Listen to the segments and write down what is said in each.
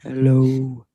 Hello.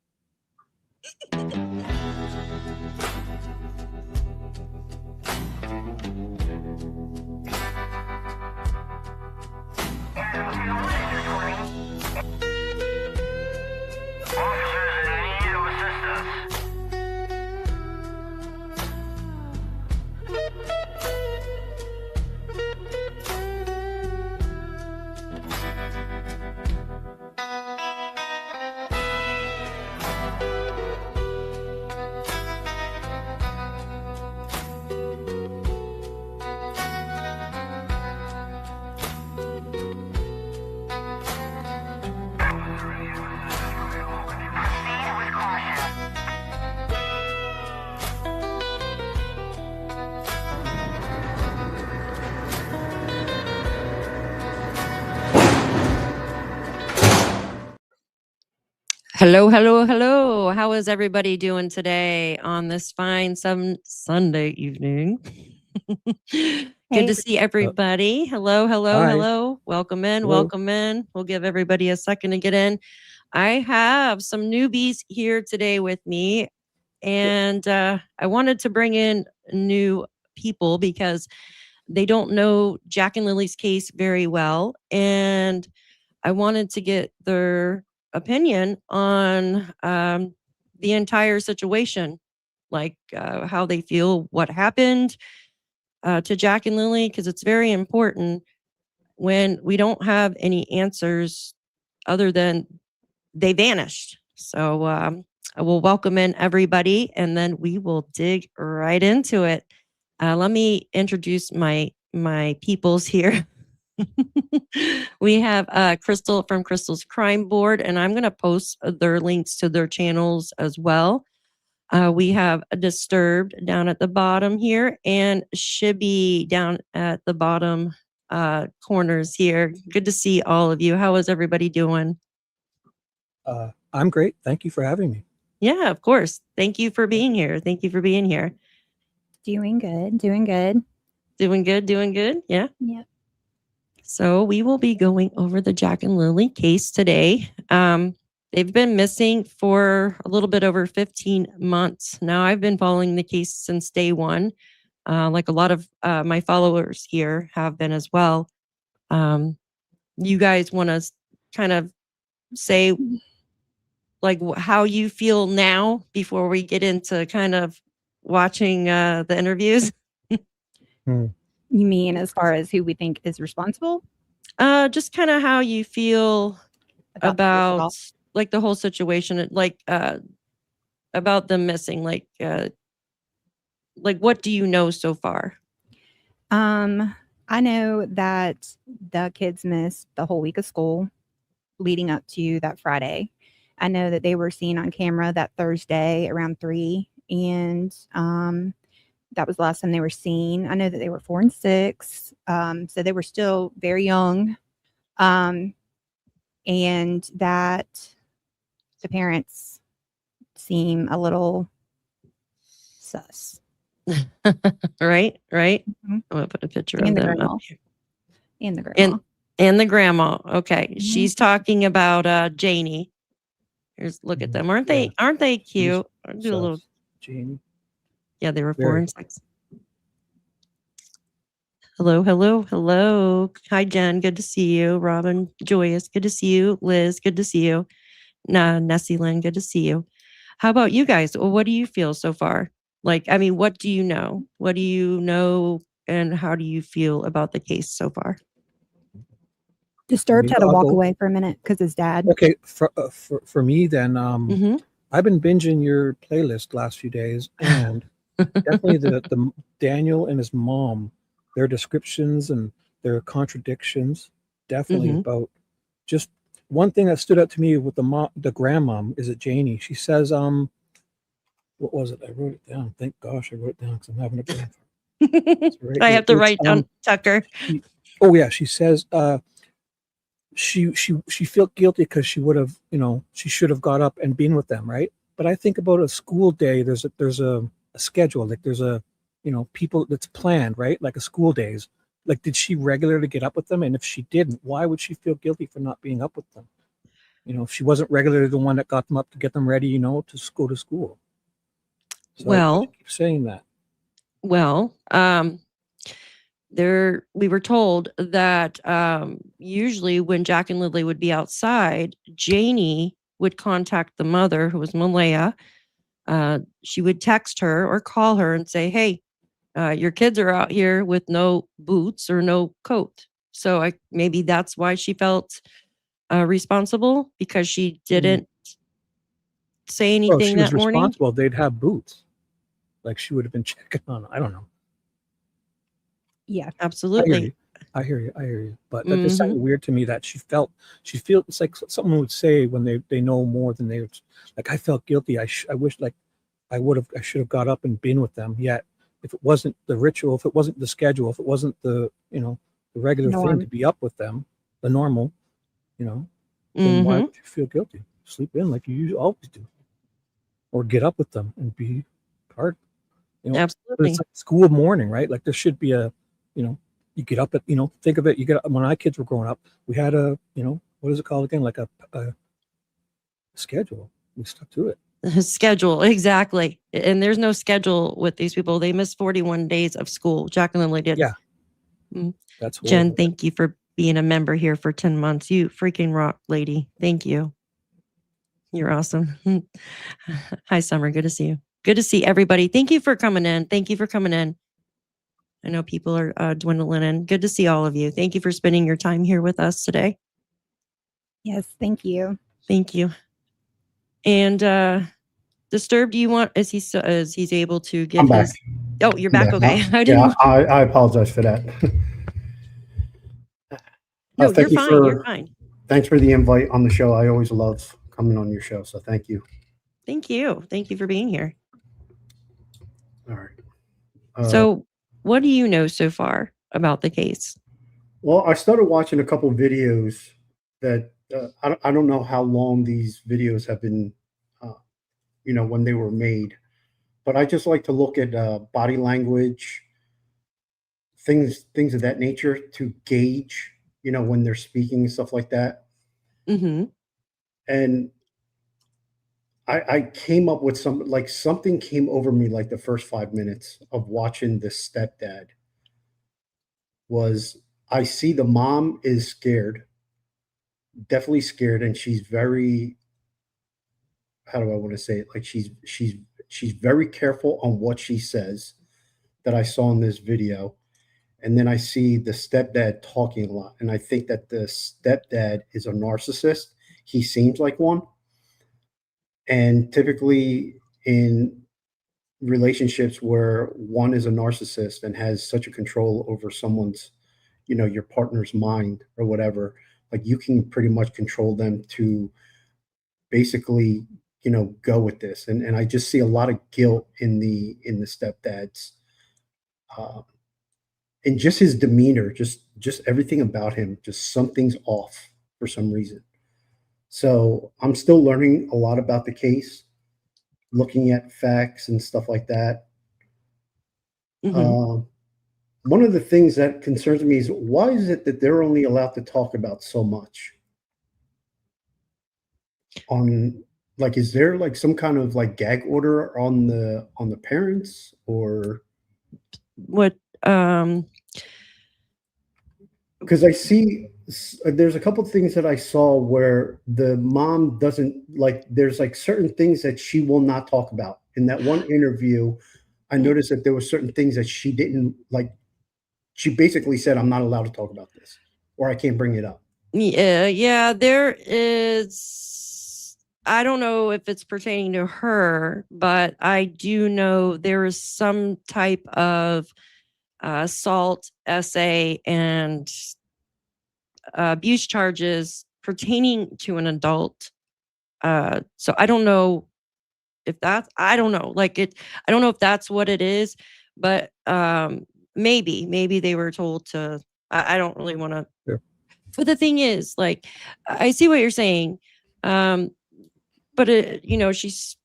Hello, hello, hello. How is everybody doing today on this fine Sunday evening? Good Hey. to see everybody. Hello, hello, Hi. hello. Welcome in, Hello. welcome in. We'll give everybody a second to get in. I have some newbies here today with me, and I wanted to bring in new people because they don't know Jack and Lily's case very well, and I wanted to get their opinion on the entire situation, like how they feel, what happened to Jack and Lily, because it's very important when we don't have any answers other than they vanished. So I will welcome in everybody, and then we will dig right into it. Let me introduce my peoples here. We have Crystal from Crystal's Crime Board, and I'm going to post their links to their channels as well. We have Disturbed down at the bottom here, and Shibby down at the bottom corners here. Good to see all of you. How is everybody doing? I'm great. Thank you for having me. Yeah, of course. Thank you for being here. Thank you for being here. Doing good. Doing good. Doing good. Doing good. Yeah. Yep. So we will be going over the Jack and Lily case today. They've been missing for a little bit over 15 months. Now, I've been following the case since day one, like a lot of my followers here have been as well. You guys want to kind of say like how you feel now before we get into kind of watching the interviews? You mean as far as who we think is responsible? Just kind of how you feel about the like the whole situation, like about them missing, like what do you know so far? I know that the kids missed the whole week of school leading up to that Friday. I know that they were seen on camera that Thursday around 3, and that was the last time they were seen. I know that they were 4 and 6, so they were still very young, and that the parents seem a little sus. Right. Mhm. I'm gonna put a picture And of the them grandma. up here. And the grandma. And the grandma. Okay, Mhm. she's talking about Janie. Here's look at them. Aren't Yeah. they cute? Do a little. Jamie. Yeah, they were 4 Very. and 6. Hello, hello, hello. Hi, Jen. Good to see you. Robin, Joyous. Good to see you. Liz, good to see you. Nessie Lynn, good to see you. How about you guys? Well, what do you feel so far? Like, I mean, what do you know? What do you know, and how do you feel about the case so far? Disturbed Me, had to I'll walk go. away for a minute because his dad. Okay. For me then, Mm-hmm. I've been binging your playlist last few days, and definitely the Daniel and his mom, their descriptions and their contradictions, definitely Mm-hmm. about just one thing that stood out to me with the grandmom is it Janie. She says, what was it? I wrote it down. Thank gosh I wrote it down because I'm having a brain fart. It's right I here. have to It's write down Tucker. oh yeah, she says she felt guilty because she would have, she should have got up and been with them, right? But I think about a school day, there's a schedule, like there's a, people that's planned, right? Like a school days. Like did she regularly get up with them? And if she didn't, why would she feel guilty for not being up with them? if she wasn't regularly the one that got them up to get them ready, to go to school. So I Well, keep saying that. well, we were told that usually when Jack and Lily would be outside, Janie would contact the mother, who was Malaya. She would text her or call her and say, "Hey, your kids are out here with no boots or no coat." So maybe that's why she felt responsible, because she didn't say Well, if anything she was that morning. responsible, they'd have boots. Like she would have been checking on. I don't know. Yeah. Absolutely. I hear you. But that just sounded weird to me that she feels it's like someone would say when they know more than they, like, I felt guilty. I wish, like, I should have got up and been with them. Yet if it wasn't the ritual, if it wasn't the schedule, if it wasn't the, the regular thing Norm. to be up with them, the normal, then why would you feel guilty? Sleep in like you always do. Or get up with them and be part, But Absolutely. it's like school morning, right? Like there should be a, you get up at, think of it. You get up, when our kids were growing up, we had a, what is it called again? Like a schedule. We stuck to it. Schedule, exactly. And there's no schedule with these people. They missed 41 days of school. Jack and Lily did. Yeah. Mm. That's horrible. Jen, thank you for being a member here for 10 months. You freaking rock, lady. Thank you. You're awesome. Hi, Summer. Good to see you. Good to see everybody. Thank you for coming in. Thank you for coming in. I know people are dwindling in. Good to see all of you. Thank you for spending your time here with us today. Yes, thank you. Thank you. And Disturbed, do you want, is he's able to give I'm back. his, oh, you're back. Yeah, Okay. I apologize for that. No, Thank you're you fine. You're fine. Thanks for the invite on the show. I always love coming on your show, so thank you. Thank you. Thank you for being here. All right. So what do you know so far about the case? Well, I started watching a couple of videos that I don't know how long these videos have been, when they were made, but I just like to look at body language, things of that nature to gauge, when they're speaking and stuff like that. Mm-hmm. And I came up with something came over me like the first 5 minutes of watching the stepdad was, I see the mom is scared, definitely scared, and she's very, how do I want to say it? Like she's very careful on what she says, that I saw in this video. And then I see the stepdad talking a lot. And I think that the stepdad is a narcissist. He seems like one. And typically in relationships where one is a narcissist and has such a control over someone's, your partner's mind or whatever, like you can pretty much control them to basically, go with this. And I just see a lot of guilt in the stepdad's, and just his demeanor, just everything about him, just something's off for some reason. So I'm still learning a lot about the case, looking at facts and stuff like that. Mm-hmm. One of the things that concerns me is, why is it that they're only allowed to talk about so much? Is there like some kind of like gag order on the parents, or What, because I see there's a couple of things that I saw where the mom doesn't like, there's like certain things that she will not talk about. In that one interview, I noticed that there were certain things that she didn't like. She basically said, I'm not allowed to talk about this, or I can't bring it up. Yeah, there is, I don't know if it's pertaining to her, but I do know there is some type of assault, essay, and abuse charges pertaining to an adult. So I don't know if that's, I don't know, like it, I don't know if that's what it is, but maybe they were told to, I don't really want to. Yeah. But the thing is, like, I see what you're saying. But she's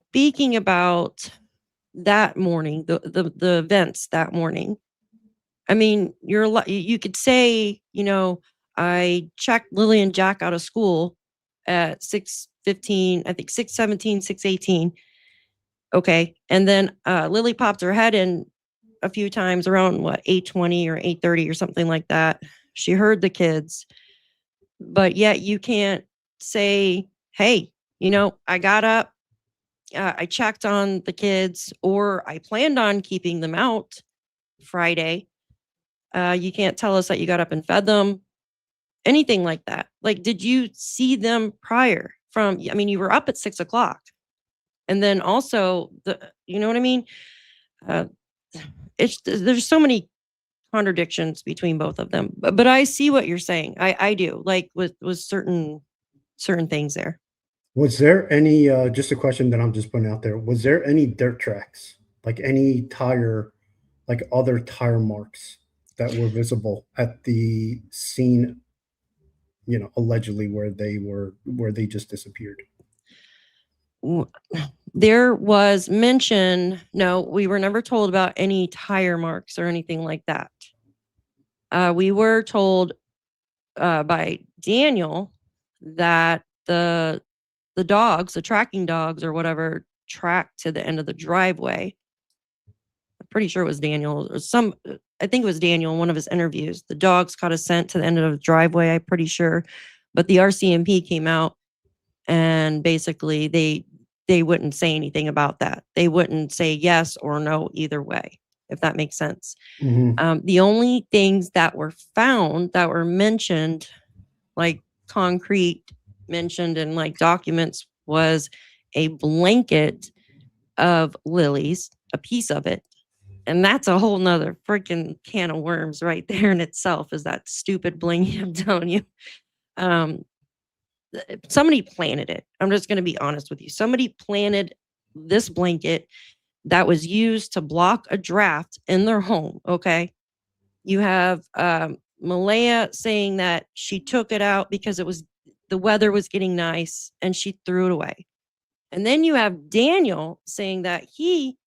speaking about that morning, the events that morning. I mean, you could say, I checked Lily and Jack out of school at 6:15, I think 6:17, 6:18. Okay. And then Lily popped her head in a few times around 8:20 or 8:30 or something like that. She heard the kids, but yet you can't say, hey, I got up, I checked on the kids, or I planned on keeping them out Friday. You can't tell us that you got up and fed them, anything like that. Like, did you see them prior from, you were up at 6 o'clock. And then also you know what I mean? There's so many contradictions between both of them, but I see what you're saying. I do, like with certain things there. Was there any, just a question that I'm just putting out there, was there any dirt tracks, like any tire, like other tire marks that were visible at the scene, allegedly where they just disappeared? There was mention, no, we were never told about any tire marks or anything like that. We were told by Daniel that the dogs, the tracking dogs or whatever, tracked to the end of the driveway. I'm pretty sure it was Daniel or I think it was Daniel in one of his interviews. The dogs caught a scent to the end of the driveway, I'm pretty sure. But the RCMP came out and basically they wouldn't say anything about that. They wouldn't say yes or no either way, if that makes sense. Mm-hmm. The only things that were found that were mentioned, like concrete mentioned in like documents, was a blanket of Lily's, a piece of it. And that's a whole nother freaking can of worms right there in itself, is that stupid blanket, I'm telling you. Somebody planted it. I'm just going to be honest with you. Somebody planted this blanket that was used to block a draft in their home. Okay. You have Malaya saying that she took it out because the weather was getting nice and she threw it away. And then you have Daniel saying that he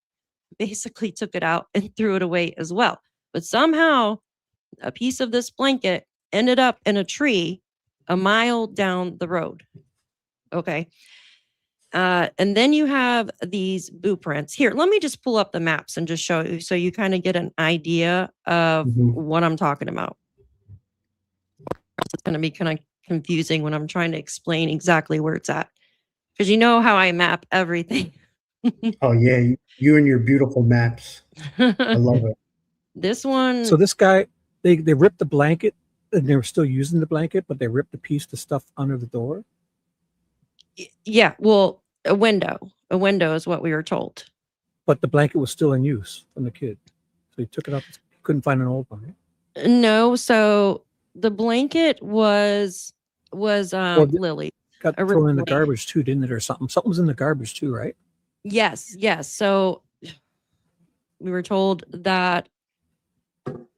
basically took it out and threw it away as well. But somehow a piece of this blanket ended up in a tree a mile down the road. Okay. And then you have these boot prints. Here, let me just pull up the maps and just show you so you kind of get an idea of what I'm talking about. It's going to be kind of confusing when I'm trying to explain exactly where it's at, because you know how I map everything. Oh yeah, you and your beautiful maps. I love it. This one. So this guy, they ripped the blanket and they were still using the blanket, but they ripped the piece of stuff under the door. Yeah, well, a window is what we were told. But the blanket was still in use from the kid. So he took it out. Couldn't find an old one. Right? No, so the blanket was Lily. Got thrown in the garbage too, didn't it, or something? Something was in the garbage too, right? Yes. So we were told that.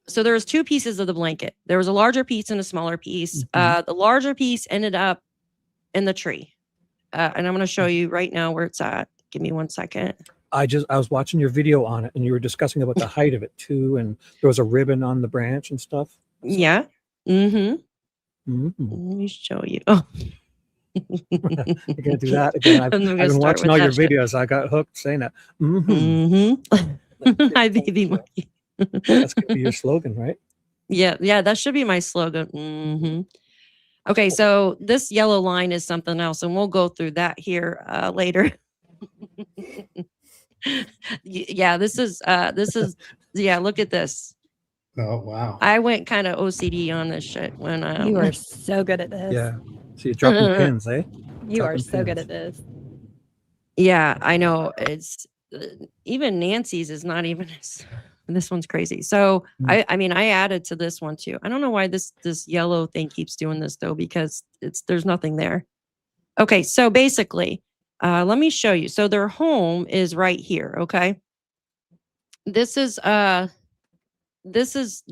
So there was two pieces of the blanket. There was a larger piece and a smaller piece. The larger piece ended up in the tree. And I'm going to show you right now where it's at. Give me 1 second. I was watching your video on it, and you were discussing about the height of it too, and there was a ribbon on the branch and stuff. So. Yeah. Mm-hmm. Mm-hmm. Let me show you. Oh. You're gonna do that again. I've been watching all your videos. I got hooked saying that. Hi, baby monkey. That's gonna be your slogan, right? Yeah, that should be my slogan. Okay, so this yellow line is something else, and we'll go through that here later. Yeah, this is yeah, look at this. Oh wow. I went kind of OCD on this shit when you are so good at this. Yeah. So you're dropping pins, eh? You are so good at this. Yeah, I know. It's even Nancy's is not even this one's crazy. So I mean, I added to this one too. I don't know why this yellow thing keeps doing this though, because there's nothing there. Okay, so basically, let me show you. So their home is right here. Okay, this is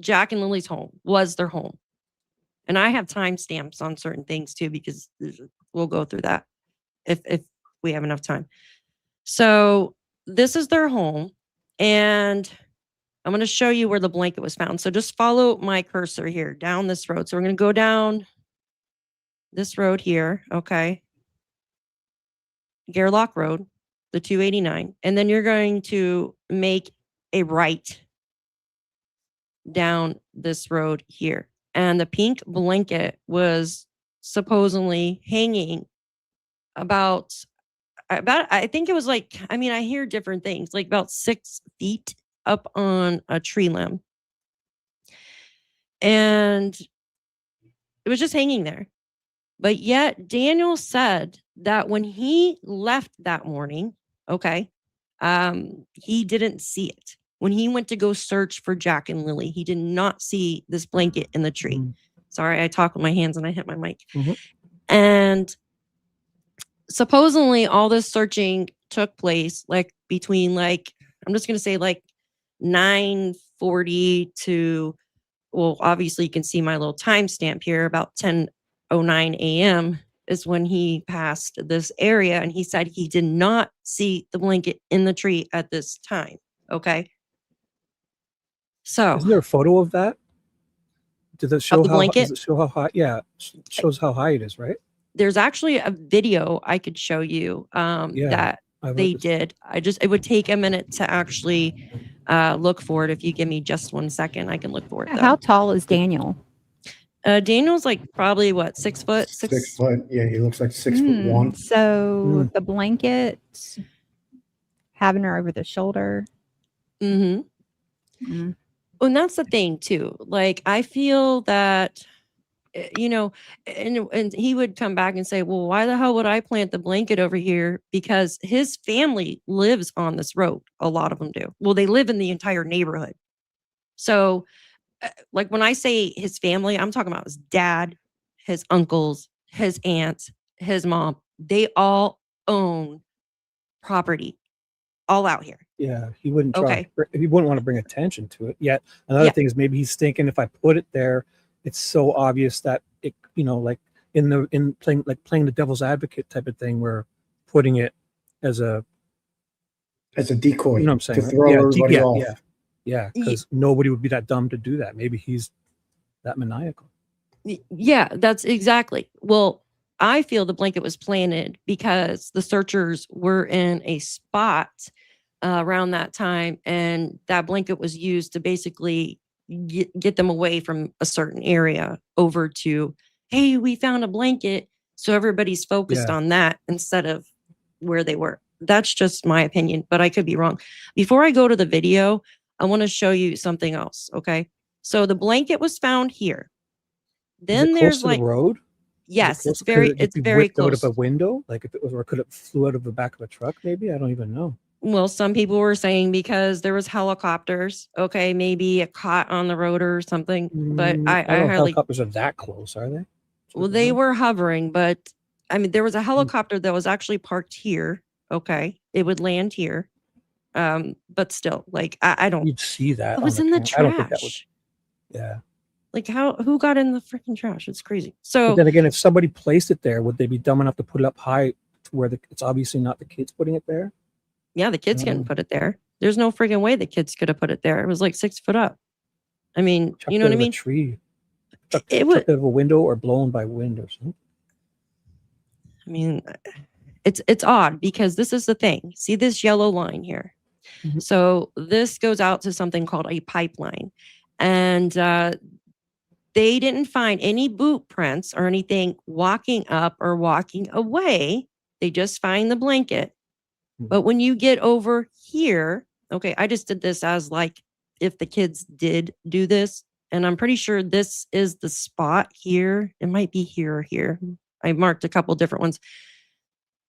Jack and Lily's home. Was their home, and I have timestamps on certain things too, because we'll go through that if we have enough time. So this is their home, and I'm going to show you where the blanket was found. So just follow my cursor here down this road. So we're going to go down this road here. Okay. Gerlach Road, the 289, and then you're going to make a right down this road here. And the pink blanket was supposedly hanging about I think it was like, I mean, I hear different things, like about 6 feet up on a tree limb. And it was just hanging there. But yet Daniel said that when he left that morning, okay, he didn't see it. When he went to go search for Jack and Lily, he did not see this blanket in the tree. Mhm. Sorry, I talk with my hands and I hit my mic. Mhm. And supposedly all this searching took place like between like, I'm just going to say like 9:40 to, well, obviously you can see my little timestamp here, about 10:09 a.m. is when he passed this area, and he said he did not see the blanket in the tree at this time. Okay. So Isn't there a photo of that? Does it show the how? blanket? Does it show how high? Yeah, it shows how high it is, right? There's actually a video I could show you Yeah, that I've they heard this. did. It would take a minute to actually look for it. If you give me just 1 second, I can look for it. How Though. tall is Daniel? Daniel's like probably what, 6 foot? 6 foot. Yeah, he looks like 6'1". So the blanket having her over the shoulder. Mm-hmm. And that's the thing too. Like, I feel that, you know, and he would come back and say, well, why the hell would I plant the blanket over here? Because his family lives on this road. A lot of them do. Well, they live in the entire neighborhood. So like when I say his family, I'm talking about his dad, his uncles, his aunts, his mom. They all own property all out here. Yeah, he wouldn't try. Okay. He wouldn't want to bring attention to it. Yet another thing is maybe he's thinking if I put it there, it's so obvious that it, like in playing the devil's advocate type of thing, where putting it as a decoy. You know what I'm saying? To Right? throw everybody off. Yeah, because nobody would be that dumb to do that. Maybe he's that maniacal. Yeah, that's exactly. Well, I feel the blanket was planted because the searchers were in a spot around that time, and that blanket was used to basically get them away from a certain area over to, hey, we found a blanket. So everybody's focused on that instead of where they were. That's just my opinion, but I could be wrong. Before I go to the video, I want to show you something else. Okay. So the blanket was found here. Then there's like the road. Yes, it's very close. Out of a window, like if it was, or could it flew out of the back of a truck? Maybe, I don't even know. Well, some people were saying because there was helicopters. Okay, maybe it caught on the rotor or something. But I don't know if hardly. Helicopters are that close, are they? Well, they were hovering, but I mean, there was a helicopter that was actually parked here. Okay, it would land here. But still, like I don't. You'd see that. It was in the trash. I don't think that would. Yeah. Like who got in the freaking trash? It's crazy. So but then again, if somebody placed it there, would they be dumb enough to put it up high to where it's obviously not the kids putting it there? Yeah, the kids couldn't put it there. There's no freaking way the kids could have put it there. It was like 6 foot up. I mean, you know what I mean? A tree. It would out of a window or blown by wind or something. I mean, it's odd because this is the thing. See this yellow line here? Mm-hmm. So this goes out to something called a pipeline. And they didn't find any boot prints or anything walking up or walking away. They just find the blanket. But when you get over here, okay, I just did this as like if the kids did do this, and I'm pretty sure this is the spot here. It might be here or here. I marked a couple different ones.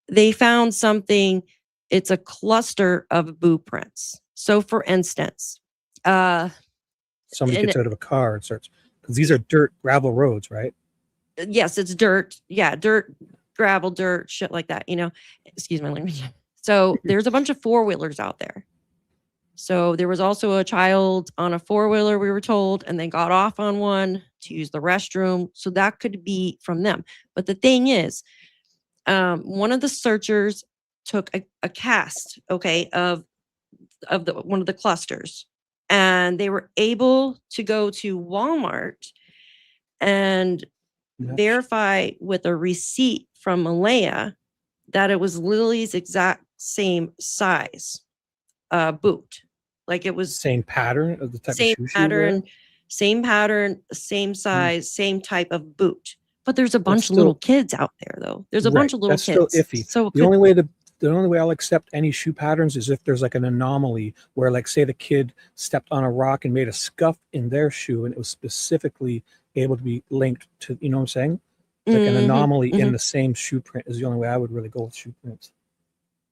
They found something. It's a cluster of boot prints. So for instance, somebody gets out of a car and starts, because these are dirt gravel roads, right? Yes, it's dirt. Yeah, dirt, gravel, dirt, shit like that, excuse my language. So there's a bunch of four-wheelers out there. So there was also a child on a four-wheeler, we were told, and they got off on one to use the restroom. So that could be from them. But the thing is, one of the searchers took a cast, okay, of one of the clusters, and they were able to go to Walmart and verify with a receipt from Malaya that it was Lily's exact same size boot. Like it was Same pattern of the type same of shoe she was wearing? same pattern, same size, same type of boot. But there's a That's bunch of little kids out there, though. There's a right. bunch of little That's still kids. iffy. So The only way I'll accept any shoe patterns is if there's like an anomaly where, like, say the kid stepped on a rock and made a scuff in their shoe and it was specifically able to be linked to, you know what I'm saying? Like an anomaly in the same shoe print is the only way I would really go with shoe prints,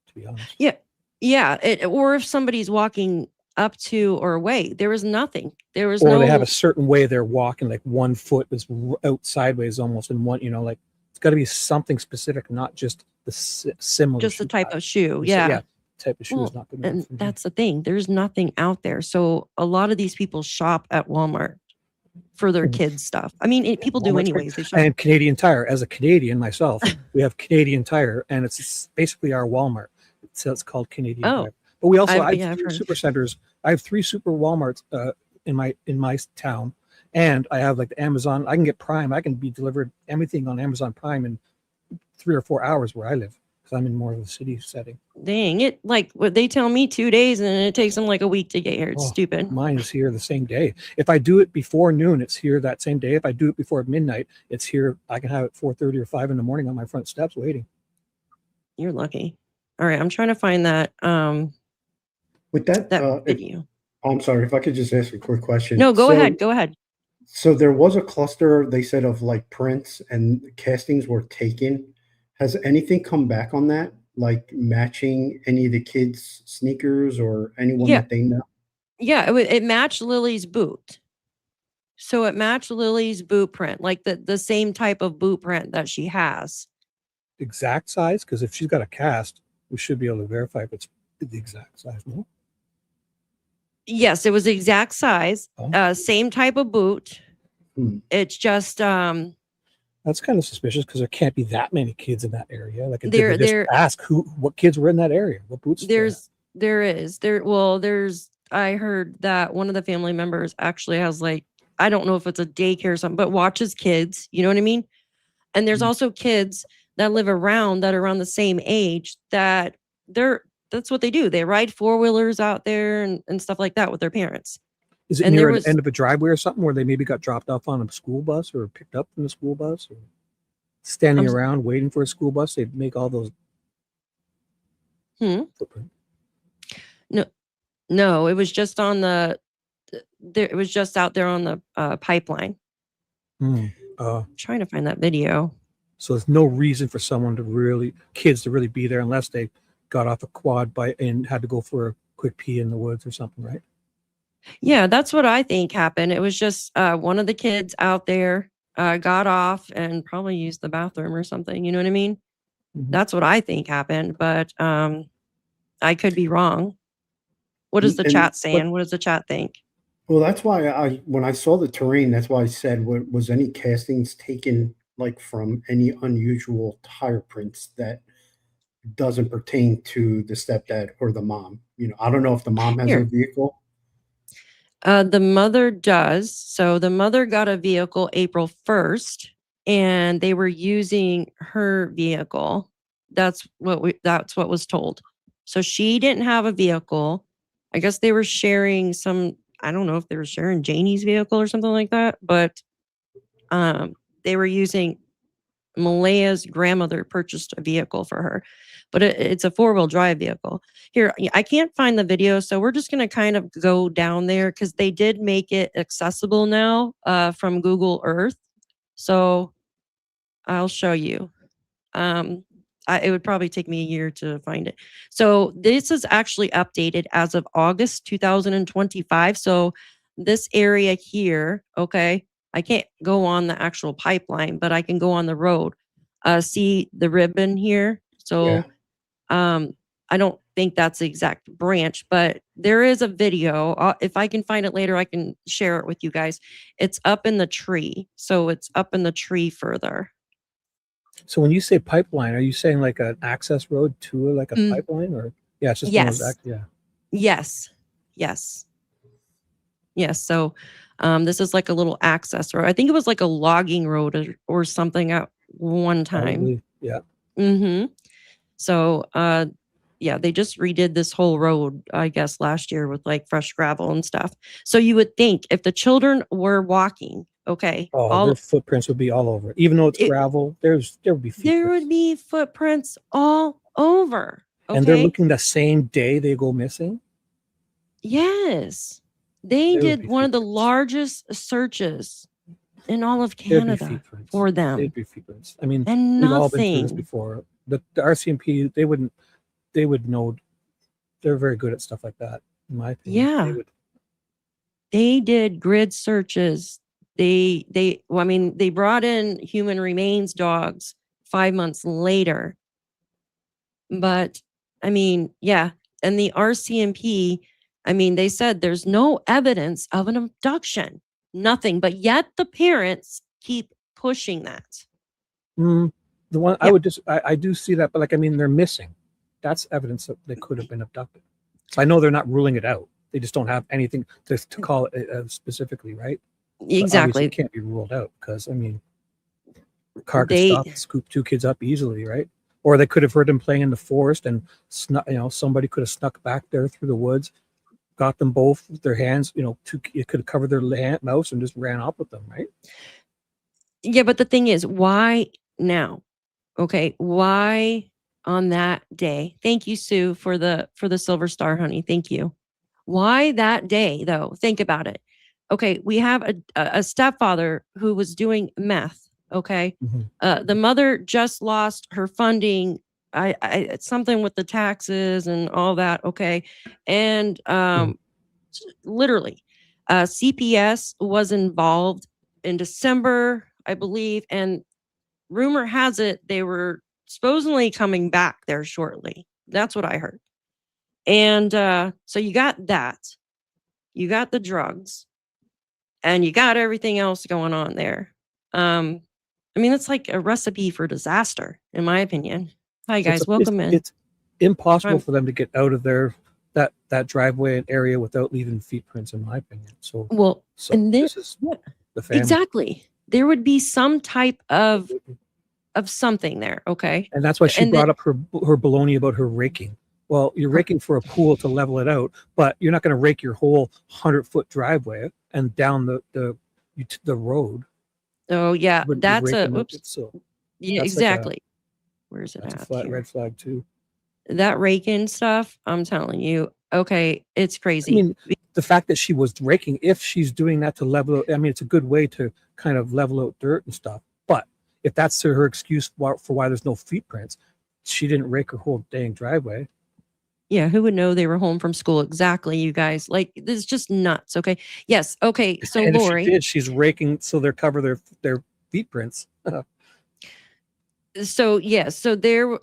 to be honest. Yeah. Yeah. Or if somebody's walking up to or away, there was nothing. There was Or no. they have a certain way they're walking, like one foot is out sideways almost, and one, like it's got to be something specific, not just the similar. Just the type pattern. of shoe. Yeah, Yeah. type of shoe Well, is not good and enough for me. that's the thing. There's nothing out there. So a lot of these people shop at Walmart for their kids' stuff. I mean, people do Walmart's anyways. great. They shop. And Canadian Tire, as a Canadian myself, we have Canadian Tire, and it's basically our Walmart. So it's called Canadian Tire. But we also I have 3 super centers. I have 3 super Walmarts in my town, and I have like the Amazon. I can get Prime. I can be delivered everything on Amazon Prime in 3 or 4 hours where I live, because I'm in more of a city setting. Dang it! Like what they tell me, 2 days, and it takes them like a week to get here. It's stupid. Mine is here the same day. If I do it before noon, it's here that same day. If I do it before midnight, it's here. I can have it 4:30 or 5 in the morning on my front steps waiting. You're lucky. All right, I'm trying to find that. With that video. I'm sorry, if I could just ask a quick question. No, go ahead. Go ahead. So there was a cluster, they said, of like prints and castings were taken. Has anything come back on that? Like matching any of the kids' sneakers or anyone that they know? Yeah, it matched Lily's boot. So it matched Lily's boot print, like the same type of boot print that she has. Exact size? Because if she's got a cast, we should be able to verify if it's the exact size, no? Yes, it was the exact size, same type of boot. It's just that's kind of suspicious, because there can't be that many kids in that area. Like, there, just ask what kids were in that area, what boots. I heard that one of the family members actually has, like, I don't know if it's a daycare or something, but watches kids. You know what I mean? And there's also kids that live around that are around the same age that that's what they do. They ride 4-wheelers out there and stuff like that with their parents. Is it near the end of a driveway or something where they maybe got dropped off on a school bus or picked up from the school bus, or standing around waiting for a school bus? They'd make all those. No, it was just on it was just out there on the pipeline. Trying to find that video. So there's no reason for kids to really be there unless they got off a quad bike and had to go for a quick pee in the woods or something, right? Yeah, that's what I think happened. It was just one of the kids out there got off and probably used the bathroom or something. You know what I mean? That's what I think happened, but I could be wrong. What is the chat saying? What does the chat think? Well, that's why when I saw the terrain, that's why I said, was any castings taken like from any unusual tire prints that doesn't pertain to the stepdad or the mom? I don't know if the mom has a vehicle. The mother does. So the mother got a vehicle April 1st, and they were using her vehicle. That's what was told. So she didn't have a vehicle. I guess they were sharing I don't know if they were sharing Janie's vehicle or something like that, but they were using Malaya's grandmother purchased a vehicle for her, but it's a 4-wheel drive vehicle. Here, I can't find the video, so we're just going to kind of go down there because they did make it accessible now from Google Earth. So I'll show you. It would probably take me a year to find it. So this is actually updated as of August 2025. So this area here, okay, I can't go on the actual pipeline, but I can go on the road. See the ribbon here? So I don't think that's the exact branch, but there is a video. If I can find it later, I can share it with you guys. It's up in the tree. So it's up in the tree further. So when you say pipeline, are you saying like an access road to like a pipeline, or it's just Yes. So this is like a little access road. I think it was like a logging road or something at one time. Probably, yeah. So, yeah, they just redid this whole road, I guess, last year with like fresh gravel and stuff. So you would think if the children were walking, okay, Oh, their footprints would be all over. Even though it's gravel, there would be there would footprints. be footprints all over. Okay. And they're looking the same day they go missing. Yes. They There would did be one of the footprints. largest searches in all of There'd be Canada footprints. for them. There'd be footprints. I mean, And we've all been through this nothing. before. The RCMP, they would know. They're very good at stuff like that, in my opinion. Yeah. They did grid searches. Well, I mean, they brought in human remains dogs 5 months later. But I mean, yeah. And the RCMP, I mean, they said there's no evidence of an abduction, nothing. But yet the parents keep pushing that. The one Yeah. I do see that, but like, I mean, they're missing. That's evidence that they could have been abducted. So I know they're not ruling it out. They just don't have anything to call it specifically, right? Exactly. It can't be ruled out because, I mean, the car could stop and scoop 2 kids up easily, right? Or they could have heard them playing in the forest and somebody could have snuck back there through the woods, got them both with their hands, it could have covered their mouths and just ran off with them, right? Yeah, but the thing is, why now? Okay, why on that day? Thank you, Sue, for the silver star, honey. Thank you. Why that day, though? Think about it. Okay, we have a stepfather who was doing meth. Okay, the mother just lost her funding. It's something with the taxes and all that. Okay, and literally, CPS was involved in December, I believe, and rumor has it they were supposedly coming back there shortly. That's what I heard. And so you got that. You got the drugs. And you got everything else going on there. I mean, it's like a recipe for disaster, in my opinion. Hi, guys. Welcome in. It's impossible for them to get out of that driveway and area without leaving footprints, in my opinion. So, and this is the family. Exactly. There would be some type of something there, okay? And that's why she brought up her baloney about her raking. Well, you're raking for a pool to level it out, but you're not going to rake your whole 100-foot driveway and down the road. Oh yeah, that's a oops. So yeah, exactly. Where's it at? A flat red flag too. That raking stuff, I'm telling you. Okay, it's crazy. I mean, the fact that she was raking, if she's doing that to level, I mean, it's a good way to kind of level out dirt and stuff. But if that's her excuse for why there's no footprints, she didn't rake her whole dang driveway. Yeah, who would know they were home from school? Exactly, you guys. Like, this is just nuts. Okay. Yes. Okay. So and Lori, if she did, she's raking so they cover their footprints. So yes, so there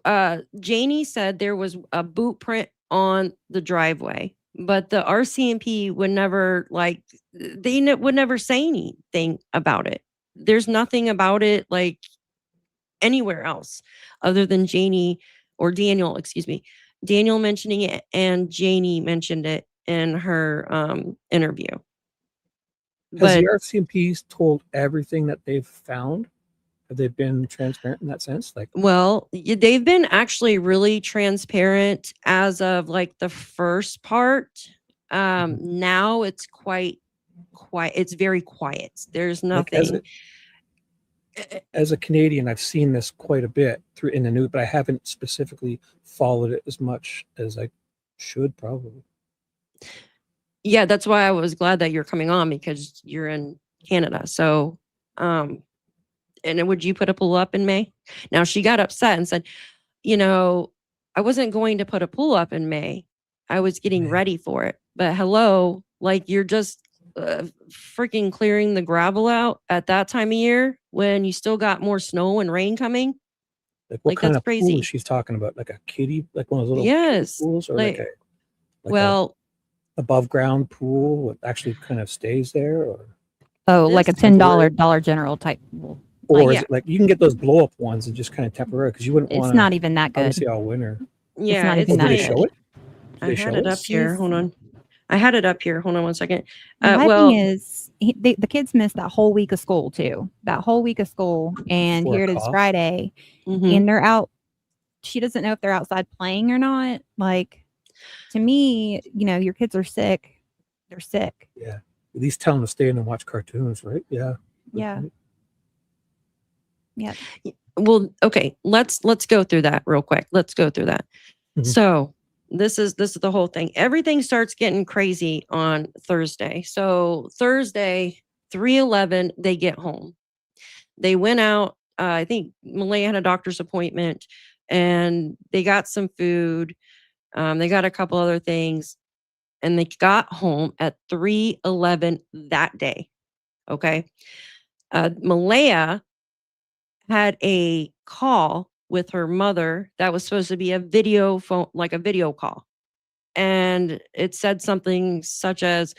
Janie said there was a boot print on the driveway, but the RCMP would never would never say anything about it. There's nothing about it like anywhere else other than Janie or Daniel, excuse me. Daniel mentioning it and Janie mentioned it in her interview. Has the RCMP told everything that they've found? Have they been transparent in that sense? Well, they've been actually really transparent as of like the first part. Now it's quite quiet. It's very quiet. There's nothing. As a Canadian, I've seen this quite a bit in the news, but I haven't specifically followed it as much as I should probably. Yeah, that's why I was glad that you're coming on because you're in Canada. So, and would you put a pool up in May? Now she got upset and said, I wasn't going to put a pool up in May. I was getting ready for it. But hello, like you're just freaking clearing the gravel out at that time of year when you still got more snow and rain coming. Like what kind of pool is she talking about? Like a kiddie, like one of those little pools, or like a above ground pool that actually kind of stays there, or like a $10 Dollar General type pool. Or is it like you can get those blow up ones and just kind of temporary because you wouldn't want. It's not even that good. Obviously, all winter. Yeah, it's not even that good. Show it? I had it up here. Hold on. I had it up here. Hold on one second. My thing is, the kids missed that whole week of school too. That whole week of school, and here it is Friday, and they're out she doesn't know if they're outside playing or not. Like, to me, your kids are sick. They're sick. Yeah. At least tell them to stay in and watch cartoons, right? Yeah. Yeah. Yeah. Well, okay, let's go through that real quick. Let's go through that. Mhm. So this is the whole thing. Everything starts getting crazy on Thursday. So Thursday, 3:11, they get home. They went out. I think Malaya had a doctor's appointment, and they got some food. They got a couple other things, and they got home at 3:11 that day. Okay. Malaya had a call with her mother that was supposed to be a video phone, like a video call. And it said something such as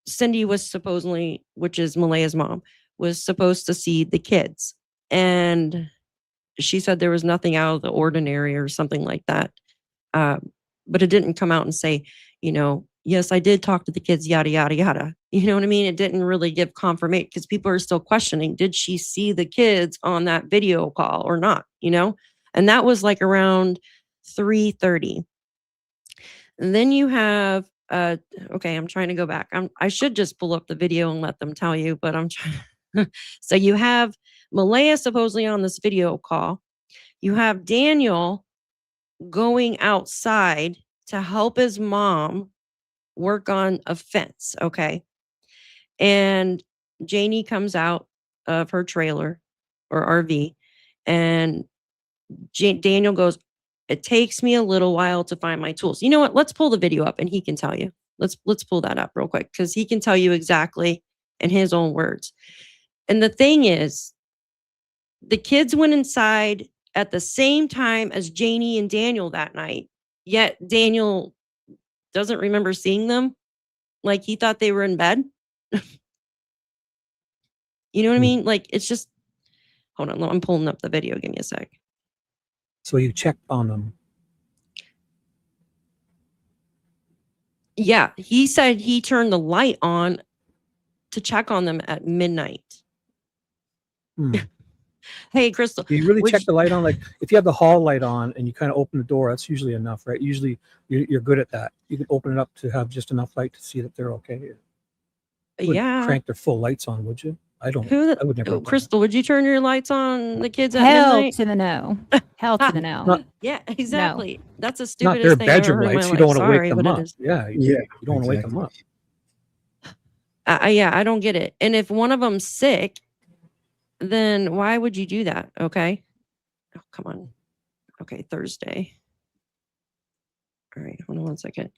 Cindy was supposedly, which is Malaya's mom, was supposed to see the kids. And she said there was nothing out of the ordinary or something like that. But it didn't come out and say, yes, I did talk to the kids, yada, yada, yada. You know what I mean? It didn't really give confirmation because people are still questioning, did she see the kids on that video call or not? And that was like around 3:30. And then you have, okay, I'm trying to go back. I should just pull up the video and let them tell you, but I'm trying. So you have Malaya supposedly on this video call. You have Daniel going outside to help his mom work on a fence. Okay. And Janie comes out of her trailer or RV, and Daniel goes, it takes me a little while to find my tools. You know what? Let's pull the video up and he can tell you. Let's pull that up real quick because he can tell you exactly in his own words. And the thing is, the kids went inside at the same time as Janie and Daniel that night, yet Daniel doesn't remember seeing them. Like he thought they were in bed. You know what I mean? Like it's just, hold on, I'm pulling up the video. Give me a sec. So you checked on them. Yeah, he said he turned the light on to check on them at midnight. Hmm. Hey, Crystal. Do you really check the light on? Like if you have the hall light on and you kind of open the door, that's usually enough, right? Usually you're good at that. You can open it up to have just enough light to see that they're okay. You wouldn't Yeah. crank their full lights on, would you? I don't. I would never. Crystal, would you turn your lights on the kids at Hell midnight? to the no. Hell to the no. Not, Yeah, exactly. That's the not stupidest their thing I've ever bedroom heard in my lights. You life. don't want to Sorry, wake them but up. it is. Yeah, Yeah, you don't want to wake them up. Yeah, I don't get it. And if one of them's sick, then why would you do that? Okay. Oh, come on. Okay, Thursday. All right, hold on one second.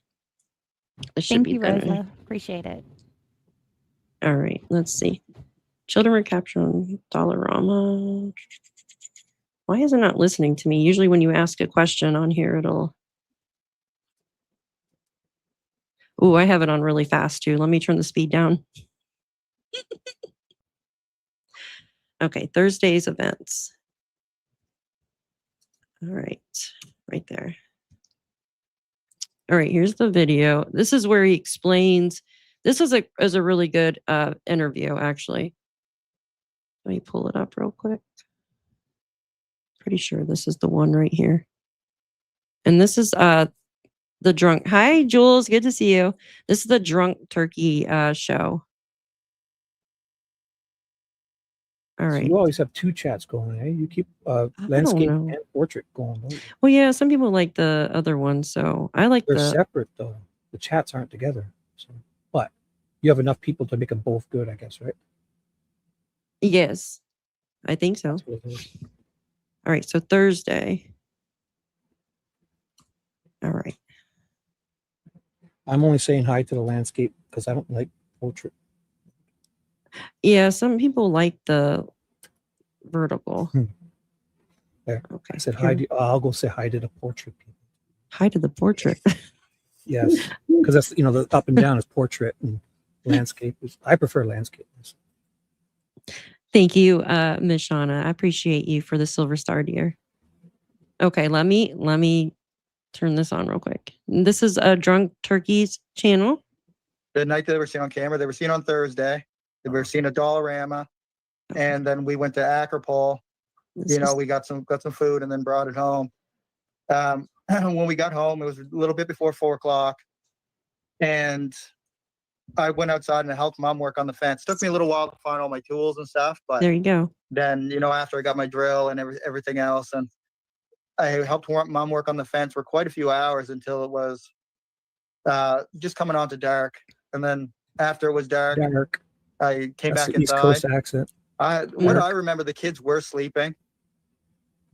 This should Thank be you, better. Rosa. Appreciate it. All right, let's see. Children were captured on Dollarama. Why is it not listening to me? Usually when you ask a question on here, it'll... Oh, I have it on really fast too. Let me turn the speed down. Okay, Thursday's events. All right, right there. All right, here's the video. This is where he explains. This is a really good interview, actually. Let me pull it up real quick. Pretty sure this is the one right here. And this is the drunk. Hi, Jules. Good to see you. This is the drunk turkey show. All right. So you always have two chats going, eh? You keep landscape and portrait going. Don't you? Well, yeah, some people like the other one, so I like They're separate though. The chats aren't together. So, but you have enough people to make them both good, I guess, right? Yes, I think so. That's what it is. All right, so Thursday. All right. I'm only saying hi to the landscape because I don't like portrait. Yeah, some people like the vertical. There. Okay. I said hi. I'll go say hi to the portrait people. Hi to the portrait. Yes, because that's the up and down is portrait and landscape is. I prefer landscape. Thank you, Ms. Shauna. I appreciate you for the silver star, dear. Okay, let me turn this on real quick. This is a Drunk Turkey's channel. The night they were seen on camera, they were seen on Thursday. They were seen at Dollarama, and then we went to Acropole It's You know, just- we got some food and then brought it home. When we got home, it was a little bit before 4 o'clock, and I went outside and I helped mom work on the fence. Took me a little while to find all my tools and stuff, but there you go. then, you know, after I got my drill and everything else, and I helped mom work on the fence for quite a few hours until it was just coming on to dark. And then after it was dark, Dark. I came That's back the East inside. Coast accent. What Dark. I remember, the kids were sleeping,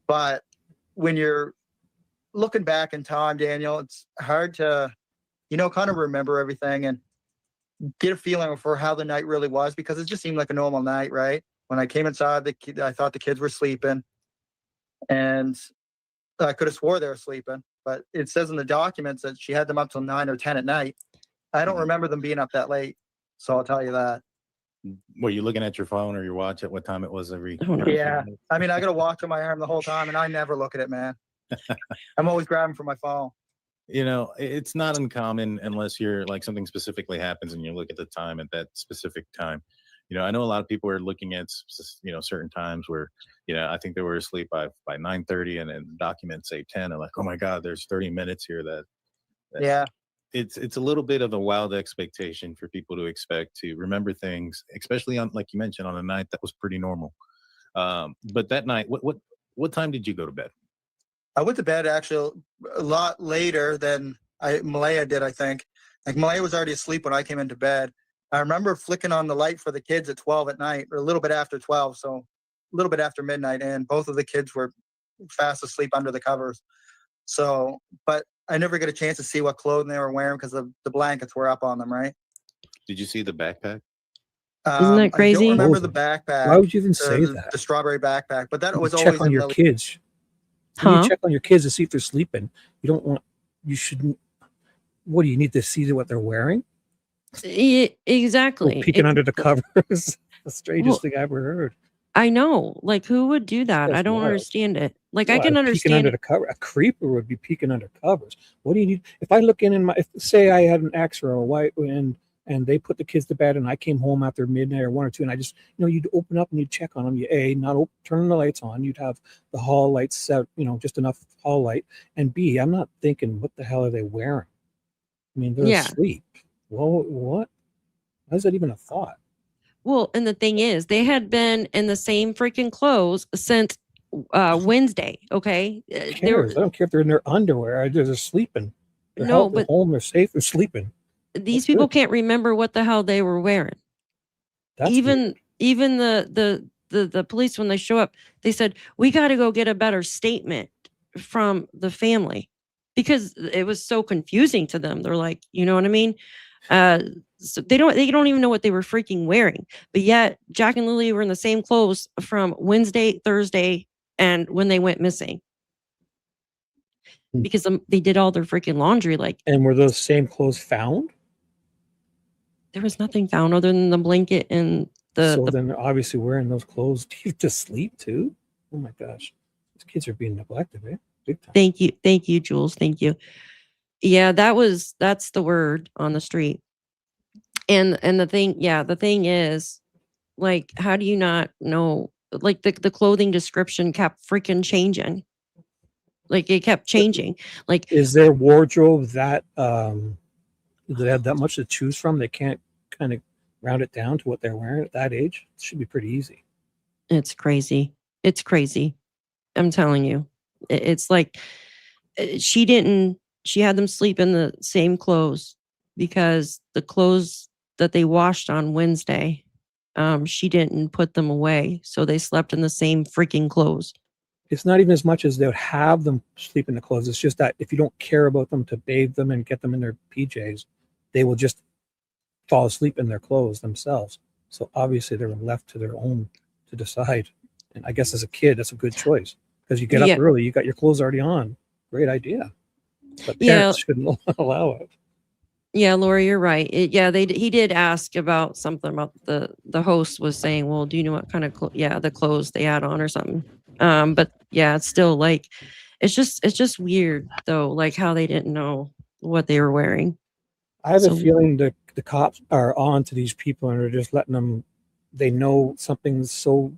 but when you're looking back in time, Daniel, it's hard to, you know, kind of remember everything and get a feeling for how the night really was, because it just seemed like a normal night, right? When I came inside, I thought the kids were sleeping, and I could have swore they were sleeping, but it says in the documents that she had them up till 9 or 10 at night. I don't remember them being up that late, so I'll tell you that. Were you looking at your phone or your watch at what time it was every? Hold on. Yeah, I mean, I got a watch on my arm the whole time, and I never look at it, man. I'm always grabbing for my phone. You know, it's not uncommon unless you're like something specifically happens and you look at the time at that specific time. You know, I know a lot of people are looking at, you know, certain times where, you know, I think they were asleep by 9:30 and documents say 10. And like, oh my God, there's 30 minutes here that Yeah, it's a little bit of a wild expectation for people to expect to remember things, especially on, like you mentioned, on a night that was pretty normal. But that night, what time did you go to bed? I went to bed actually a lot later than Malaya did, I think. Like, Malaya was already asleep when I came into bed. I remember flicking on the light for the kids at 12 at night, or a little bit after 12, so a little bit after midnight, and both of the kids were fast asleep under the covers. So, but I never get a chance to see what clothing they were wearing because the blankets were up on them, right? Did you see the backpack? Isn't that I crazy? don't remember the backpack. Why would you even say that? The strawberry backpack, but that You was check always on in your Lily. kids. When Huh? you check on your kids to see if they're sleeping. You don't want. You shouldn't. What do you need to see what they're wearing? Exactly. Or peeking under the covers. The strangest thing I ever heard. I know. Like, who would do that? That's I don't wild. understand it. Like, I Well, can peeking understand under the cover. A creeper would be peeking under covers. What do you need? If I look in my, say I had an ex or a wife, and they put the kids to bed, and I came home after midnight or 1 or 2, and I just, you'd open up and you'd check on them. You not turning the lights on. You'd have the hall lights set, just enough hall light. And B, I'm not thinking, what the hell are they wearing? I mean, they're Yeah. asleep. Well, what? How's that even a thought? Well, and the thing is, they had been in the same freaking clothes since Wednesday. Okay. Who They cares? were, I don't care if they're in their underwear. They're sleeping. They're No, healthy, they're but- home. They're safe. They're sleeping. these That's people good. can't remember what the hell they were wearing. That's even weird. the police, when they show up, they said, we got to go get a better statement from the family, because it was so confusing to them. They're like, you know what I mean? So they don't even know what they were freaking wearing. But yet Jack and Lily were in the same clothes from Wednesday, Thursday, and when they went missing, Hmm. because they did all their freaking laundry. Like, And were those same clothes found? there was nothing found other than the blanket and So the then they're obviously wearing those clothes to sleep too. Oh my gosh, these kids are being neglected, eh? Big time. Thank you, Jules. Thank you. Yeah, that's the word on the street. And the thing is, like, how do you not know? Like, the clothing description kept freaking changing. Like, it kept changing. Like, Is their wardrobe that do they have that much to choose from? They can't kind of round it down to what they're wearing at that age. It should be pretty easy. it's crazy. It's crazy. I'm telling you. It's like, she had them sleep in the same clothes because the clothes that they washed on Wednesday, she didn't put them away. So they slept in the same freaking clothes. It's not even as much as they would have them sleep in the clothes. It's just that if you don't care about them to bathe them and get them in their PJs, they will just fall asleep in their clothes themselves. So obviously they're left to their own to decide. And I guess as a kid, that's a good choice because you get Yeah. up early, you got your clothes already on. Great idea. But Yeah. parents shouldn't allow it. Yeah, Lori, you're right. He did ask about something about the host was saying, well, do you know what kind of the clothes they had on or something? But yeah, it's still like, it's just weird though, like how they didn't know what they were wearing. I have So- a feeling that the cops are on to these people and are just letting them, they know something's so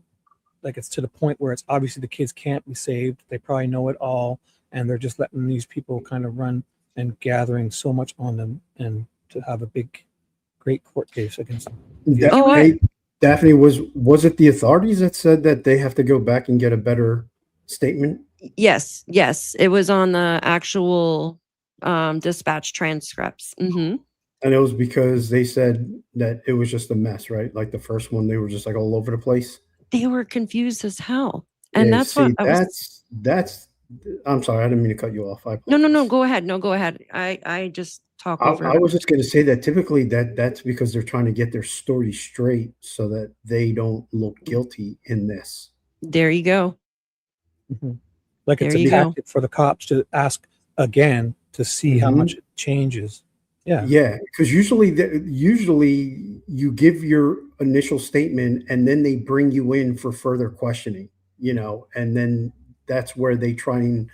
like it's to the point where it's obviously the kids can't be saved. They probably know it all, and they're just letting these people kind of run and gathering so much on them, and to have a big, great court case against them. Daphne, was it the authorities that said that they have to go back and get a better statement? Yes, it was on the actual dispatch transcripts. Mm-hmm. And it was because they said that it was just a mess, right? Like the first one, they were just like all over the place. They were confused as hell, and Yeah, that's what I was. That's. I'm sorry, I didn't mean to cut you off. No. Go ahead. No, go ahead. I just talk over. I was just going to say that typically that's because they're trying to get their story straight so that they don't look guilty in this. There you go. Mm-hmm. Like it's a tactic for the cops to ask again to see how much it changes. Yeah, because usually you give your initial statement and then they bring you in for further questioning, and then that's where they try and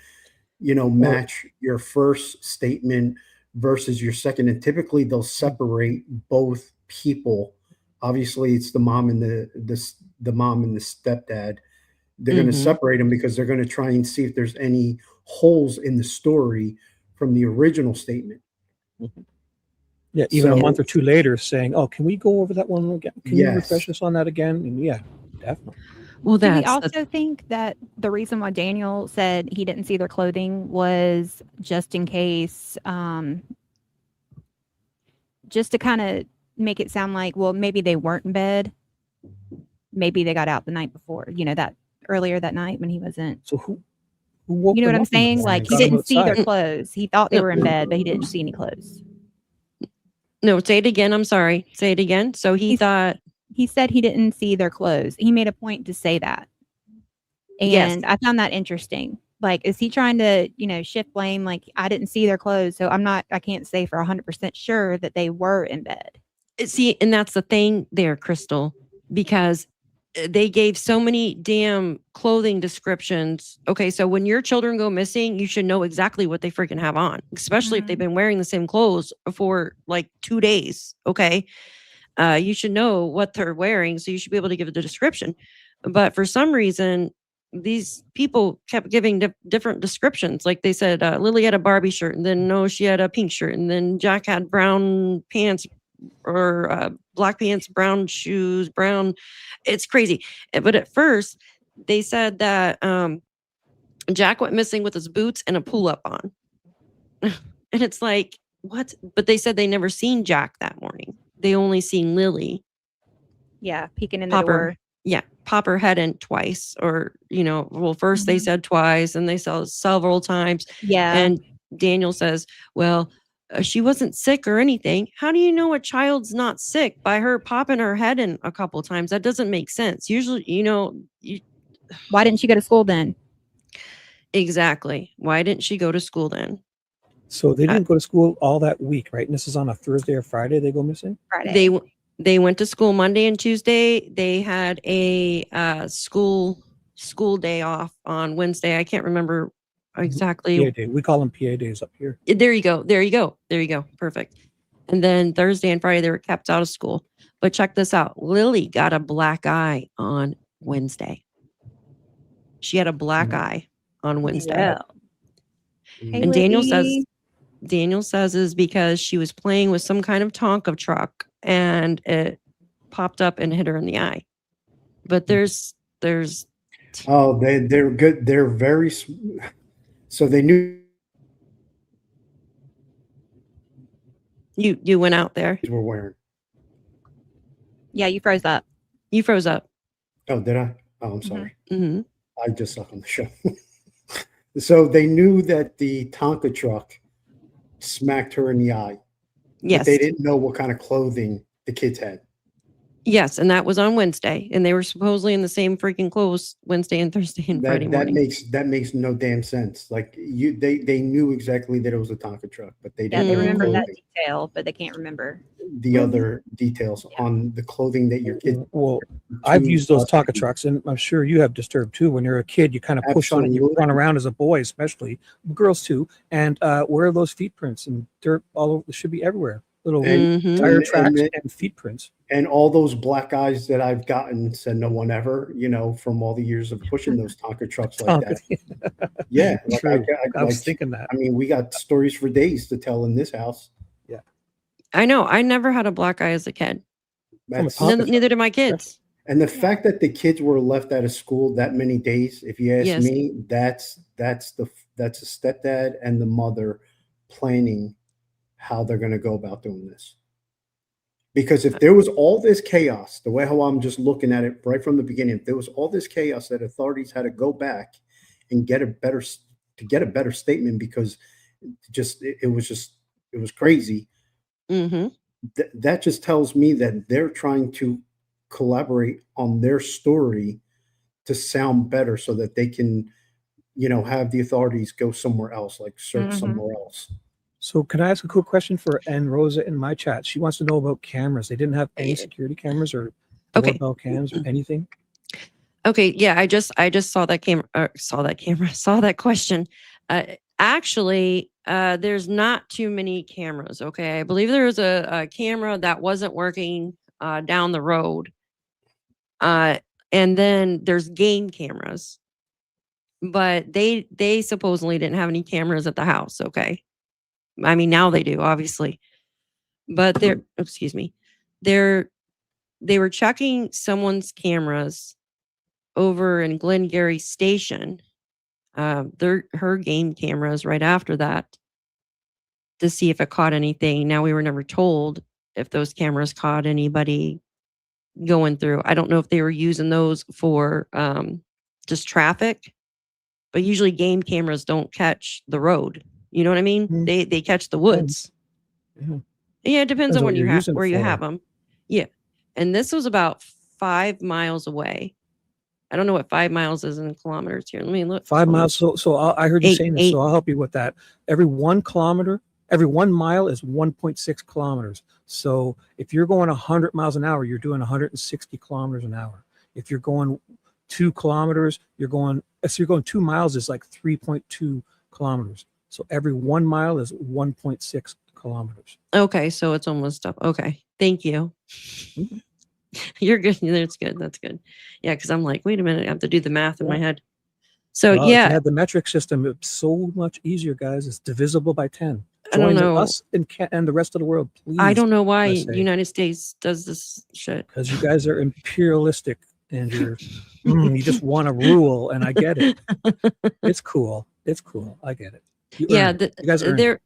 match your first statement versus your second, and typically they'll separate both people. Obviously, it's the mom and the mom and the stepdad. They're going to separate them because they're going to try and see if there's any holes in the story from the original statement. Mm-hmm. Yeah, even a month or two later, saying, "Oh, can we go over that one again? Can you refresh us on that again?" And yeah, definitely. Well, do we also think that the reason why Daniel said he didn't see their clothing was just in case, just to kind of make it sound like, well, maybe they weren't in bed, maybe they got out the night before, that earlier that night when he wasn't. So who woke you know what them I'm up in the saying? morning? Like he didn't see their clothes. He thought they were in bed, but he didn't see any clothes. No, say it again. I'm sorry. Say it again. So he said he didn't see their clothes. He made a point to say that. And I found that interesting. Like, is he trying to, shift blame? Like, I didn't see their clothes, so I can't say for 100% sure that they were in bed. See, and that's the thing there, Crystal, because they gave so many damn clothing descriptions. Okay, so when your children go missing, you should know exactly what they freaking have on, especially if they've been wearing the same clothes for like 2 days. Okay, you should know what they're wearing, so you should be able to give the description. But for some reason, these people kept giving different descriptions. Like they said, Lily had a Barbie shirt, and then no, she had a pink shirt, and then Jack had brown pants or black pants, brown shoes, brown. It's crazy. But at first, they said that Jack went missing with his boots and a pull-up on. And it's like, what? But they said they never seen Jack that morning. They only seen Lily. Yeah, peeking in the door. Yeah, pop her head in twice. Or, first they said twice, and they said several times. Yeah. And Daniel says, well, she wasn't sick or anything. How do you know a child's not sick by her popping her head in a couple times? That doesn't make sense. Usually, why didn't she go to school then? Exactly. Why didn't she go to school then? So they didn't go to school all that week, right? And this is on a Thursday or Friday they go missing? Friday. They went to school Monday and Tuesday. They had a school day off on Wednesday. I can't remember exactly. PA day. We call them PA days up here. There you go. Perfect. And then Thursday and Friday, they were kept out of school. But check this out. Lily got a black eye on Wednesday. She had a black eye on Wednesday. Yeah. And Daniel says is because she was playing with some kind of Tonka truck and it popped up and hit her in the eye. But there's they're good. They're very. So they knew you went out there. Were wearing. Yeah, you froze up. You froze up. Oh, did I? Oh, I'm sorry. Mm-hmm. I just suck on the show. So they knew that the Tonka truck smacked her in the eye. Yes. But they didn't know what kind of clothing the kids had. Yes, and that was on Wednesday, and they were supposedly in the same freaking clothes Wednesday and Thursday and Friday morning. That makes no damn sense. Like they knew exactly that it was a Tonka truck, but they didn't. Yeah, they remember that detail, but they can't remember the other details on the clothing that your kids. Well, I've used those Tonka trucks, and I'm sure you have disturbed too. When you're a kid, you kind of push on it, you run around as a boy, especially girls too, and where are those feet prints and dirt all over? It should be everywhere. little Mhm. tire And- tracks and- and feet prints. And all those black eyes that I've gotten said no one ever, from all the years of pushing those Tonka trucks like that. Yeah, like True. I was like, thinking that. I mean, we got stories for days to tell in this house. I know. I never had a black eye as a kid. From a That's, Tonka truck. Neither did my kids. and the fact that the kids were left out of school that many days, if you ask Yes. me, that's a stepdad and the mother planning how they're going to go about doing this. Because if there was all this chaos, the way how I'm just looking at it right from the beginning, if there was all this chaos that authorities had to go back and get a better statement, because it was crazy. Mm-hmm. That just tells me that they're trying to collaborate on their story to sound better so that they can, have the authorities go somewhere else, like search Mhm. somewhere else. So can I ask a quick question for Ann Rosa in my chat? She wants to know about cameras. They didn't have any security cameras or Okay. doorbell cams or anything. Okay, yeah, I just saw that saw that question. Actually, there's not too many cameras. Okay, I believe there was a camera that wasn't working down the road, and then there's game cameras, but they supposedly didn't have any cameras at the house. Okay, I mean now they do, obviously, but they were checking someone's cameras over in Glengarry Station, her game cameras right after that to see if it caught anything. Now, we were never told if those cameras caught anybody going through. I don't know if they were using those for just traffic, but usually game cameras don't catch the road. You know what I mean? Mhm. They catch the woods. Yeah. Yeah, it depends on what when you're using it where you for. have them. Yeah, and this was about 5 miles away. I don't know what 5 miles is in kilometers here. Let me look. 5 Hold on. miles. So I heard you Eight- saying this, eight. so I'll help you with that. Every 1 mile is 1.6 kilometers. So if you're going 100 miles an hour, you're doing 160 kilometers an hour. If you're going 2 kilometers, you're going 2 miles is like 3.2 kilometers. So every 1 mile is 1.6 kilometers. Okay, so it's almost up. Okay, thank you. Mhm. You're good. That's good. That's good. Yeah, because I'm like, wait a minute, I have to do the math in my Yeah. head. So Well, if you yeah, had the metric system, it's so much easier, guys. It's divisible by 10. I don't Join know. us and the rest of the world, please. I don't know why I say. United States does this shit. Because you guys are imperialistic and you just want to rule, and I get it. It's cool. It's cool. I get it. You Yeah, earned it. You guys earned it.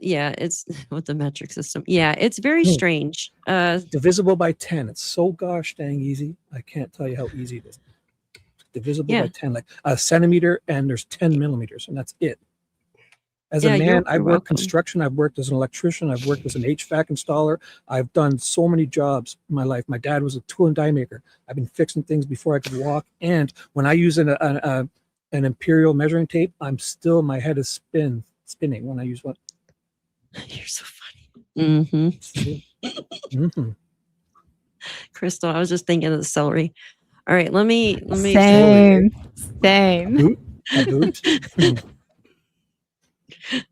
yeah, it's with the metric system. Yeah, it's very Hmm. strange. Divisible by 10. It's so gosh dang easy. I can't tell you how easy it is. Divisible Yeah. by 10, like a centimeter, and there's 10 millimeters, and that's it. As Yeah, a you're man, I've worked welcome. construction. I've worked as an electrician. I've worked as an HVAC installer. I've done so many jobs in my life. My dad was a tool and die maker. I've been fixing things before I could walk. And when I use an imperial measuring tape, my head is spinning when I use one. You're so funny. Mm-hmm. Mm-hmm. Crystal, I was just thinking of the celery. All right, let me. Same. A boot.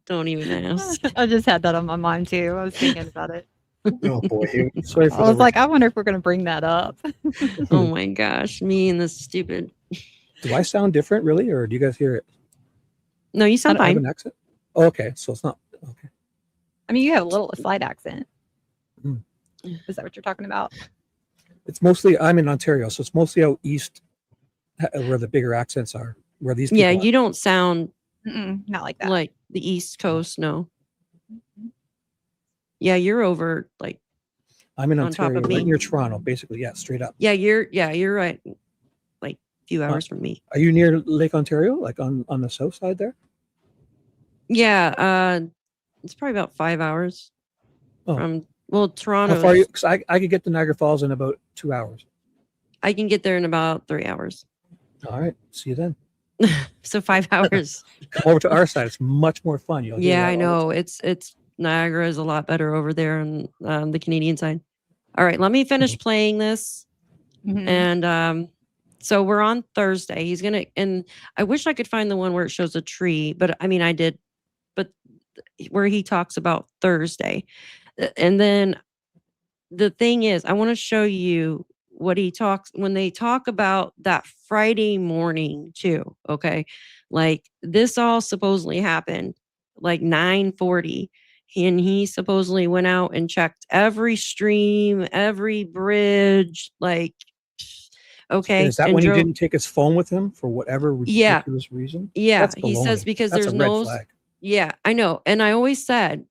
Don't even ask. I just had that on my mind too. I was thinking about it. Oh boy, here Sorry for I was like, I wonder if we're going to bring that up. Oh my gosh, me and this stupid. Do I sound different, really, or do you guys hear it? No, you sound I have fine. an accent. Oh, okay, so it's not okay. I mean, you have a slight accent. Mm. Is that what you're talking about? It's mostly I'm in Ontario, so it's mostly out east where the bigger accents are. Where these people Yeah, are. you don't sound Not like that. like the East Coast. No. Yeah, you're over like. I'm in on top of Ontario, me. right near Toronto, basically. Yeah, straight up. Yeah, you're right. Like a few hours from me. Are you near Lake Ontario, like on the south side there? Yeah, it's probably about 5 hours Oh. from. Well, How Toronto. far are you? Because I could get to Niagara Falls in about 2 hours. I can get there in about 3 hours. All right, see you then. So 5 hours. Come over to our side. It's much more fun. You'll hear Yeah, that I all the know. time. It's Niagara is a lot better over there on the Canadian side. All right, let me finish playing this. Mhm. And so we're on Thursday. He's gonna, and I wish I could find the one where it shows a tree, but I mean I did, but where he talks about Thursday. And then the thing is, I want to show you what he talks when they talk about that Friday morning too. Okay. Like this all supposedly happened like 9:40. And he supposedly went out and checked every stream, every bridge, like okay, Is that and when he drove. didn't take his phone with him for whatever Yeah, ridiculous reason? yeah. That's He says baloney. because That's there's a red no flag. yeah, I know. And I always said,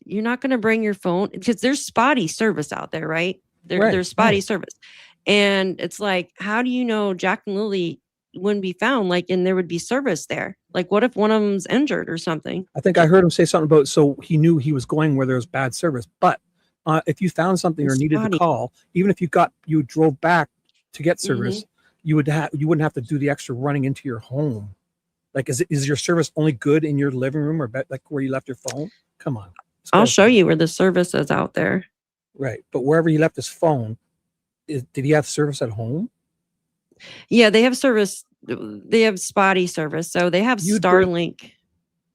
you're not going to bring your phone because there's spotty service out there, right? Right, There's spotty right. service. And it's like, how do you know Jack and Lily wouldn't be found? Like, and there would be service there. Like, what if one of them's injured or something? I think I heard him say something about, so he knew he was going where there was bad service. But if you found something or It's needed to spotty. call, even if you drove back to get Mm-hmm. service, you wouldn't have to do the extra running into your home. Like, is your service only good in your living room or like where you left your phone? Come on. I'll show you where the service is out there. Right. But wherever he left his phone, did he have service at home? Yeah, they have service. They have spotty service. So they have Starlink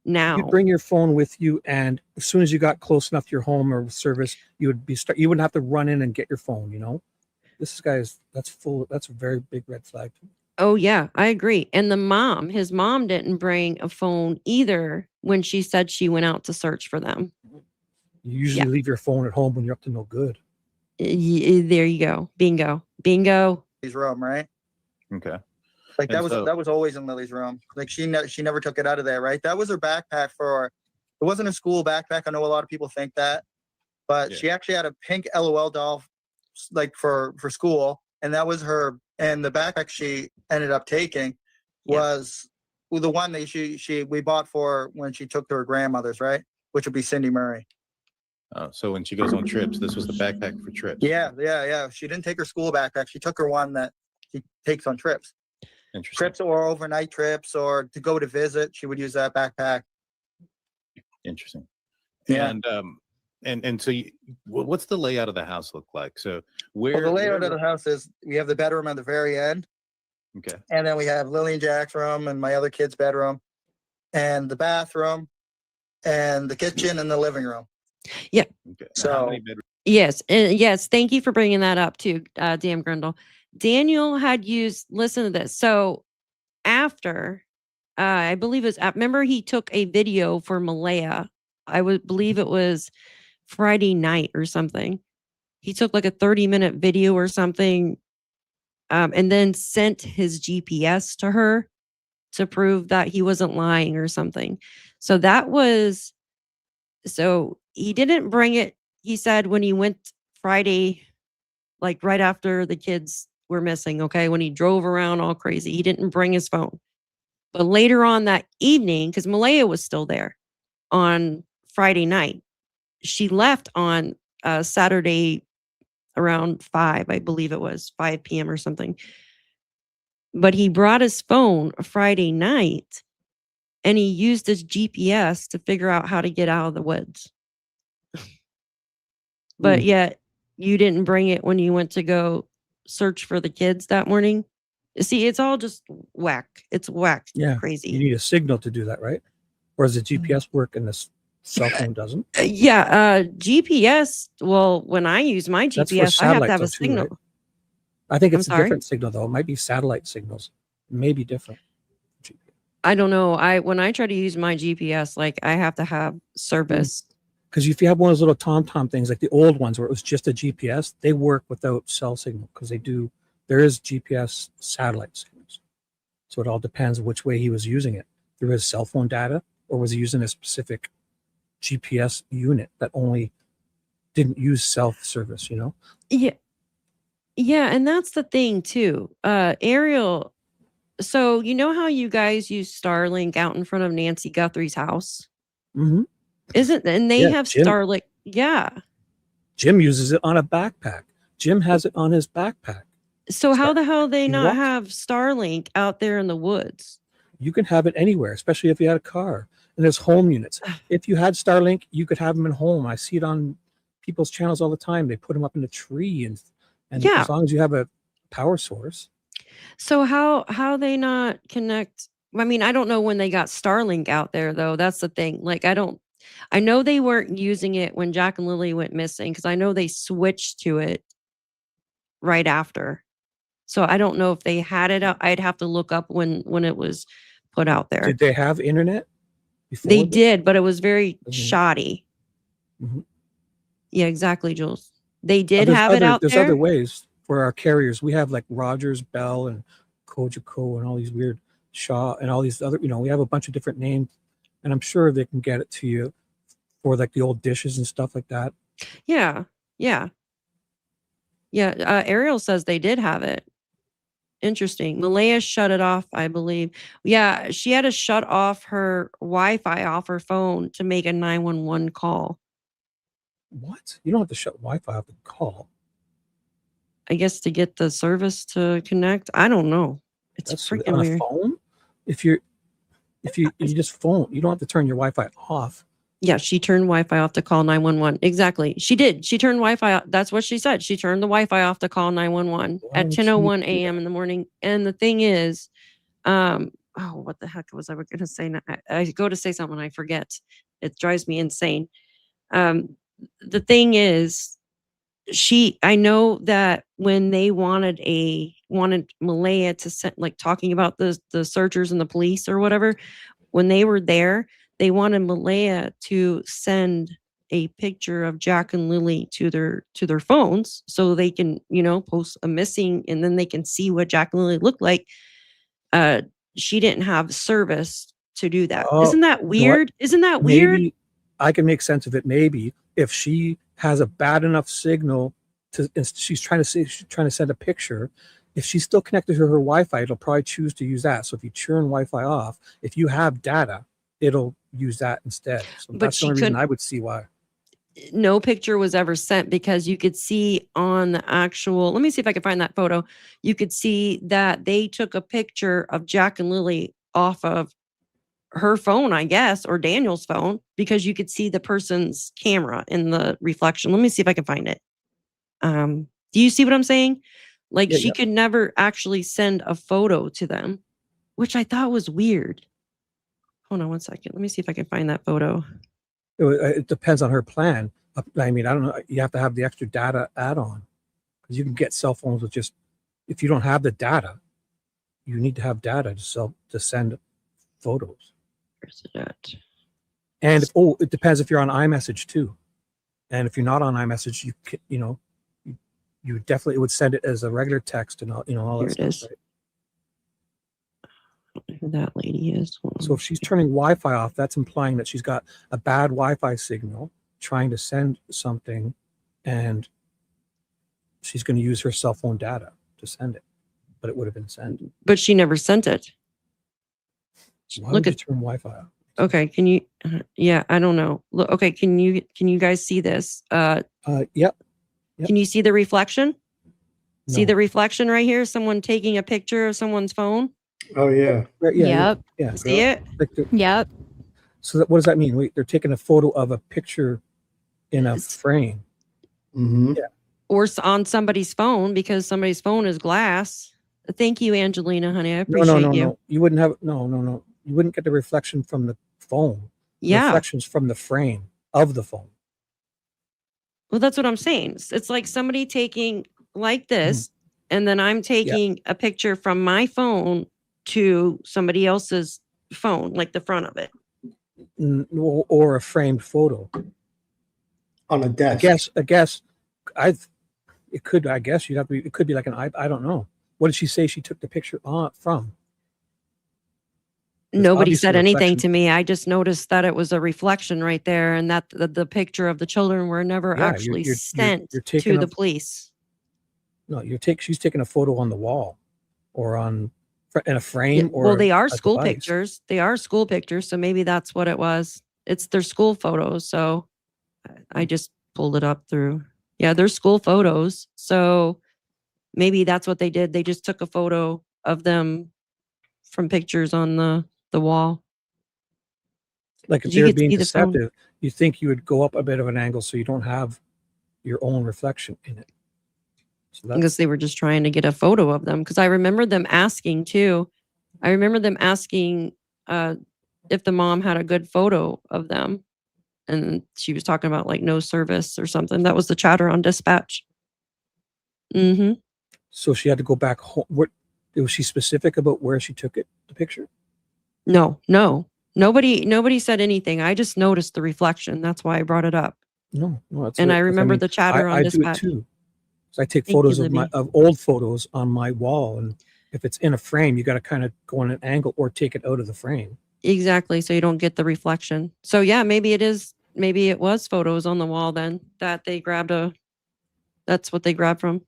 now. You'd bring your phone with you, and as soon as you got close enough to your home or service, you wouldn't have to run in and get your phone, you know? That's a very big red flag. Oh yeah, I agree. And his mom didn't bring a phone either when she said she went out to search for them. You usually leave your phone at home when you're up to no good. There you go. Bingo. His room, right? Okay. Like And that was always in Lily's room. Like she never took it out of there, right? That was her backpack it wasn't a school backpack. I know a lot of people think that, but she actually had a pink LOL doll like for school, and that was her. And the backpack she ended up taking was the one that we bought for when she took to her grandmother's, right? Which would be Cindy Murray. So when she goes on trips, this was the backpack for trips. Yeah. She didn't take her school backpack. She took her one that she takes on trips. Interesting. Trips or overnight trips or to go to visit. She would use that backpack. Interesting. Yeah. And so what's the layout of the house look like? So The layout of the house is we have the bedroom at the very end. Okay. And then we have Lily and Jack's room and my other kid's bedroom and the bathroom and the kitchen and the living room. Yeah. Okay. So how many bedrooms? Yes. Thank you for bringing that up too, Dan Grindle. Daniel had listen to this. So after, I believe remember he took a video for Malaya. I would believe it was Friday night or something. He took like a 30-minute video or something, and then sent his GPS to her to prove that he wasn't lying or something. So he didn't bring it. He said when he went Friday, like right after the kids were missing, okay, when he drove around all crazy, he didn't bring his phone. But later on that evening, because Malaya was still there on Friday night, she left on Saturday around 5, I believe it was 5 p.m. or something. But he brought his phone Friday night and he used his GPS to figure out how to get out of the woods. But yet you didn't bring it when you went to go search for the kids that morning. See, it's all just whack. It's whack. Yeah. Crazy. You need a signal to do that, right? Or does the GPS work and the cell phone doesn't? GPS. Well, when I use my That's for GPS, I have to have a satellites, though, too, signal. right? I think it's a sorry? different signal, though. It might be satellite signals. It may be different. I don't know. When I try to use my GPS, like I have to have service. Because if you have one of those little TomTom things, like the old ones where it was just a GPS, they work without cell signal because there is GPS satellite signals. So it all depends which way he was using it. Through his cell phone data, or was he using a specific GPS unit that only didn't use self-service, you know? Yeah, and that's the thing too. Ariel, so you know how you guys use Starlink out in front of Nancy Guthrie's house? Mm-hmm. And they have Jim. Starlink. Yeah. Jim uses it on a backpack. Jim has it on his backpack. So how the hell they He not walks. have Starlink out there in the woods? You can have it anywhere, especially if you had a car. And there's home units. If you had Starlink, you could have them in home. I see it on people's channels all the time. They put them up in a tree, and Yeah. as long as you have a power source. So how they not connect? I mean, I don't know when they got Starlink out there though. That's the thing. Like I don't I know they weren't using it when Jack and Lily went missing because I know they switched to it right after. So I don't know if they had it. I'd have to look up when it was put out there. Did they have internet before? They did, but it was very Mhm. shoddy. Mhm. Yeah, exactly, Jules. They did There's have it out There's there. other ways for our carriers. We have like Rogers, Bell, and Cogeco, and all these weird Shaw, and all these other. We have a bunch of different names, and I'm sure they can get it to you for like the old dishes and stuff like that. Yeah, yeah, yeah. Ariel says they did have it. Interesting. Malaya shut it off, I believe. Yeah, she had to shut off her Wi-Fi off her phone to make a 911 call. What? You don't have to shut Wi-Fi off the call. I guess to get the service to connect. I don't know. It's That's freaking on a weird. phone. If you just phone, you don't have to turn your Wi-Fi off. Yeah, she turned Wi-Fi off to call 911. Exactly. She did. She turned Wi-Fi off. That's what she said. She turned the Wi-Fi off to call 911 Why at would she 10:01 do a.m. in the morning. And the thing is, oh, what the heck was I going to say? I go to say something, I forget. It drives me insane. The thing is, I know that when they wanted Malaya to send, like talking about the searchers and the police or whatever, when they were there, they wanted Malaya to send a picture of Jack and Lily to their phones so they can, post a missing and then they can see what Jack and Lily looked like. She didn't have service to do that. Oh, Isn't that you know what? weird? Isn't that weird? Maybe I can make sense of it. Maybe if she has a bad enough signal and she's trying to send a picture. If she's still connected to her Wi-Fi, it'll probably choose to use that. So if you turn Wi-Fi off, if you have data, it'll use that instead. So But that's the she only reason couldn't. I would see why. No picture was ever sent because you could see on the actual, let me see if I can find that photo. You could see that they took a picture of Jack and Lily off of her phone, I guess, or Daniel's phone, because you could see the person's camera in the reflection. Let me see if I can find it. Do you see what I'm saying? Like Yeah, she yeah. could never actually send a photo to them, which I thought was weird. Hold on one second. Let me see if I can find that photo. It depends on her plan. I mean, I don't know. You have to have the extra data add-on because you can get cell phones with just, if you don't have the data, you need to have data to send photos. Where's it at? And it depends if you're on iMessage too. And if you're not on iMessage, you definitely would send it as a regular text and all Here that it is. stuff. Right? I don't know who that lady is. Hold on. So if she's turning Wi-Fi off, that's implying that she's got a bad Wi-Fi signal trying to send something, and she's going to use her cell phone data to send it, but it would have been sent. But she never sent it. Why Look would you at. turn Wi-Fi off? Okay, can you? Yeah, I don't know. Look, okay, can you guys see this? Yep. Can you see the reflection? See No. the reflection right here? Someone taking a picture of someone's phone. Oh yeah. Right, yeah, Yep. yeah. See it? Yep. So what does that mean? Wait, they're taking a photo of a picture in a frame. Mm-hmm. Yeah. Or on somebody's phone because somebody's phone is glass. Thank you, Angelina, honey. I appreciate you. No. You wouldn't have no. You wouldn't get the reflection from the phone. The Yeah. reflections from the frame of the phone. Well, that's what I'm saying. It's like somebody taking like this, and then I'm taking a picture from my phone to somebody else's phone, like the front of it. Or a framed photo. On a desk. I guess it could be like I don't know. What did she say she took the picture from? There's Nobody obviously said anything reflection. to me. I just noticed that it was a reflection right there, and that the picture of the children were never Yeah, actually you're sent taking to the police. No, she's taking a photo on the wall or in a frame or Well, they are a school device. pictures. They are school pictures, so maybe that's what it was. It's their school photos. So I just pulled it up through. Yeah, they're school photos. So maybe that's what they did. They just took a photo of them from pictures on the wall. Like if You they're could being see the phone. deceptive, you think you would go up a bit of an angle so you don't have your own reflection in it. So Because they were just trying to get a photo of them. Because I remember them asking too. I remember them asking if the mom had a good photo of them. And she was talking about like no service or something. That was the chatter on dispatch. Mm-hmm. So she had to go back home. What was she specific about where she took the picture? No. Nobody said anything. I just noticed the reflection. That's why I brought it up. No, that's And right, I 'cause remember the chatter on I do it dispatch. too. So I take Thank you, photos Libby. of old photos on my wall, and if it's in a frame, you got to kind of go on an angle or take it out of the frame. Exactly. So you don't get the reflection. So yeah, maybe it was photos on the wall then that they grabbed that's what they grabbed from.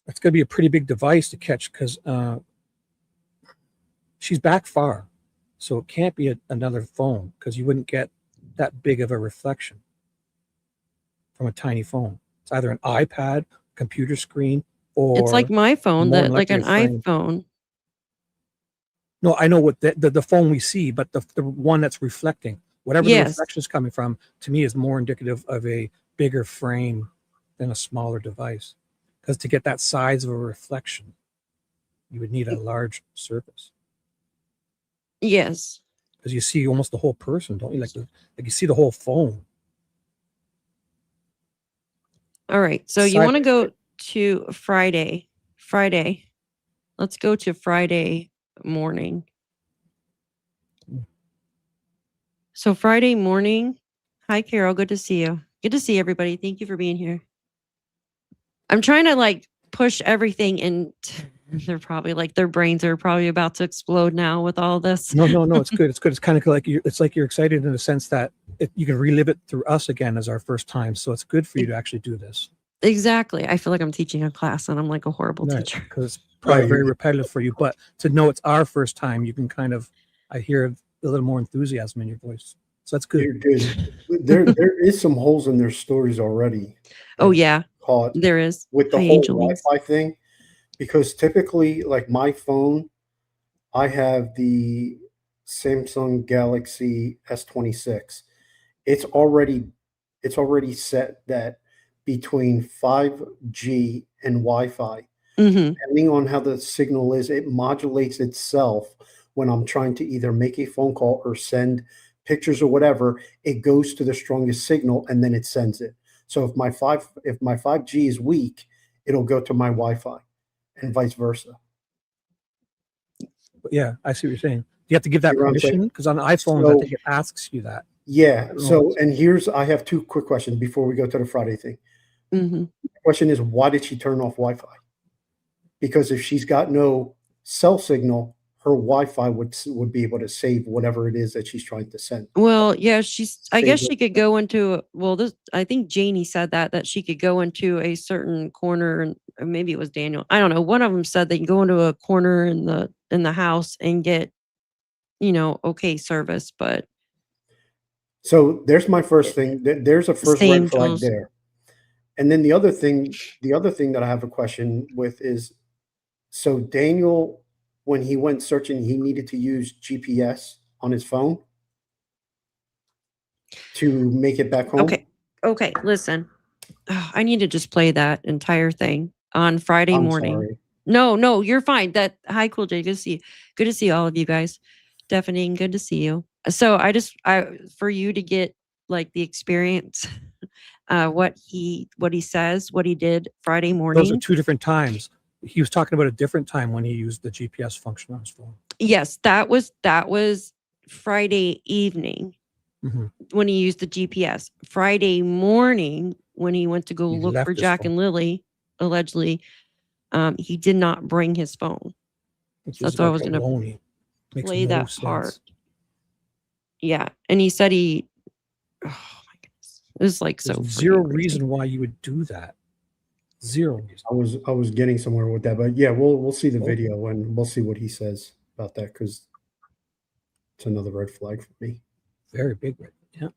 It's going to be a pretty big device to catch because she's back far. So it can't be another phone because you wouldn't get that big of a reflection from a tiny phone. It's either an iPad, computer screen, or It's like my phone, more than like likely an a frame. iPhone. No, I know what the phone we see, but the one that's reflecting, whatever the Yes. reflection is coming from, to me is more indicative of a bigger frame than a smaller device. Because to get that size of a reflection, you would need a large surface. Yes. Because you see almost the whole person, don't you? Like you see the whole phone. All right. So you Side want to by go to Friday. Let's go to Friday morning. So Friday morning. Hi, Carol. Good to see you. Good to see everybody. Thank you for being here. I'm trying to like push everything in. They're probably like their brains are probably about to explode now with all this. No, it's good. It's good. It's kind of like you're excited in the sense that you can relive it through us again as our first time. So it's good for you to actually do this. Exactly. I feel like I'm teaching a class and I'm like a horrible teacher. Because it's probably very repetitive for you. But to know it's our first time, you can kind of, I hear a little more enthusiasm in your voice. So that's good. There is some holes in their stories already. Oh yeah, Caught there is. with the Hi, whole Angel Wings. Wi-Fi thing, because typically, like my phone, I have the Samsung Galaxy S26. It's already set that between 5G and Wi-Fi, Mm-hmm. depending on how the signal is, it modulates itself when I'm trying to either make a phone call or send pictures or whatever. It goes to the strongest signal and then it sends it. So if my 5G is weak, it'll go to my Wi-Fi and vice versa. But yeah, I see what you're saying. You have to give that See what I'm saying? permission because on iPhones, I So- think it asks you that. Yeah. know. So, and I have two quick questions before we go to the Friday thing. Mm-hmm. The question is, why did she turn off Wi-Fi? Because if she's got no cell signal, her Wi-Fi would be able to save whatever it is that she's trying to send. Well, yeah, I guess Save she could go into, I think Janie said that she could go into a certain corner, and or maybe it was Daniel. I don't know. One of them said they can go into a corner in the house and get, okay service, but So there's my first thing. There's a first Same, red flag Jules. there. And then the other thing that I have a question with is, so Daniel, when he went searching, he needed to use GPS on his phone to make it back home. Okay, listen. I need to just play that entire thing on Friday I'm morning. sorry. No, you're fine. Hi, Cool J. Good to see you. Good to see all of you guys. Daphne, good to see you. So for you to get like the experience, what he says, what he did Friday morning. Those are two different times. He was talking about a different time when he used the GPS function on his phone. Yes, that was Friday evening Mm-hmm. when he used the GPS. Friday morning when he went to go He look left for his Jack phone. and Lily, allegedly, he did not bring his phone. Which That's is what I like was gonna baloney. Makes play no that sense. part. Yeah, and he said oh my goodness, it was like so There's zero freaking crazy. reason why you would do that. Zero reason. I was getting somewhere with that, but yeah, we'll see the Oh. video and we'll see what he says about that, because it's another red flag for me. Very big red. Yeah.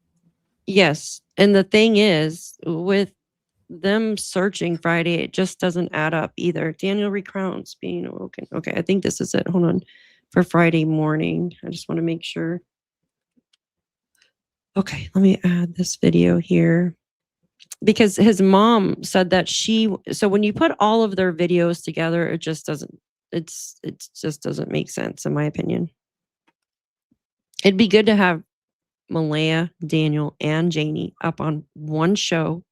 Yes, and the thing is, with them searching Friday, it just doesn't add up either. Daniel recounts being awoken. Okay, I think this is it. Hold on. For Friday morning, I just want to make sure. Okay, let me add this video here. Because his mom said that so when you put all of their videos together, it just doesn't make sense, in my opinion. It'd be good to have Malaya, Daniel, and Janie up on one show,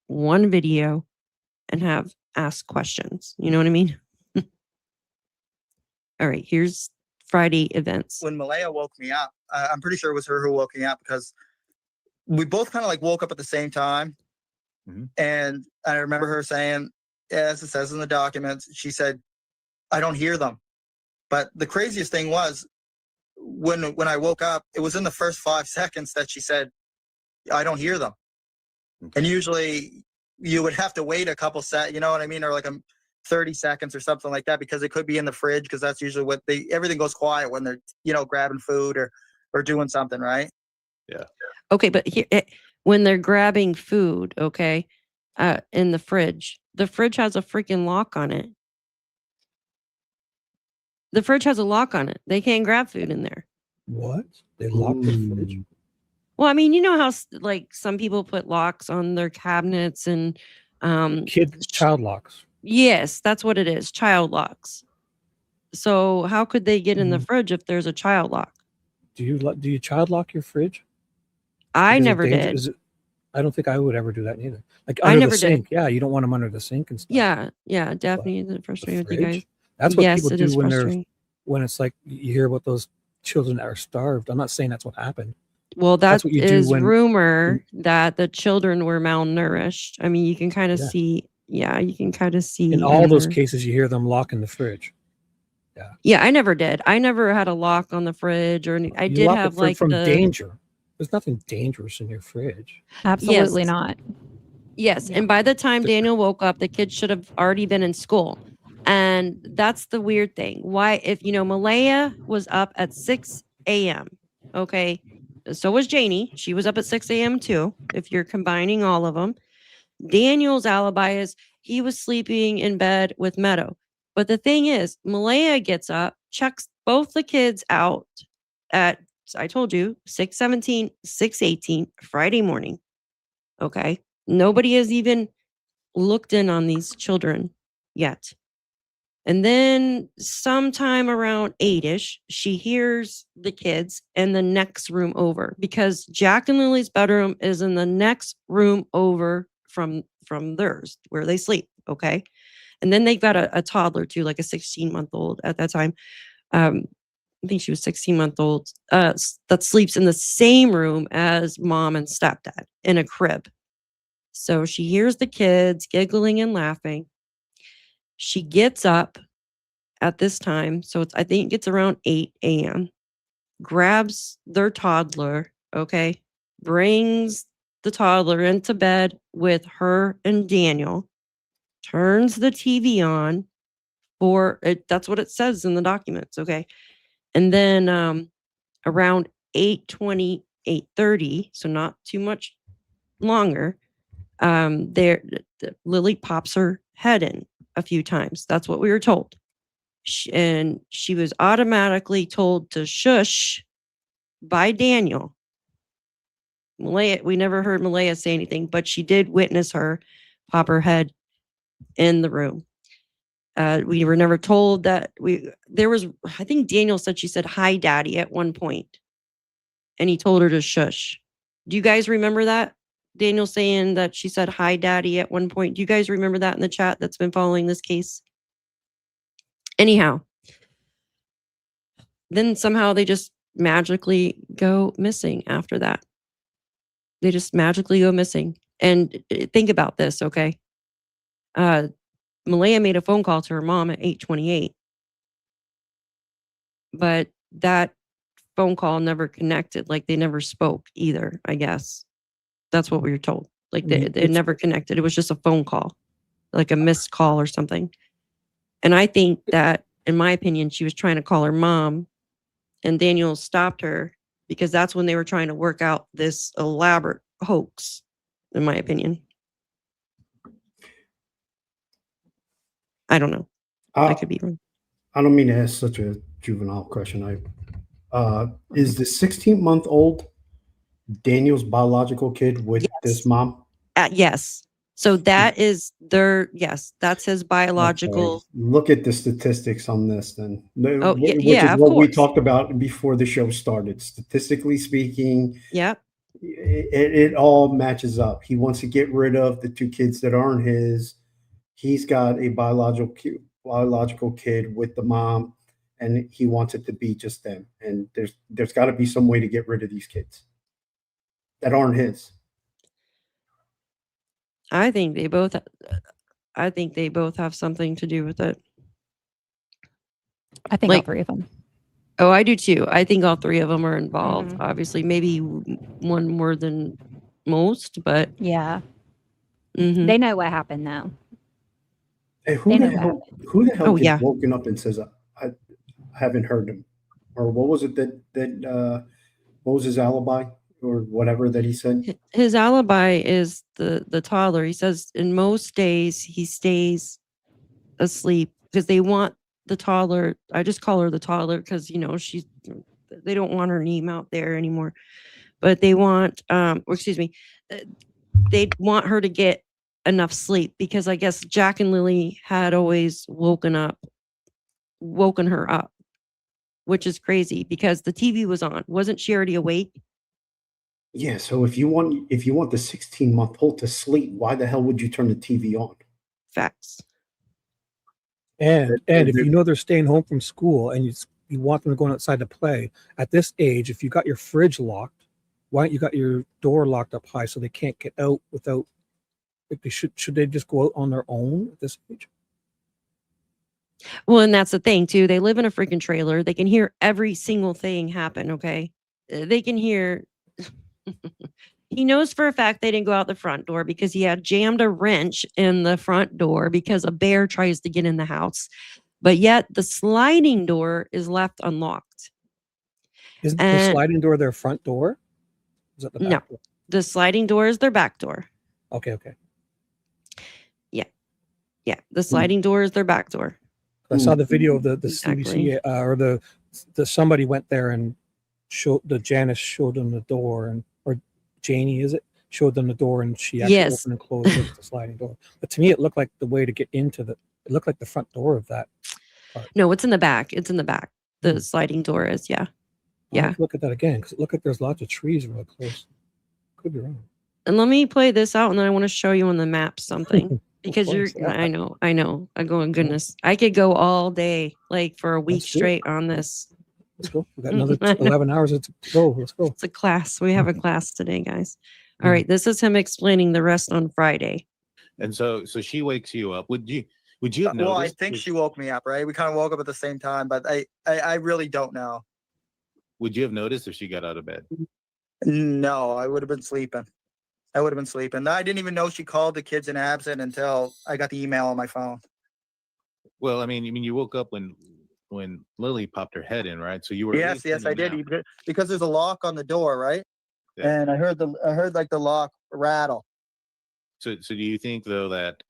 one video, and have asked questions. You know what I mean? All right, here's Friday events. When Malaya woke me up, I'm pretty sure it was her who woke me up because we both kind of like woke up at the same time. Mhm. And I remember her saying, as it says in the documents, she said, I don't hear them. But the craziest thing was when I woke up, it was in the first 5 seconds that she said, I don't hear them. Okay. And usually you would have to wait a couple you know what I mean? Or like 30 seconds or something like that, because it could be in the fridge, because that's usually what everything goes quiet when they're, you know, grabbing food or doing something, right? Yeah. Okay, but here, when they're grabbing food, okay, in the fridge has a freaking lock on it. The fridge has a lock on it. They can't grab food in there. What? They locked the fridge? Well, I mean, you know how like some people put locks on their cabinets and Child locks. yes, that's what it is, child locks. So how could they get in the Mhm. fridge if there's a child lock? Do you child lock your fridge? I Like, is it never danger- did. Is it? I don't think I would ever do that either. Like I under never the did. sink. Yeah, you don't want them under the sink and stuff. Yeah, Daphne, is it frustrating The with you guys? fridge? That's what Yes, people it do is when frustrating. when it's like you hear about those children that are starved. I'm not saying that's what happened. Well, That's that what you do is when rumor that the children were malnourished. I mean, you can kind of Yeah. see. Yeah, you can kind of see. in all in those her- cases you hear them locking the fridge. Yeah, I never did. I never had a lock on the fridge or any. I You did lock have the fridge like from the danger. There's nothing dangerous in your fridge. Absolutely Yes. not. Yes, Yeah. and by the time The- Daniel woke up, the kids should have already been in school. And that's the weird thing. Why, if you know, Malaya was up at 6 a.m. Okay. So was Janie. She was up at 6 a.m. too, if you're combining all of them. Daniel's alibi is he was sleeping in bed with Meadow. But the thing is, Malaya gets up, checks both the kids out at, I told you, 6:17, 6:18, Friday morning. Okay. Nobody has even looked in on these children yet. And then sometime around 8ish, she hears the kids in the next room over, because Jack and Lily's bedroom is in the next room over from theirs where they sleep. Okay. And then they've got a toddler too, like a 16-month-old at that time. I think she was 16-month-old, that sleeps in the same room as mom and stepdad in a crib. So she hears the kids giggling and laughing. She gets up at this time. So I think it's around 8 a.m. Grabs their toddler, okay, brings the toddler into bed with her and Daniel, turns the TV on for it. That's what it says in the documents, okay. And then around 8:20, 8:30, so not too much longer, Lily pops her head in a few times. That's what we were told. And she was automatically told to shush by Daniel. Malaya, we never heard Malaya say anything, but she did witness her pop her head in the room. We were never told that I think Daniel said she said, "Hi, Daddy," at one point, and he told her to shush. Do you guys remember that? Daniel saying that she said, "Hi, Daddy," at one point. Do you guys remember that in the chat that's been following this case? Anyhow, then somehow they just magically go missing after that. They just magically go missing. And think about this, okay? Malaya made a phone call to her mom at 8:28, but that phone call never connected. Like they never spoke either, I guess. That's what we were told. Like they never connected. It was just a phone call, like a missed call or something. And I think that, in my opinion, she was trying to call her mom, and Daniel stopped her because that's when they were trying to work out this elaborate hoax, in my opinion. I don't know. I could be wrong. I don't mean to ask such a juvenile question. Is the 16-month-old Daniel's biological kid with Yes. this mom? Yes. So that is yes, that's his biological. Okay. Look at the statistics on this then. Oh, Which yeah, is of what we course. talked about before the show started. Statistically speaking, Yep. it all matches up. He wants to get rid of the 2 kids that aren't his. He's got a biological kid with the mom, and he wants it to be just them. And there's got to be some way to get rid of these kids that aren't his. I think they both have something to do with it. I think all Like- 3 of them. Oh, I do too. I think all 3 of them are involved. Mhm. Obviously, maybe one more than most, but Yeah. mhm. They know what happened though. Hey, They know what who the hell Oh, gets yeah. woken up and says, I haven't heard him? Or what was it that what was his alibi or whatever that he said? His alibi is the toddler. He says in most days he stays asleep because they want the toddler. I just call her the toddler because they don't want her name out there anymore. But they want they'd want her to get enough sleep because I guess Jack and Lily had always woken her up, which is crazy because the TV was on. Wasn't she already awake? Yeah, so if you want the 16-month-old to sleep, why the hell would you turn the TV on? Facts. And if you know they're staying home from school and you want them to go outside to play, at this age, if you got your fridge locked, why don't you got your door locked up high so they can't get out without? Like should they just go out on their own at this age? Well, and that's the thing too. They live in a freaking trailer. They can hear every single thing happen. Okay, they can hear. He knows for a fact they didn't go out the front door because he had jammed a wrench in the front door because a bear tries to get in the house. But yet the sliding door is left unlocked. Isn't the And- sliding door their front door? Is that the back door? The sliding door is their back door. Okay. Yeah, the sliding door is their back door. I saw the video of the Exactly. CBC or the somebody went there and Janice showed them the door or Janie showed them the door and she actually Yes. opened and closed it with the sliding door. But to me, it looked like the way to get into it looked like the front door of that. No, it's in the back. It's in the back. The Hmm. sliding door is, yeah. I'll Yeah. have to look at that again because it looked like there's lots of trees real close. Could be wrong. And let me play this out and then I want to show you on the map something. Because course, yeah. I know. I go, goodness. I could go all day, like for a week Let's do it. straight on this. Let's go. We got another 11 hours to go. Let's go. It's a class. We have a class today, guys. All right. This is him explaining the rest on Friday. And so she wakes you up. Would you have Well, I noticed? think she woke me up, right? We kind of woke up at the same time, but I really don't know. Would you have noticed if she got out of bed? No, I would have been sleeping. I didn't even know she called the kids in absent until I got the email on my phone. Well, I mean, you woke up when Lily popped her head in, right? So you were. at Yes, least I in and did. out. Because there's a lock on the door, right? Yeah. And I heard like the lock rattle. So do you think though that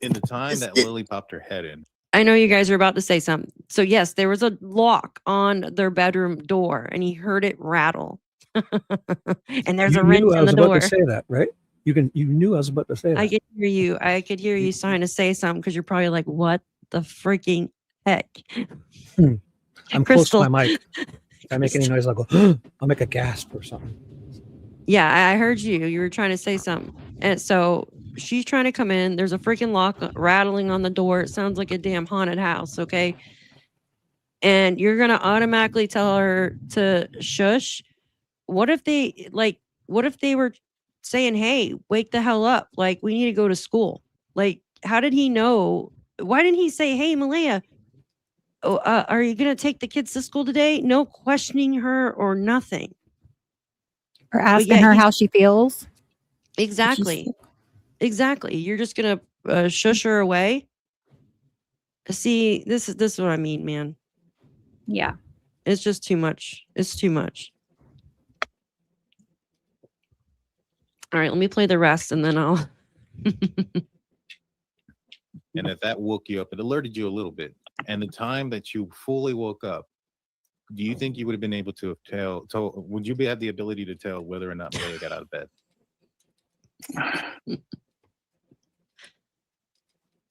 in the time that Lily popped her head in, I know you guys are about to say something. So yes, there was a lock on their bedroom door and he heard it rattle. And there's You a wrench knew I in was the about door. to say that, right? You knew I was about to say that. I could hear you. I could hear you trying to say something because you're probably like, what the freaking heck? I'm Crystal. close to my mic. If I make any noise, I'll go, I'll make a gasp or something. Yeah, I heard you. You were trying to say something. And so she's trying to come in. There's a freaking lock rattling on the door. It sounds like a damn haunted house. Okay. And you're going to automatically tell her to shush. What if they were saying, hey, wake the hell up? Like, we need to go to school. Like, how did he know? Why didn't he say, hey, Malaya, are you going to take the kids to school today? No questioning her or nothing. Or asking yeah, her he's- how she feels. Exactly. Exactly. You're just going to shush her away. See, this is what I mean, man. Yeah. It's just too much. It's too much. All right, let me play the rest and then I'll. and if that woke you up, it alerted you a little bit. And the time that you fully woke up, do you think you would have been able to tell? Would you have the ability to tell whether or not Malia got out of bed?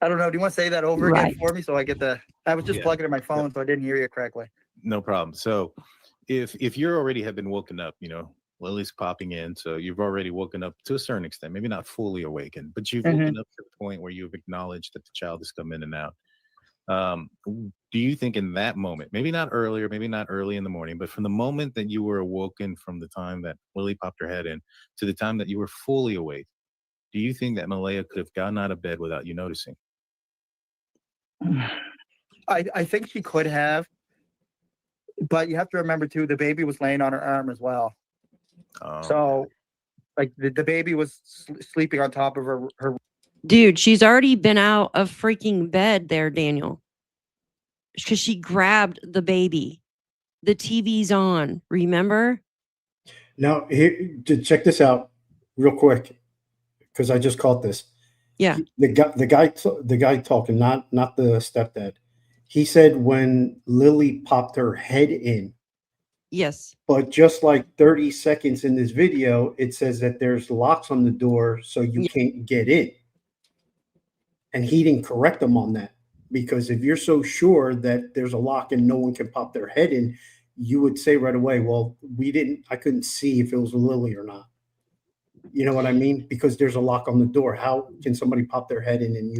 I don't know. Do you want to say that over again Right. for me so I get the? I was just Yeah. plugging in my phone, so I didn't hear you correctly. No problem. So if you already have been woken up, Lily's popping in, so you've already woken up to a certain extent, maybe not fully awakened, but you've woken up to the point where you've acknowledged that the child has come in and out. Do you think in that moment, maybe not earlier, maybe not early in the morning, but from the moment that you were awoken, from the time that Lily popped her head in to the time that you were fully awake, do you think that Malaya could have gotten out of bed without you noticing? I think she could have, but you have to remember too, the baby was laying on her arm as well. So, like the baby was sleeping on top of her. Dude, she's already been out of freaking bed there, Daniel. Because she grabbed the baby. The TV's on, remember? Now, here, to check this out real quick, because I just caught this. Yeah. The guy talking, not the stepdad. He said when Lily popped her head in, Yes. but just like 30 seconds in this video, it says that there's locks on the door, so you can't get in. And he didn't correct them on that, because if you're so sure that there's a lock and no one can pop their head in, you would say right away, well, I couldn't see if it was Lily or not. You know what I mean? Because there's a lock on the door. How can somebody pop their head in and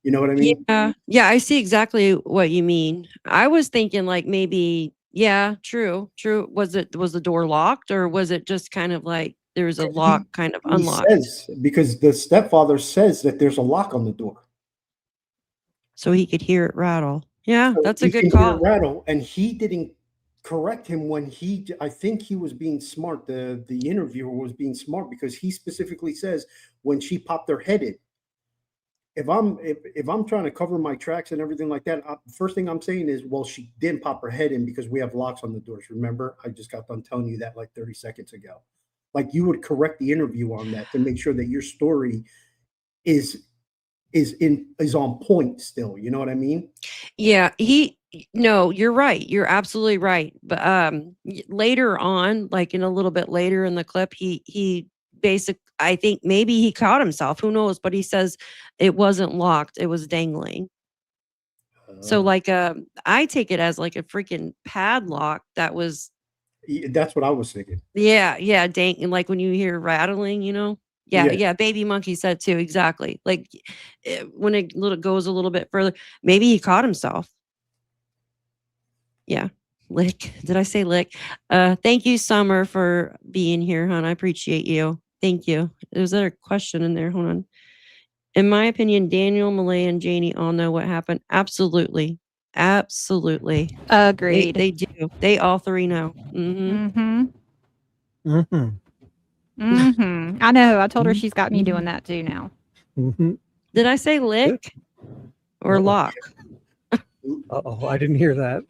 you know what I mean? Yeah, I see exactly what you mean. I was thinking like maybe, yeah, true. Was the door locked, or was it just kind of like there was a lock kind of unlocked? He says, because the stepfather says that there's a lock on the door. So he could hear it rattle. Yeah, So that's a he good can hear call. it rattle, and he didn't correct him when I think he was being smart. The interviewer was being smart, because he specifically says when she popped her head in. If I'm trying to cover my tracks and everything like that, first thing I'm saying is, well, she didn't pop her head in because we have locks on the doors. Remember, I just got done telling you that like 30 seconds ago. Like, you would correct the interview on that to make sure that your story is on point still. You know what I mean? Yeah, no, you're right. You're absolutely right. But later on, like in a little bit later in the clip, he I think maybe he caught himself. Who knows? But he says it wasn't locked. It was dangling. So like I take it as like a freaking padlock that was. That's what I was thinking. Yeah, dang, like when you hear rattling, Yeah, Baby Monkey said too, exactly. Like when it goes a little bit further, maybe he caught himself. Yeah. Lick. Did I say lick? Thank you, Summer, for being here, hon. I appreciate you. Thank you. There's a question in there. Hold on. In my opinion, Daniel, Malay, and Janie all know what happened. Absolutely. Agreed. They do. They all three know. Mm-hmm. I know. I told her she's got me doing that too now. Did I say lick or lock? Uh-oh, I didn't hear that.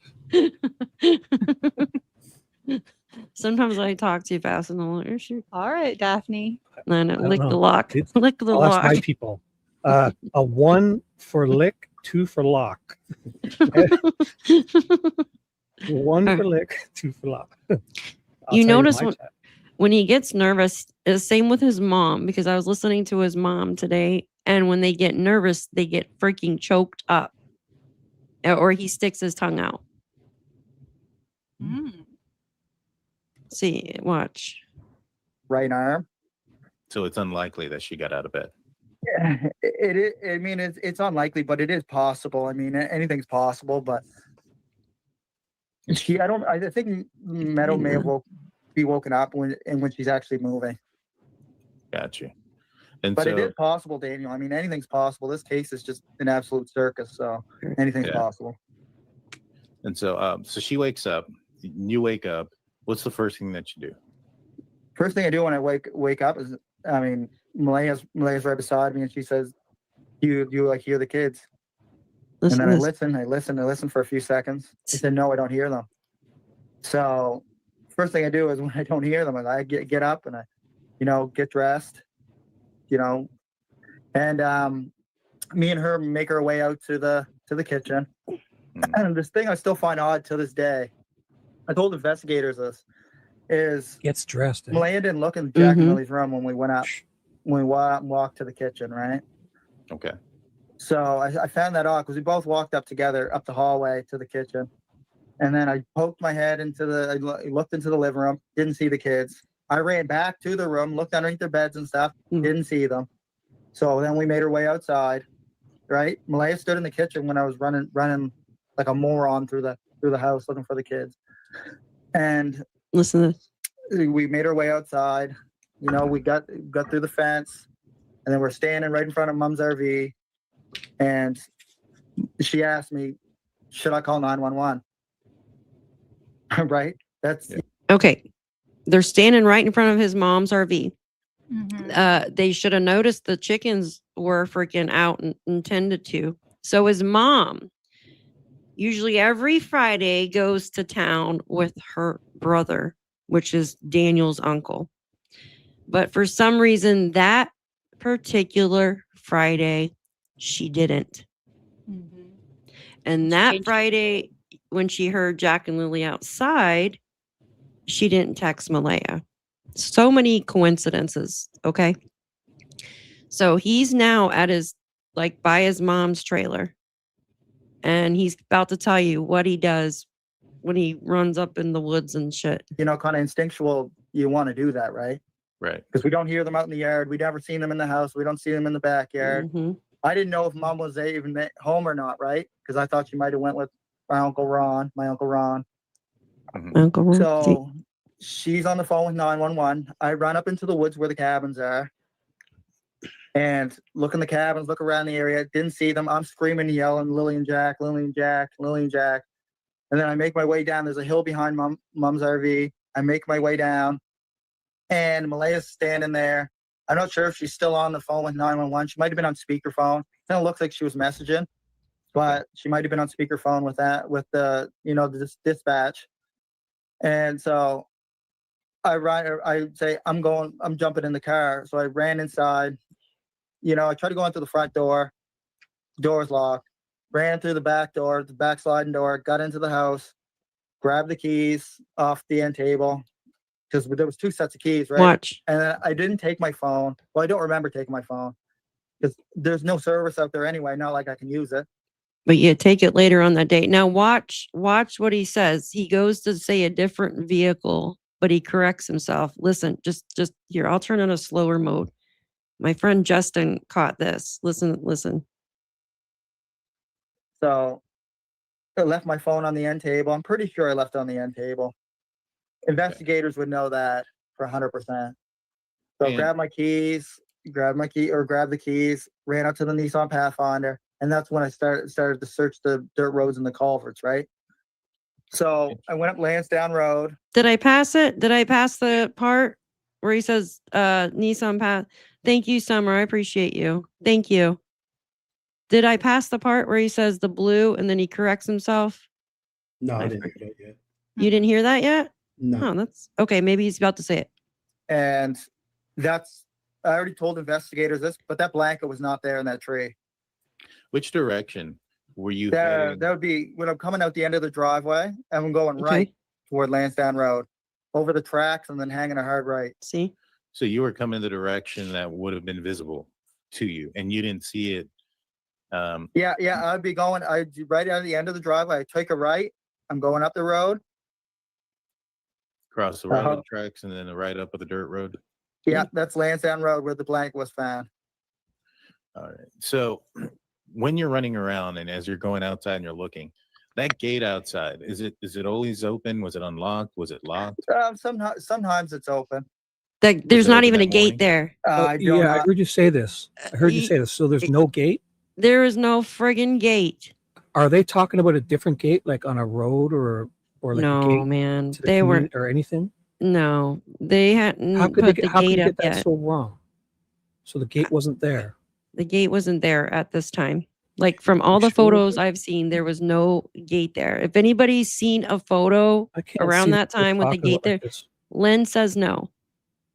Sometimes I talk too fast and I'm like, shoot. All right, Daphne. No, lick the lock. Lick the I'll lock. ask my people. A 1 for lick, 2 for lock. 1 for lick, 2 for lock. You notice when he gets nervous, it's the same with his mom, because I was listening to his mom today, and when they get nervous, they get freaking choked up, or he sticks his tongue out. See, watch. Right arm. So it's unlikely that she got out of bed. Yeah, it is. I mean, it's unlikely, but it is possible. I mean, anything's possible. But I think Meadow may be woken up when she's actually moving. Gotcha. And but it is possible, Daniel. I mean, anything's possible. This case is just an absolute circus, so anything's possible. And so, so she wakes up. You wake up. What's the first thing that you do? First thing I do when I wake up is, I mean, Malaya's right beside me, and she says, "You like hear the kids?" And then I listen for a few seconds. I said, "No, I don't hear them." So first thing I do is when I don't hear them, I get up and I, get dressed, and me and her make our way out to the kitchen. And this thing I still find odd to this day. I told investigators this is gets dressed. Malaya didn't look in Jack and Lily's room when we went up, when we walked to the kitchen, right? Okay. So I found that odd because we both walked up together up the hallway to the kitchen. And then I poked my head I looked into the living room, didn't see the kids. I ran back to the room, looked underneath their beds and stuff, didn't see them. So then we made our way outside, right? Malaya stood in the kitchen when I was running like a moron through the house looking for the kids. And Listen to this. we made our way outside. You know, we got through the fence, and then we're standing right in front of Mom's RV. And she asked me, should I call 911? Right? That's Okay. They're standing right in front of his mom's RV. Mhm. They should have noticed the chickens were freaking out and tended to. So his mom usually every Friday goes to town with her brother, which is Daniel's uncle. But for some reason, that particular Friday, she didn't. Mhm. And She that changed it. Friday, when she heard Jack and Lily outside, she didn't text Malaya. So many coincidences. Okay. So he's now at by his mom's trailer. And he's about to tell you what he does when he runs up in the woods and shit. you know, kind of instinctual. You want to do that, right? Right. Because we don't hear them out in the yard. We never seen them in the house. We don't see them in the backyard. Mhm. I didn't know if Mom was even at home or not, right? Because I thought she might have went with my Uncle Ron. Uncle Ron. So she's on the phone with 911. I run up into the woods where the cabins are and look in the cabins, look around the area. Didn't see them. I'm screaming and yelling, Lilly and Jack, Lilly and Jack, Lilly and Jack. And then I make my way down. There's a hill behind Mom's RV. I make my way down, and Malaya's standing there. I'm not sure if she's still on the phone with 911. She might have been on speakerphone. Kind of looks like she was messaging, but she might have been on speakerphone with the dispatch. And so I say, I'm jumping in the car. So I ran inside. You know, I tried to go into the front door. Door's locked. Ran through the back door, the back sliding door, got into the house, grabbed the keys off the end table. Because there was 2 sets of keys, right? Watch. And then I didn't take my phone. Well, I don't remember taking my phone. Because there's no service out there anyway. Not like I can use it. But you take it later on that date. Now watch what he says. He goes to say a different vehicle, but he corrects himself. Listen, just here, I'll turn on a slower mode. My friend Justin caught this. Listen. So I left my phone on the end table. I'm pretty sure I left it on the end table. Investigators would know that for 100%. So And- grab the keys, ran up to the Nissan Pathfinder, and that's when I started to search the dirt roads and the culverts, right? So I went up Lansdowne Road. Did I pass it? Did I pass the part where he says Nissan Path? Thank you, Summer. I appreciate you. Thank you. Did I pass the part where he says the blue and then he corrects himself? No, I didn't hear that yet. You didn't hear that yet? No. Oh, that's okay. Maybe he's about to say it. And I already told investigators this, but that blanket was not there in that tree. Which direction were you That heading? would be when I'm coming out the end of the driveway and I'm going Okay. right toward Lansdowne Road, over the tracks and then hanging a hard right. See? So you were coming the direction that would have been visible to you, and you didn't see it. Yeah, I'd be going. Right out of the end of the driveway. I take a right. I'm going up the road. Across the railroad tracks and then right up of the dirt road. Yeah, that's Lansdowne Road where the blanket was found. All right. So when you're running around and as you're going outside and you're looking, that gate outside, is it always open? Was it unlocked? Was it locked? Sometimes it's open. There's it not open even a that gate morning? there. I don't Yeah, I know. heard you say this. I heard you say this. So there's no gate? There is no friggin' gate. Are they talking about a different gate, like on a road or like a No, gate man. to the They were community or anything? no. They hadn't How could put they the how could gate you up get that yet. so wrong? So the gate wasn't there. The gate wasn't there at this time. Like from all the Sure. photos I've seen, there was no gate there. If anybody's seen a photo I can't around see that they're time with the talking gate about there, like this. Lynn says no.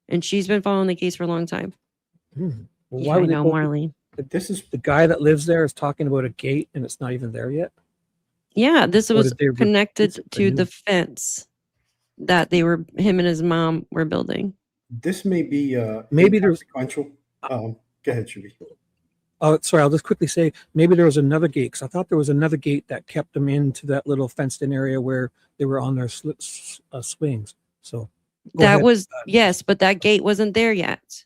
And she's been following the case for a long time. Well, Yeah, why I would they know, both- Marlene. This is the guy that lives there is talking about a gate and it's not even there yet. Yeah, this Or was did they connected replace it to for the new? fence that him and his mom were building. This may be Maybe there's- inconsequential. Go ahead, Shubi. Oh, sorry. I'll just quickly say maybe there was another gate because I thought there was another gate that kept them into that little fenced-in area where they were on their swings. So go That ahead. was, yes, but that gate wasn't there yet.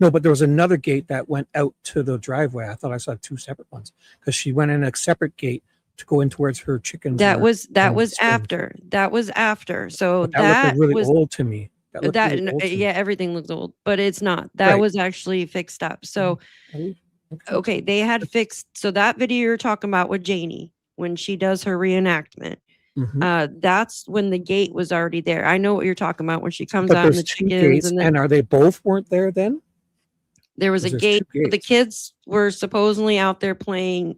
No, but there was another gate that went out to the driveway. I thought I saw two separate ones because she went in a separate gate to go in towards her chickens. That was swings. after. That was after. So But that looked really was old to me. That looked really old to me. yeah, everything looks old, but it's not. That Right. was actually fixed up. So Okay. okay, they had fixed. So that video you're talking about with Janie when she does her reenactment, Mhm. that's when the gate was already there. I know what you're talking about when she comes But out and there's the two chickens, gates, and then and are they both weren't there then? there was a 'Cause there's two gate. The gates. kids were supposedly out there playing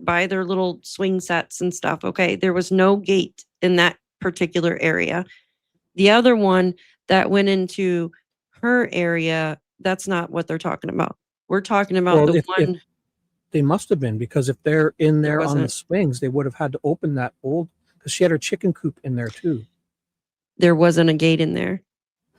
by their little swing sets and stuff. Okay, there was no gate in that particular area. The other one that went into her area, that's not what they're talking about. We're talking about Well, the if one. they must have been because if they're in There there on the wasn't. swings, they would have had to open that old because she had her chicken coop in there too. There wasn't a gate in there.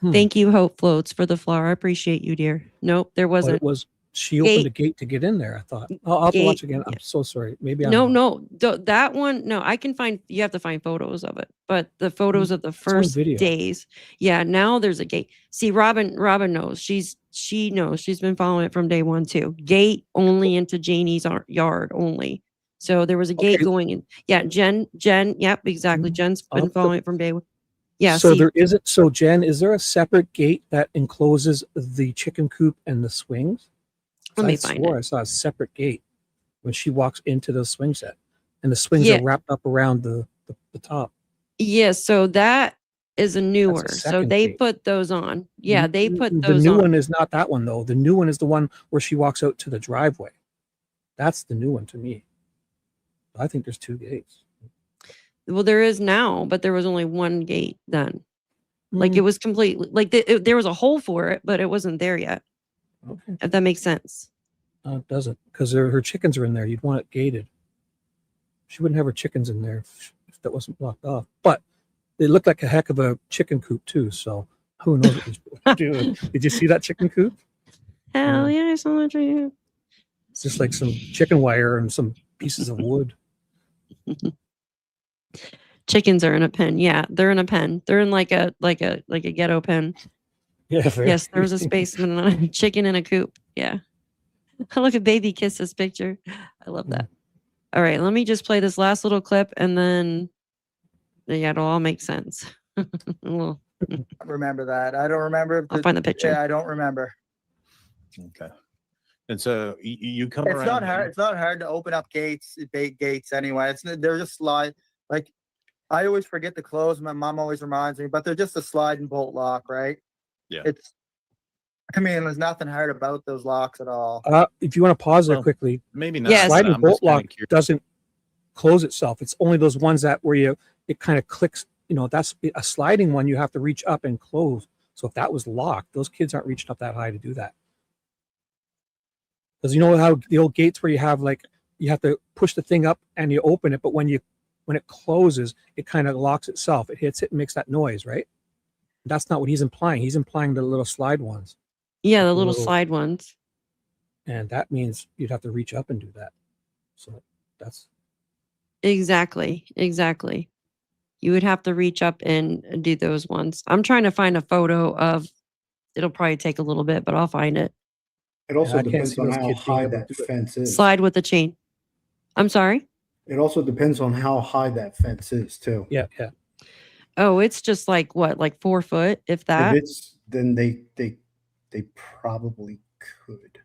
Hmm. Thank you, Hope Floats, for the flower. I appreciate you, dear. Nope, there But wasn't. it was she opened Gate- a gate to get in there. I thought. I'll have to watch gate- again. I'm yeah. so sorry. Maybe I'm No, wrong. no, that one. No, I can find. You have to find photos of it, but the photos of the on first video. days. Yeah, now there's a gate. See, Robin knows. She knows. She's been following it from day one too. Gate only into Janie's yard only. So there was a gate Okay. going in. Yeah, Jen. Yep, exactly. Jen's been following it from day one. Yeah. So see, there isn't. So Jen, is there a separate gate that encloses the chicken coop and the swings? Let me I find swore it. I saw a separate gate when she walks into the swing set, and the swings Yeah. are wrapped up around the top. Yes, so that is a newer. So second they gate. put those on. Yeah, they put The those new on. one is not that one though. The new one is the one where she walks out to the driveway. That's the new one to me. I think there's two gates. Well, there is now, but there was only one gate then. Like it Mm, was completely like there was a hole for it, but it wasn't there yet. okay. If that makes sense. No, it doesn't because her chickens are in there. You'd want it gated. She wouldn't have her chickens in there if that wasn't blocked off. But it looked like a heck of a chicken coop too. So who knows what these people are doing? Did you see that chicken coop? Hell yeah, I saw that for you. It's just like some chicken wire and some pieces of wood. Chickens are in a pen. Yeah, they're in a pen. They're in like a ghetto pen. Yeah. Yes, there was a spaceman and a chicken in a coop. Yeah. Look at baby kiss this picture. I love that. All right, let me just play this last little clip and then yeah, it'll all make sense. Well, Remember that. I don't remember. I'll find the picture. Yeah, I don't remember. Okay. And so you come It's around. not hard. here- It's not hard to open up gates, bait gates anyway. They're just slide. Like I always forget to close. My mom always reminds me, but they're just a slide and bolt lock, right? Yeah. I mean, there's nothing hard about those locks at all. If you want to pause there Well, quickly, Maybe not. Yes. but sliding I'm bolt just kinda lock curious. doesn't close itself. It's only those ones that where it kind of clicks. That's a sliding one. You have to reach up and close. So if that was locked, those kids aren't reaching up that high to do that. Because you know how the old gates where you have you have to push the thing up and you open it, but when it closes, it kind of locks itself. It hits it and makes that noise, right? That's not what he's implying. He's implying the little slide ones, Yeah, the the little little- slide ones. and that means you'd have to reach up and do that. So that's Exactly. You would have to reach up and do those ones. I'm trying to find a photo of. It'll probably take a little bit, but I'll find it. It also I can't depends see on those how kids being high able to that do it. fence is. Slide with the chain. I'm sorry. It also depends on how high that fence is too. yeah. Oh, it's just like what, like 4 foot, if that. If it's then they probably could.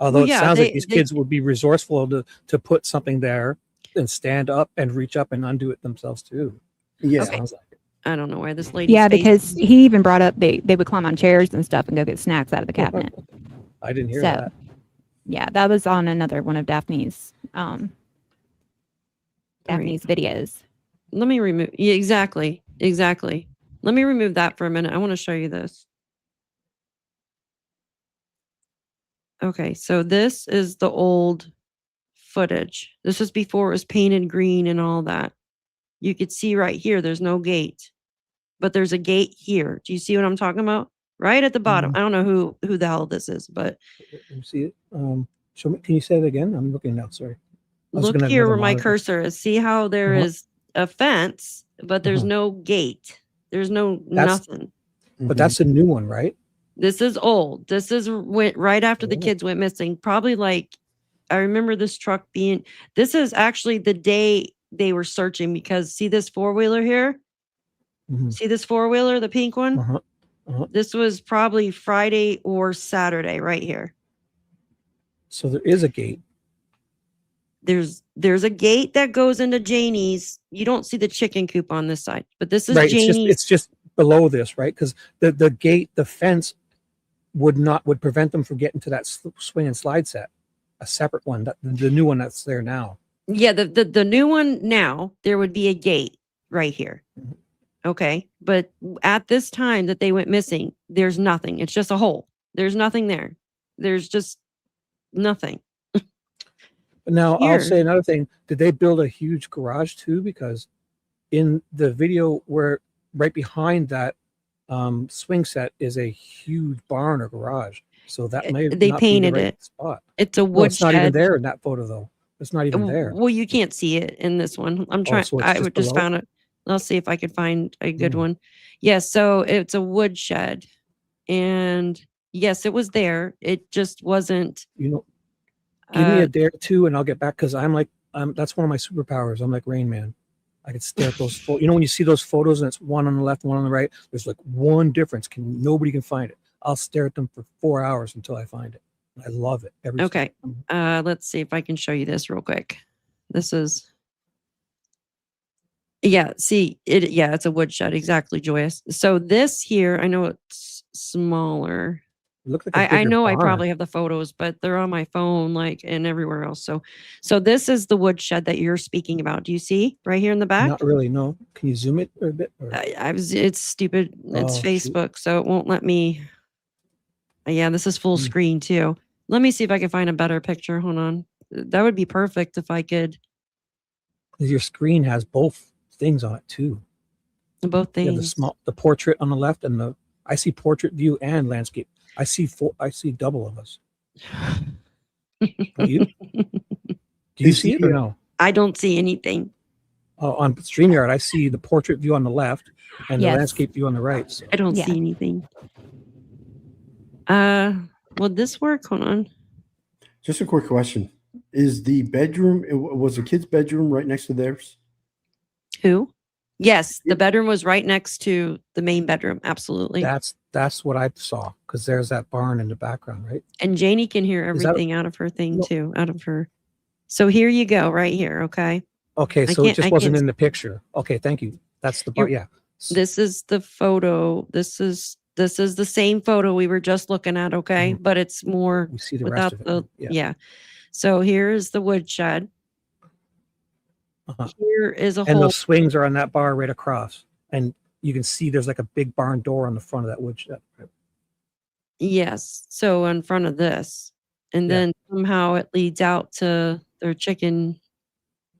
Although Well, it yeah, sounds they- like these they- kids would be resourceful to put something there and stand up and reach up and undo it themselves too. Yeah. Okay. Sounds like it. I don't know why this lady. Yeah, because he even brought up they would climb on chairs and stuff and go get snacks out of the cabinet. I didn't hear So, that. Yeah, that was on another one of Daphne's videos. Let me remove. Yeah, exactly. Let me remove that for a minute. I want to show you this. Okay, so this is the old footage. This was before it was painted green and all that. You could see right here, there's no gate, but there's a gate here. Do you see what I'm talking about? right at the bottom. I don't know who the hell this is, but Let me see it. Show me. Can you say it again? I'm looking now. Sorry. I was look looking at here another where my monitor. cursor is. See how there Uh-huh. is a fence, but there's Uh-huh. no gate. There's no That's- nothing. But that's a new one, right? This is old. This is went right after the Oh. kids went missing. Probably like, I remember this truck being, this is actually the day they were searching, because see this four-wheeler here? Mhm. See this four-wheeler, the pink one? Uh-huh. Uh-huh. This was probably Friday or Saturday right here. So there is a gate. There's a gate that goes into Janie's. You don't see the chicken coop on this side, but this is Right. Janie's. It's just below this, right? Because the gate, the fence would prevent them from getting to that swing and slide set. A separate one, the new one that's there now. Yeah, the new one now, there would be a gate right here. Mhm. Okay. But at this time that they went missing, there's nothing. It's just a hole. There's nothing there. There's just nothing. But now I'll Here. say another thing. Did they build a huge garage too? Because in the video where right behind that swing set is a huge barn or garage. So that may They not painted be the right it. spot. It's a No, wood it's not even shed. there in that photo though. It's not even there. Well, you can't see it in this one. I'm trying. so it's I just just below? found it. I'll see if I could find a good Mm. one. Yes. So it's a wood shed, and yes, it was there. It just wasn't. You know, give me uh, a day or two and I'll get back, because that's one of my superpowers. I'm like Rain Man. I could stare at those photos. You know, when you see those photos and it's one on the left, one on the right, there's like one difference. Nobody can find it. I'll stare at them for 4 hours until I find it. I love it. Okay. time. Let's see if I can show you this real quick. This is. Yeah, see it. Yeah, it's a wood shed. Exactly, Joyous. So this here, I know it's smaller. It looked like a I bigger know I barn. probably have the photos, but they're on my phone, like, and everywhere else. So this is the wood shed that you're speaking about. Do you see right here in the back? Not really. No. Can you zoom it a bit? Or? It's stupid. It's Oh, shoot. Facebook, so it won't let me. Yeah, this is full screen too. Let me see if I can find a better picture. Hold on. That would be perfect if I could. Your screen has both things on it too. Both Yeah, things. the portrait on the left and I see portrait view and landscape. I see double of us. Don't you? Do you see it or no? I don't see anything. Oh, on StreamYard, I see the portrait view on the left and the Yes. landscape view on the right. So. I don't Yeah. see anything. Would this work? Hold on. Just a quick question: is the bedroom? Was the kid's bedroom right next to theirs? Who? Yes, the bedroom was right next to the main bedroom. Absolutely. That's what I saw, because there's that barn in the background, right? And Janie can hear Is that- everything out of her thing No. too, out of her. So here you go, right here. Okay. Okay, I so it can't- just I wasn't can't- in the picture. Okay, thank you. That's the part. Yeah. This is the photo. This is the same photo we were just looking at. Okay. But it's more We see the without rest of the, it. Yeah. yeah. So here's the wood shed. Uh-huh. Here is a And hole. those swings are on that bar right across. And you can see there's like a big barn door on the front of that wood shed. Yes. So in front of this. And Yeah. then somehow it leads out to their chicken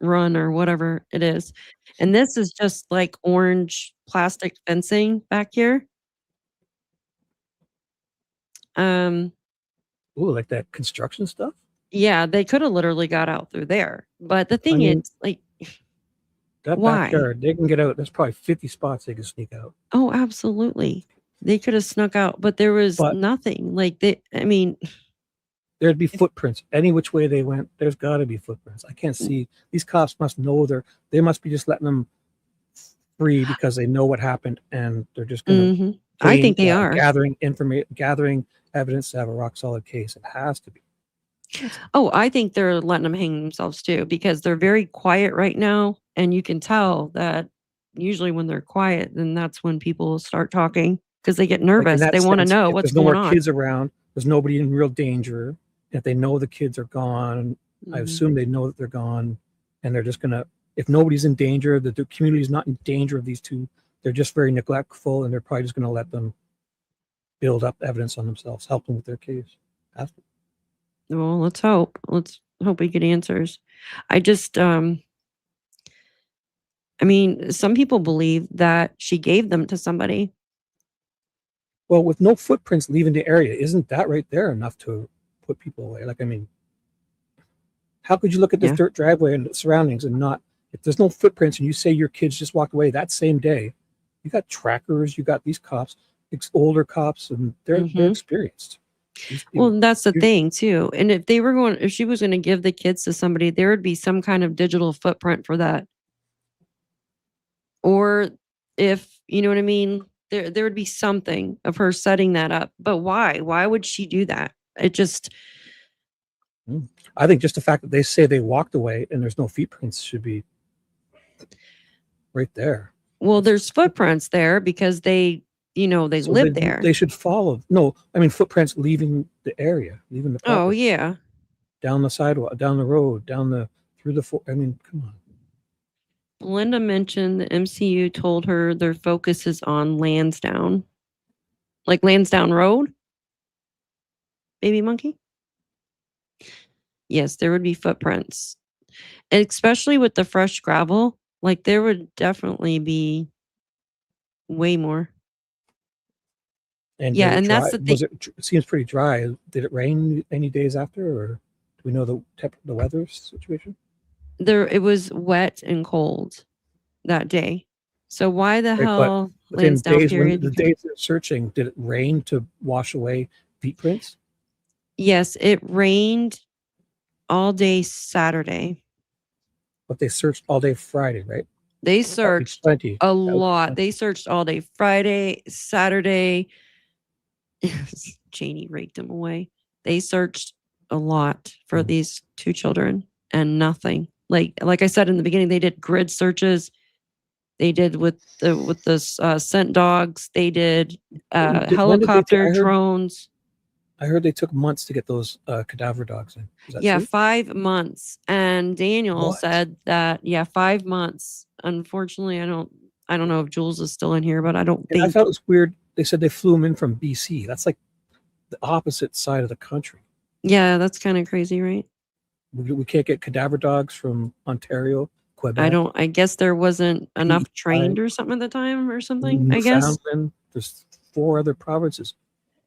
run or whatever it is. And this is just like orange plastic fencing back here. Ooh, like that construction stuff? Yeah, they could have literally got out through there. But the thing mean, is, like, That Why? backyard, they can get out. There's probably 50 spots they can sneak out. oh, absolutely. They could have snuck out, but there was But- nothing. Like There'd be footprints. Any which way they went, there's got to be footprints. I can't see. These cops must know they must be just letting them free because they know what happened and they're just going to. Mhm. I think they are. gathering evidence to have a rock solid case. It has to be. Oh, I think they're letting them hang themselves too, because they're very quiet right now. And you can tell that usually when they're quiet, then that's when people start talking because they get Like, in nervous. that They want to sense, know if what's there's no going more on. kids around, there's nobody in real danger. If they know the kids are gone, I Mhm. assume they know that they're gone, and they're just gonna. If nobody's in danger, the community's not in danger of these two. They're just very neglectful, and they're probably just gonna let them build up evidence on themselves, help them with their case. Well, let's hope. Let's hope we get answers. I just, I mean, some people believe that she gave them to somebody. Well, with no footprints leaving the area, isn't that right there enough to put people away? Like, I mean, how could you look at this Yeah. dirt driveway and the surroundings and not, if there's no footprints and you say your kids just walked away that same day, you got trackers, you got these cops, older cops, and they're experienced. Well, that's the you- thing too. And if she was going to give the kids to somebody, there would be some kind of digital footprint for that. Or if, you know what I mean, there would be something of her setting that up. But why? Why would she do that? It just, I think just the fact that they say they walked away and there's no footprints should be right there. well, there's footprints there because they So live there. They should follow. No, I mean footprints leaving the area, leaving the Oh property, yeah. down the sidewalk, down the road, through the. I mean, come on. Linda mentioned the MCU told her their focus is on Lansdowne. Like Lansdowne Road? Baby monkey? Yes, there would be footprints. And especially with the fresh gravel, like there would definitely be way more. And Yeah, did it and that's dry- the thing. it seems pretty dry. Did it rain any days after, or do we know the weather situation? It was wet and cold that day. So why the Right, but hell Within Lansdowne days, when period? the days they're searching, did it rain to wash away footprints? Yes, it rained all day Saturday. But they searched all day Friday, right? They That'd be searched plenty. a That would be lot. plenty. They searched all day Friday, Saturday. Janie raked them away. They searched a lot for these two children and nothing. Like I said in the beginning, they did grid searches. They did with the scent dogs. They did When did they helicopter I heard- drones. I heard they took months to get those cadaver dogs in. Is that Yeah, true? 5 months. And Daniel What? said that 5 months. Unfortunately, I don't know if Jules is still in here, but I don't And I think. thought it was weird. They said they flew them in from BC. That's like the opposite side of the country. Yeah, that's kind of crazy, right? We can't get cadaver dogs from Ontario, Quebec. I guess there wasn't enough PEI, trained or something at the time or something, I guess. Newfoundland. There's 4 other provinces.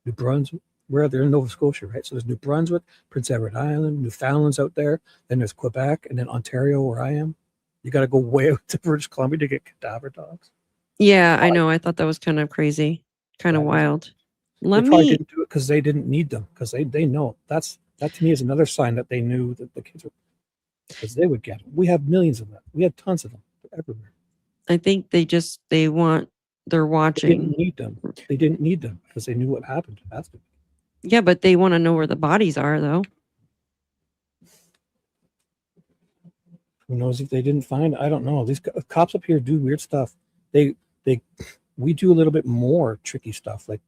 New Brunswick, where they're in Nova Scotia, right? So there's New Brunswick, Prince Edward Island, Newfoundland's out there. Then there's Quebec, and then Ontario, where I am. You got to go way out to British Columbia to get cadaver dogs. Yeah, I know. I thought that was kind of crazy, kind of Yeah. wild. They Let probably me. didn't do it because they didn't need them, because they know that to me is another sign that they knew that the kids were, because they would get them. We have millions of them. We had tons of them. They're everywhere. I think they're They watching. didn't need them. They didn't need them because they knew what happened after. Yeah, but they want to know where the bodies are, though. Who knows if they didn't find? I don't know. These cops up here do weird stuff. We do a little bit more tricky stuff. Like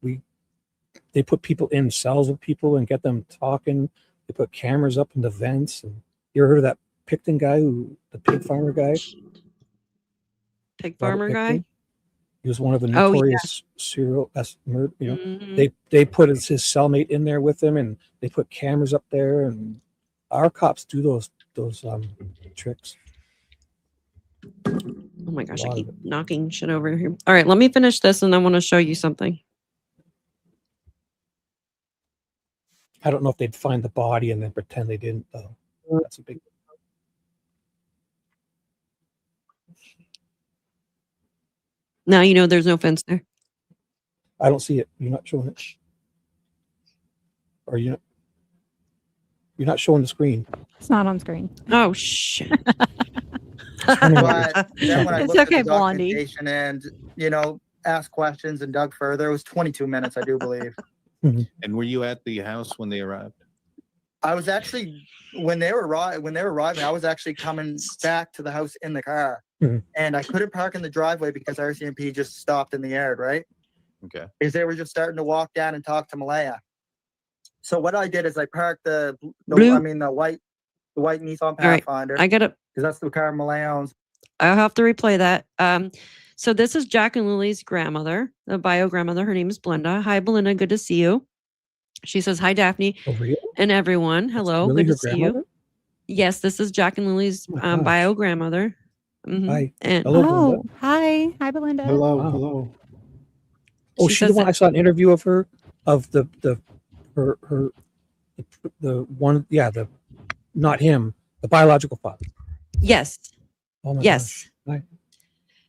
they put people in cells with people and get them talking. They put cameras up in the vents. And you ever heard of that Picton guy, the pig farmer guy? Pig Robert farmer guy. Picton? He was one of the Oh, yeah. notorious serial murder. You know, Mhm. they put his cellmate in there with him, and they put cameras up there. And our cops do those tricks. Oh my gosh, I lot keep of knocking shit over here. All right, let me finish this and I want to show you something. I don't know if they'd find the body and then pretend they didn't, though. That's a big. Now you know there's no fence there. I don't see it. You're not showing it. Or you're not showing the screen. It's not on screen. Oh shit. Turn it over. But then when I It's looked okay, at the Blondie. documentation and, asked questions and dug further, it was 22 minutes, I do believe. And were you at the house when they arrived? I was actually, when they were arriving, I was actually coming back to the house in the car. Mhm. And I couldn't park in the driveway because RCMP just stopped in the yard, right? Okay. Because they were just starting to walk down and talk to Malaya. So what I did is I parked the white Nissan right. Pathfinder, I gotta because that's the car Malaya owns. I'll have to replay that. So this is Jack and Lily's grandmother, the bio grandmother. Her name is Belinda. Hi, Belinda. Good to see you. She says, hi, Daphne Oh, really? and everyone. Hello. Really Good her to see grandmother? you. Yes, this is Jack and Lily's Oh my gosh. bio grandmother. Mhm. Hi. And Hello, Oh, Belinda. hi. Hi, Belinda. Hello, Wow. hello. Oh, She she's the says one. that- I saw an interview of her, of her the one. Yeah, the not him, the biological father. Yes. Oh my Yes. gosh. Right.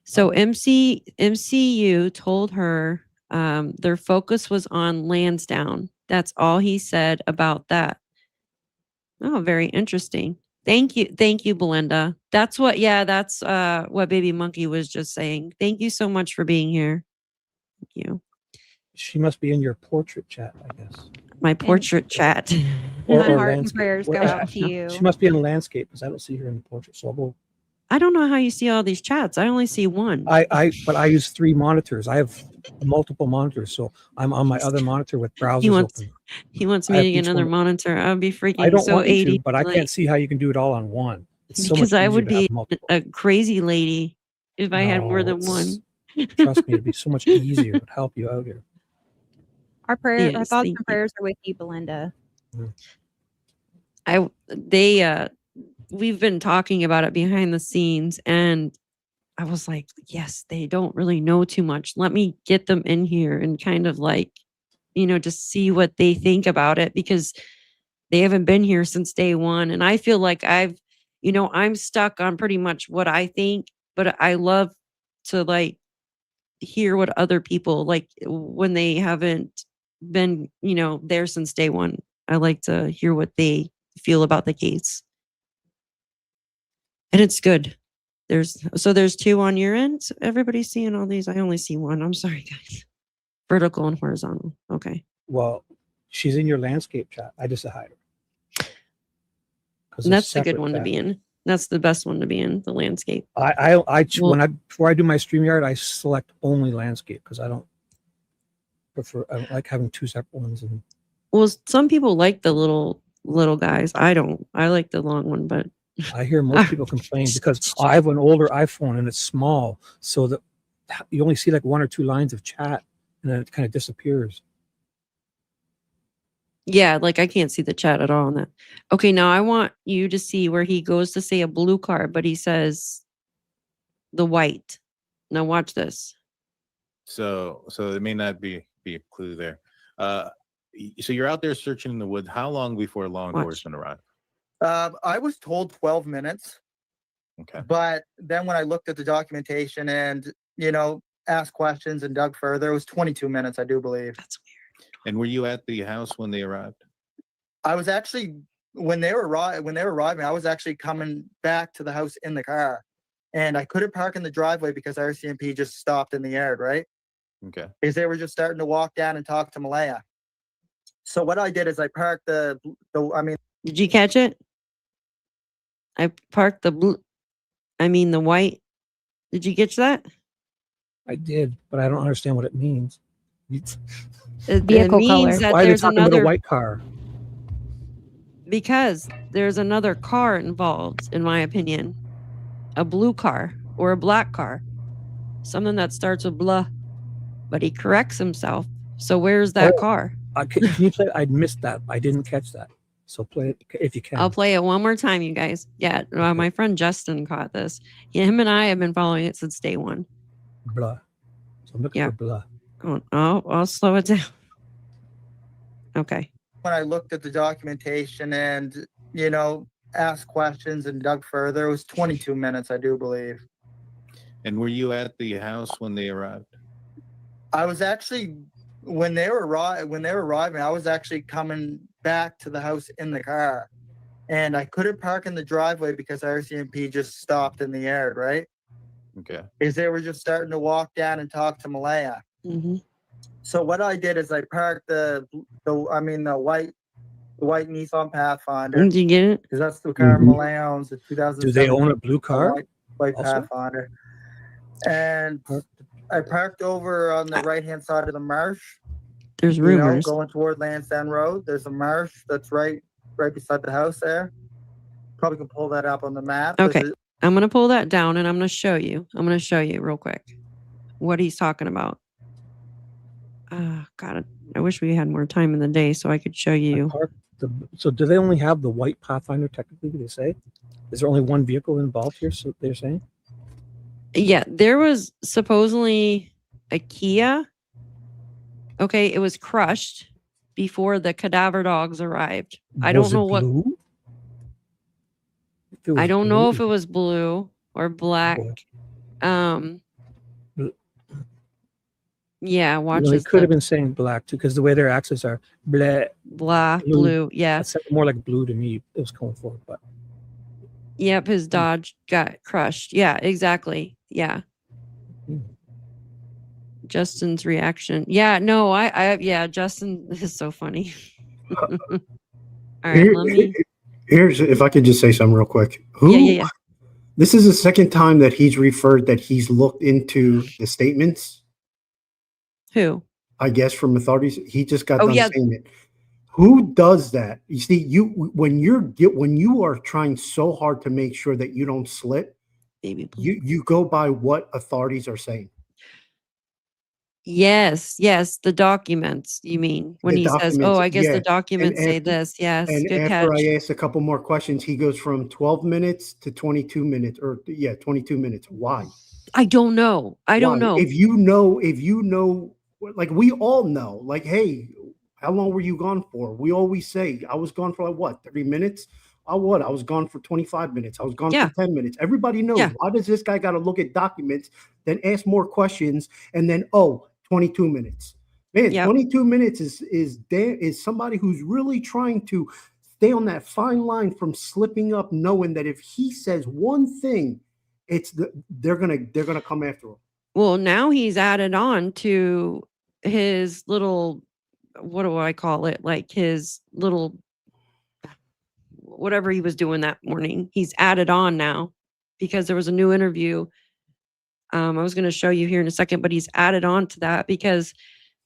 So MCU told her their focus was on Lansdowne. That's all he said about that. Oh, very interesting. Thank you, Belinda. That's what Baby Monkey was just saying. Thank you so much for being here. Thank you. She must be in your portrait chat, I guess. My portrait chat. Or, My or heart and landscape. prayers Well, go out to you. She must be in the landscape because I don't see her in the portrait. So I'll go. I don't know how you see all these chats. I only see one. But I use 3 monitors. I have multiple monitors, so I'm on my other monitor with browsers wants- open. He wants I me have to get each another one. monitor. I would be freaking I don't so want you to, ADD. but I can't see how you can do it all on one. It's so because much I easier would to have be multiple. a crazy lady if I had more No, than one. Trust me, it'd be so much easier. It would help you out here. Our our Yes, thoughts thank and you. prayers are with you, Belinda. We've been talking about it behind the scenes, and I was like, yes, they don't really know too much. Let me get them in here and kind of like, just see what they think about it, because they haven't been here since day one. And I feel like I'm stuck on pretty much what I think, but I love to like hear what other people like when they haven't been, there since day one. I like to hear what they feel about the case. And it's good. There's 2 on your end. So everybody's seeing all these. I only see one. I'm sorry, guys. Vertical and horizontal. Okay. Well, she's in your landscape chat. I just hide her. And that's the good one to be in. That's the best one to be in, the landscape. Before I do my StreamYard, I select only landscape because I don't like having 2 separate ones. And Well, some people like the little guys. I don't. I like the long one, but I hear most people complain because I have an older iPhone and it's small, so that you only see like 1 or 2 lines of chat, and then it kind of disappears. yeah, like I can't see the chat at all on that. Okay, now I want you to see where he goes to say a blue car, but he says the white. Now watch this. So it may not be a clue there. So you're out there searching in the woods. How long before law enforcement arrived? I was told 12 minutes. Okay. But then when I looked at the documentation and, asked questions and dug further, it was 22 minutes, I do believe. That's weird. And were you at the house when they arrived? I was actually, when they were arriving, I was actually coming back to the house in the car. And I couldn't park in the driveway because RCMP just stopped in the yard, right? Okay. Because they were just starting to walk down and talk to Malaya. So what I did is I parked Did you catch it? I parked the white. Did you catch that? I did, but I don't understand what it means. It Vehicle means color. that Why are they there's talking about a another, white car? because there's another car involved, in my opinion. A blue car or a black car. Something that starts with blah. But he corrects himself. So where's that car? Can you play? I missed that. I didn't catch that. So play it if you can. I'll play it one more time, you guys. Yeah, my friend Justin caught this. Him and I have been following it since day one. Blah. So I'm looking for blah. Oh, I'll slow it down. Okay. when I looked at the documentation and, asked questions and dug further, it was 22 minutes, I do believe. And were you at the house when they arrived? I was actually, when they were arriving, I was actually coming back to the house in the car. And I couldn't park in the driveway because RCMP just stopped in the yard, right? Okay. Because they were just starting to walk down and talk to Malaya. Mm-hmm. So what I did is I parked the white Nissan Pathfinder, Did you get it? because that's the car Mhm. Malaya owns, the 2007. Do they own a blue car? White also? Pathfinder. And I parked over on the right-hand side of the marsh. There's rumors. Going toward Lansdowne Road. There's a marsh that's right beside the house there. Probably can pull that up on the map. Okay. I'm going to pull that down and I'm going to show you. Real quick what he's talking about. God, I wish we had more time in the day so I could show you. So do they only have the white Pathfinder technically, do they say? Is there only one vehicle involved here, so they're saying? Yeah, there was supposedly a Kia Okay, it was crushed before the cadaver dogs arrived. I Was don't know it what. blue? If it I was don't know blue, if it was blue or black. Um, Bl- yeah, watch he this. could have The been saying black too, because the way their accents are, bleh, blah blue. blue. Yeah. That sounded more like blue to me. It was going for it, but Yep, his Dodge got crushed. Yeah, exactly. Yeah. Hmm. Justin's reaction. Yeah, no, yeah, Justin is so funny. All right, Here- let me. Here's if I could just say something real quick. Yeah. This is the second time that he's referred that he's looked into the statements, Who? I guess, from authorities. He just got Oh, done yeah. saying it. Who does that? You see, when you are trying so hard to make sure that you don't slip, Baby blue. you go by what authorities are saying. Yes, the documents, you mean, when The he says, documents, "Oh, I guess the yeah. documents say after, this." Yes, and good after catch. I asked a couple more questions, he goes from 12 minutes to 22 minutes, or 22 minutes. Why? I don't know. I don't Why? know. If you know, like we all know, like, hey, how long were you gone for? We always say, I was gone for like what, 30 minutes? I was gone for 25 minutes. I was gone Yeah. for 10 minutes. Everybody knows. Yeah. Why does this guy got to look at documents, then ask more questions, and then 22 minutes? Man, Yep. 22 minutes is somebody who's really trying to stay on that fine line from slipping up, knowing that if he says one thing, they're gonna come after him. Well, now he's added on to his little, what do I call it? Like his little, whatever he was doing that morning. He's added on now because there was a new interview. I was going to show you here in a second, but he's added on to that because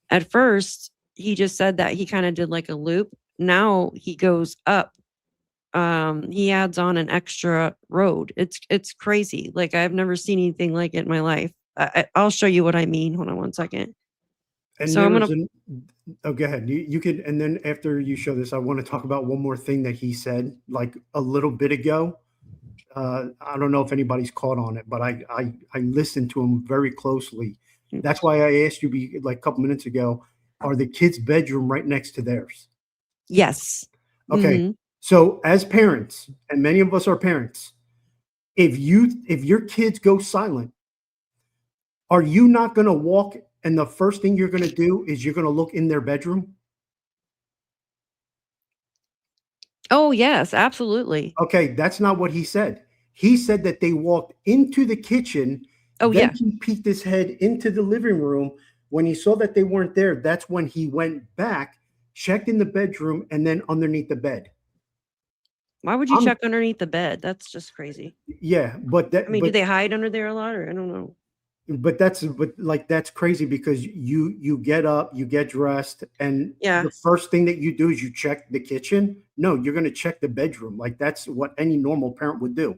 at first he just said that he kind of did like a loop. Now he goes up. He adds on an extra road. It's crazy. Like I've never seen anything like it in my life. I'll show you what I mean. Hold on one second. And So I'm gonna. go ahead. You could, and then after you show this, I want to talk about one more thing that he said like a little bit ago. I don't know if anybody's caught on it, but I listened to him very closely. That's why I asked you like a couple minutes ago, are the kids' bedroom right next to theirs? Yes. Okay. Mhm. So as parents, and many of us are parents, if your kids go silent, are you not going to walk and the first thing you're going to do is you're going to look in their bedroom? Oh yes, absolutely. Okay, that's not what he said. He said that they walked into the kitchen. Oh then yeah. he peeked his head into the living room. When he saw that they weren't there, that's when he went back, checked in the bedroom, and then underneath the bed. Why would you check underneath the bed? That's just crazy. Yeah, but I mean, do they hide under there a lot, or I don't know. But that's crazy because you get up, you get dressed, and Yeah. the first thing that you do is you check the kitchen. No, you're going to check the bedroom. Like that's what any normal parent would do.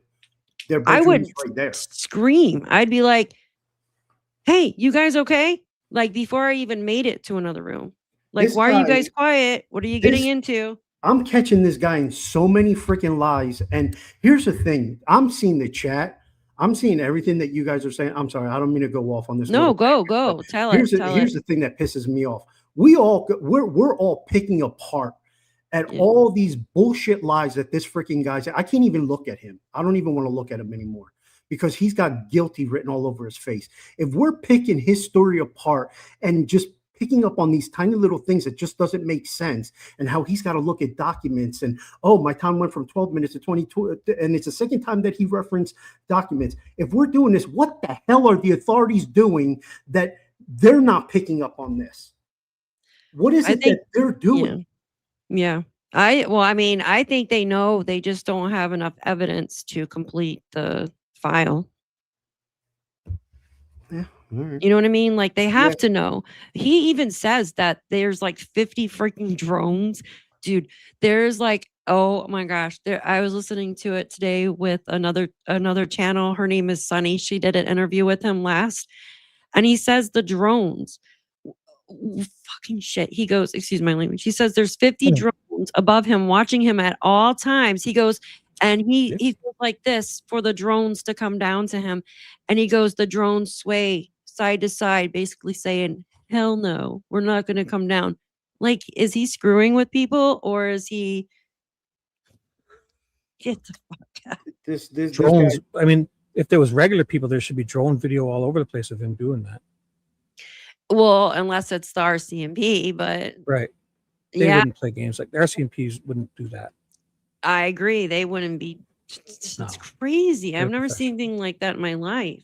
Their I bedroom would is right there. scream. I'd be like, "Hey, you guys okay?" Like before I even made it to another room. Like, This why are you guy- guys quiet? What are you getting into? I'm catching this guy in so many freaking lies. And here's the thing: I'm seeing the chat. I'm seeing everything that you guys are saying. I'm sorry, I don't mean to go off on this. No, little go. Tell here's it. the thing that pisses me off. We're all picking apart at Yeah. all these bullshit lies that this freaking guy said. I can't even look at him. I don't even want to look at him anymore because he's got guilty written all over his face. If we're picking his story apart and just picking up on these tiny little things that just doesn't make sense, and how he's got to look at documents and, oh, my time went from 12 minutes to 22, and it's the second time that he referenced documents. If we're doing this, what the hell are the authorities doing that they're not picking up on this? What is it that they're doing? Yeah. I think they know, they just don't have enough evidence to complete the file. Yeah. All right. You know what I mean? Like they have Yeah. to know. He even says that there's like 50 freaking drones. Dude, there's like, oh my gosh. I was listening to it today with another channel. Her name is Sunny. She did an interview with him last. And he says the drones. Fucking shit. He goes, excuse my language. He says there's 50 drones above him watching him at all times. He goes, and he goes like this for the drones to come down to him. And he goes, the drones sway side to side, basically saying hell no, we're not going to come down. Like, is he screwing with people or is he get the fuck out? This guy, Drones. I mean, if there was regular people, there should be drone video all over the place of him doing that. Well, unless it's the RCMP, but Right. They yeah, wouldn't play games like the RCMPs wouldn't do that. I agree. They wouldn't be. It's No. crazy. I've They're never seen professional. anything like that in my life.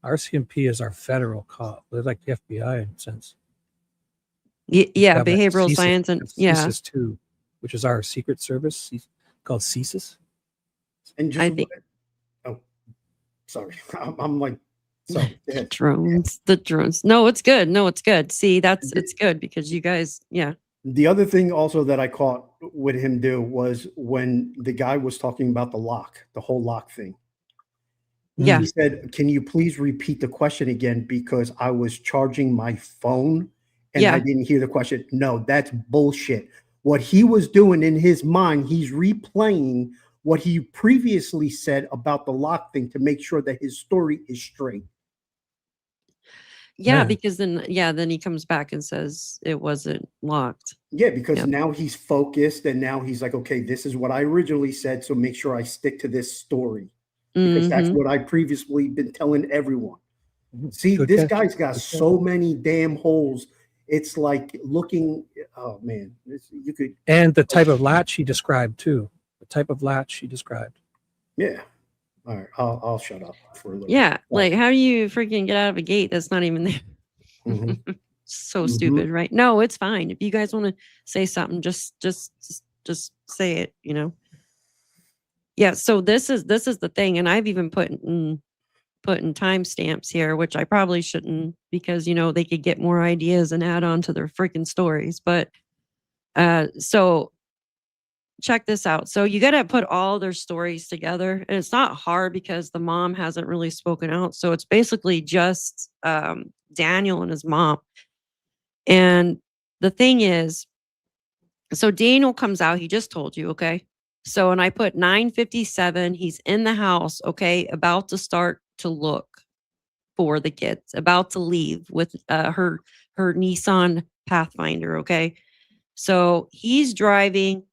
RCMP is our federal cop. They're like the FBI in a sense. Yeah, We have that behavioral CSIS, science and we yeah. have CSIS too, which is our secret service called CSIS. and just I think oh, sorry, I'm like, sorry. Go ahead. the drones. No, it's good. No, it's good. See, it's good because you guys, yeah. The other thing also that I caught with him do was when the guy was talking about the lock, the whole lock thing. Yeah. He said, "Can you please repeat the question again? Because I was charging my phone and Yeah. I didn't hear the question." No, that's bullshit. What he was doing in his mind, he's replaying what he previously said about the lock thing to make sure that his story is straight. Yeah, Yeah. because then he comes back and says it wasn't locked. Yeah, because Yep. now he's focused and now he's like, okay, this is what I originally said, so make sure I stick to this story. Because that's Mhm. what I previously been telling everyone. Mhm. See, Good this catch. guy's got Good so many damn holes. It's like looking. Oh man, you could. And the type of latch he described too. The type of latch he described. Yeah. All right, I'll shut up for a little. Yeah, bit. like how do you freaking get out of a gate that's not even there? Mhm. So Mhm. stupid, right? No, it's fine. If you guys want to say something, just say it, you know. Yeah, so this is the thing, and I've even put in timestamps here, which I probably shouldn't because you know they could get more ideas and add on to their freaking stories. But so check this out. So you got to put all their stories together, and it's not hard because the mom hasn't really spoken out. So it's basically just Daniel and his mom. And the thing is, so Daniel comes out. He just told you, okay. So and I put 9:57. He's in the house, okay, about to start to look for the kids, about to leave with her Nissan Pathfinder, okay. So he's driving.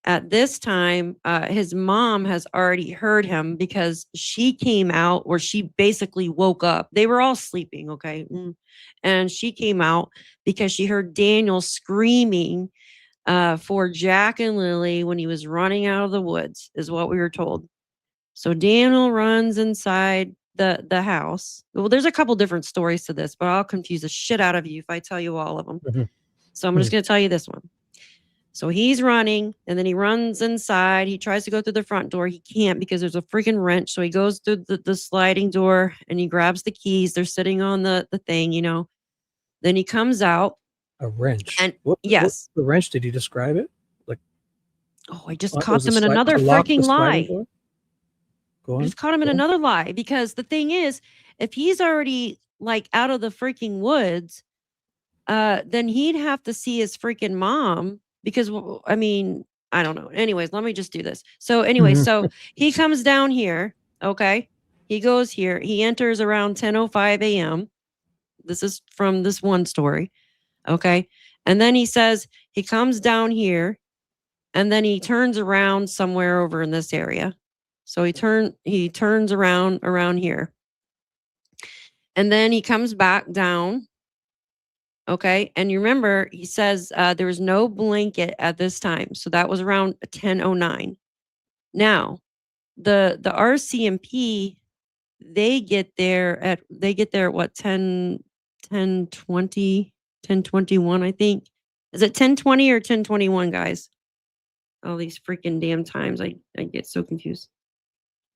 At this time, his mom has already heard him because she came out or she basically woke up. They were all sleeping, okay? And she came out because she heard Daniel screaming for Jack and Lily when he was running out of the woods, is what we were told. So Daniel runs inside the house. Well, there's a couple different stories to this, but I'll confuse the shit out of you if I tell you all of them. Mhm. So I'm just going to tell you this one. So he's running and then he runs inside. He tries to go through the front door. He can't because there's a freaking wrench. So he goes through the sliding door and he grabs the keys. They're sitting on the thing, you know. Then he comes out. A wrench. And what yes. the wrench? Did he describe it? Like, Oh, I just it caught was them in to another lock the freaking sliding lie. door? Go I on. just caught him in Go on. another lie because the thing is, if he's already like out of the freaking woods, then he'd have to see his freaking mom because I mean, I don't know. Anyways, let me just do this. So anyway, Mhm. so he comes down here, okay? He goes here. He enters around 10:05 a.m. This is from this one story, okay? And then he says he comes down here and then he turns around somewhere over in this area. So he turns around here. And then he comes back down. Okay. And you remember, he says there was no blanket at this time. So that was around 10:09. Now, the RCMP, they get there at what, 10:20, 10:21, I think. Is it 10:20 or 10:21, guys? All these freaking damn times. I get so confused.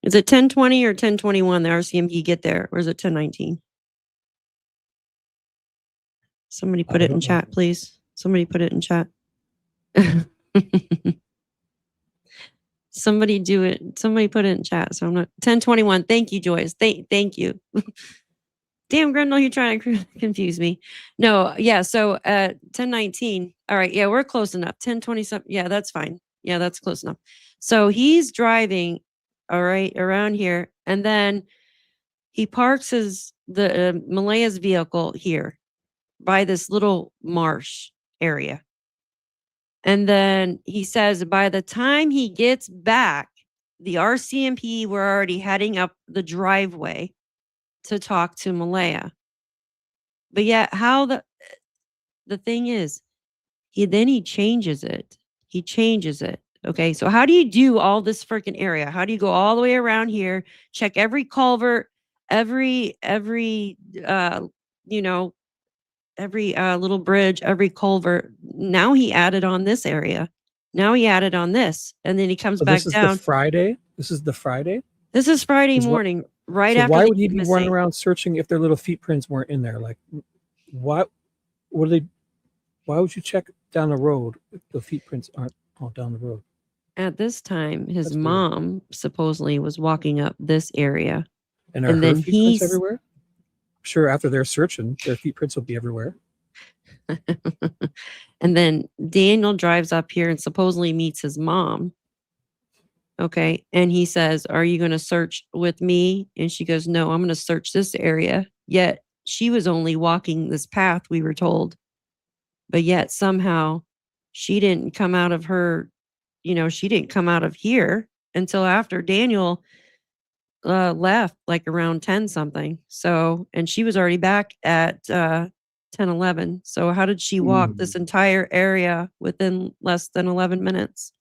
Is it 10:20 or 10:21 the RCMP get there? Or is it 10:19? Somebody put I it in don't know. chat, please. Somebody put it in chat. Somebody do it. Somebody put it in chat. So I'm not 10:21. Thank you, Joyce. Thank you. Damn, Grendel, you're trying to confuse me. No, yeah. So 10:19. All right. Yeah, we're close enough. 10:20 something. Yeah, that's fine. Yeah, that's close enough. So he's driving, all right, around here, and then he parks the Malaya's vehicle here. by this little marsh area. And then he says by the time he gets back, the RCMP were already heading up the driveway to talk to Malaya. But yet how the thing is, he changes it. He changes it. Okay. So how do you do all this freaking area? How do you go all the way around here, check every culvert, every you know, every little bridge, every culvert. Now he added on this area. Now he added on this. And then he comes So back this is down. the Friday. This is the Friday. This is Friday Is what- morning, right So after why they would he keep be missing. running around searching if their little feet prints weren't in there? Like, why would they? Why would you check down the road if the feet prints aren't all down the road? At this time, his That's weird. mom supposedly was walking up this area. And are And her then feet prints he's- everywhere? Sure, after they're searching, their feet prints will be everywhere. And then Daniel drives up here and supposedly meets his mom. Okay. And he says, "Are you going to search with me?" And she goes, "No, I'm going to search this area." Yet she was only walking this path, we were told. But yet somehow she didn't come out of her, she didn't come out of here until after Daniel left, like around 10 something. So, and she was already back at 10-11. So how did she walk this entire area within less than 11 minutes?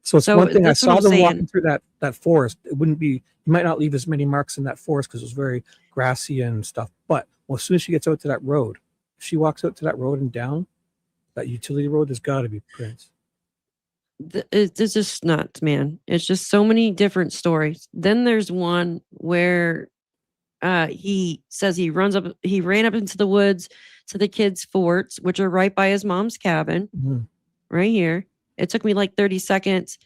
So it's So one thing. I that's what saw I'm them saying. walking through that forest. It wouldn't be. You might not leave as many marks in that forest because it was very grassy and stuff. But as soon as she gets out to that road, if she walks out to that road and down that utility road, there's got to be prints. It's just nuts, man. It's just so many different stories. Then there's one where he says he ran up into the woods to the kids' forts, which are right by his mom's cabin, right here. It took me like 30 seconds.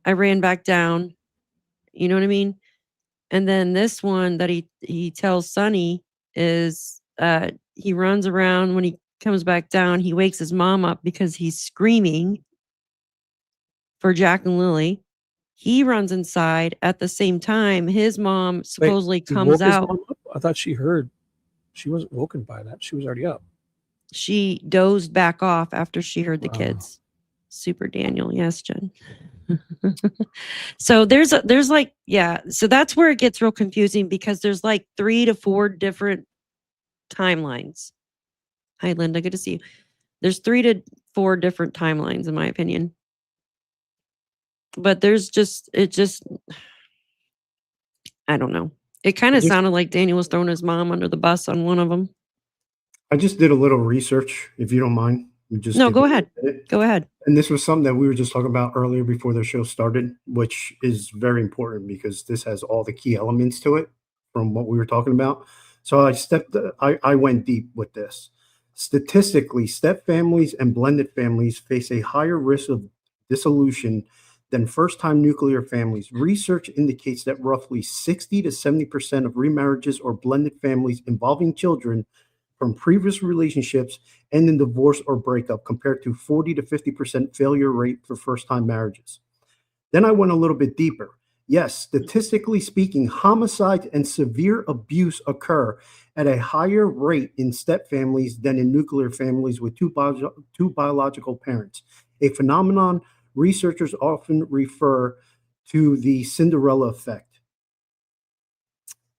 I ran back down. You know what I mean? And then this one that he tells Sonny is he runs around. When he comes back down, he wakes his mom up because he's screaming for Jack and Lily. He runs inside at the same time. His mom supposedly He comes woke his out. mom up? I thought she wasn't woken by that. She was already up. She dozed back off after she heard the Wow. kids. Super Daniel. Yes, Jen. So there's like, yeah. So that's where it gets real confusing because there's like 3 to 4 different timelines. Hi, Linda. Good to see you. There's 3 to 4 different timelines, in my opinion. But I don't know. It kind of sounded like Daniel was throwing his mom under the bus on one of them. I just did a little research, if you don't mind. No, go ahead. Go ahead. And this was something that we were just talking about earlier before the show started, which is very important because this has all the key elements to it from what we were talking about. So I went deep with this. Statistically, step families and blended families face a higher risk of dissolution than first-time nuclear families. Research indicates that roughly 60 to 70% of remarriages or blended families involving children from previous relationships end in divorce or breakup, compared to 40 to 50% failure rate for first-time marriages. Then I went a little bit deeper. Yes, statistically speaking, homicides and severe abuse occur at a higher rate in step families than in nuclear families with two biological parents, a phenomenon researchers often refer to the Cinderella effect.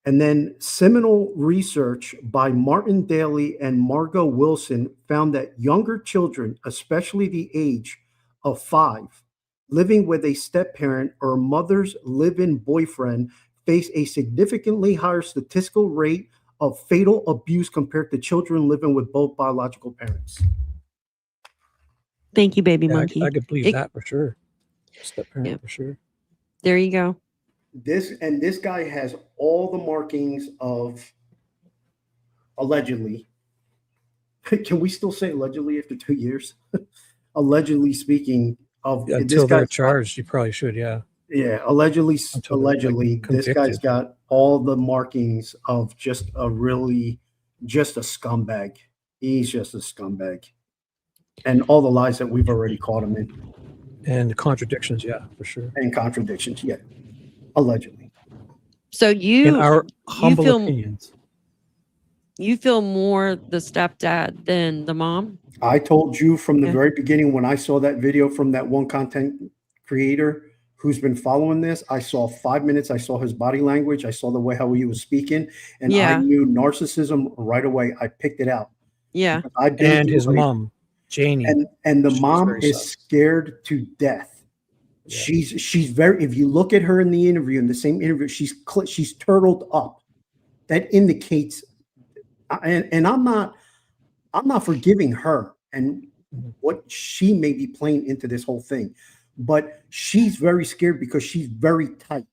And then seminal research by Martin Daly and Margot Wilson found that younger children, especially the age of 5, living with a step-parent or a mother's live-in boyfriend, face a significantly higher statistical rate of fatal abuse compared to children living with both biological parents. Thank you, baby Yeah, monkey. I could believe that for sure. Step parent Yep. for sure. There you go. This guy has all the markings of allegedly. Can we still say allegedly after 2 years? Allegedly speaking of Until they're charged, you probably should. Yeah. Yeah, allegedly, Until they're, like, this guy's convicted. got all the markings of just a scumbag. He's just a scumbag, and all the lies that we've already caught him in, And contradictions, yeah, for sure. and contradictions. Yeah, allegedly. So In our humble feel opinions. You feel more the stepdad than the mom? I told you from the Yeah. very beginning when I saw that video from that one content creator who's been following this, I saw 5 minutes. I saw his body language. I saw the way how he was speaking, and I Yeah. knew narcissism right away. I picked it out. Yeah. Because I've been And through, his like, mom, Janie. and the She's mom very is sus. scared to death. Yeah. She's very. If you look at her in the interview, in the same interview, she's turtled up. That indicates, and I'm not forgiving her and what she may be playing into this whole thing, but she's very scared because she's very tight.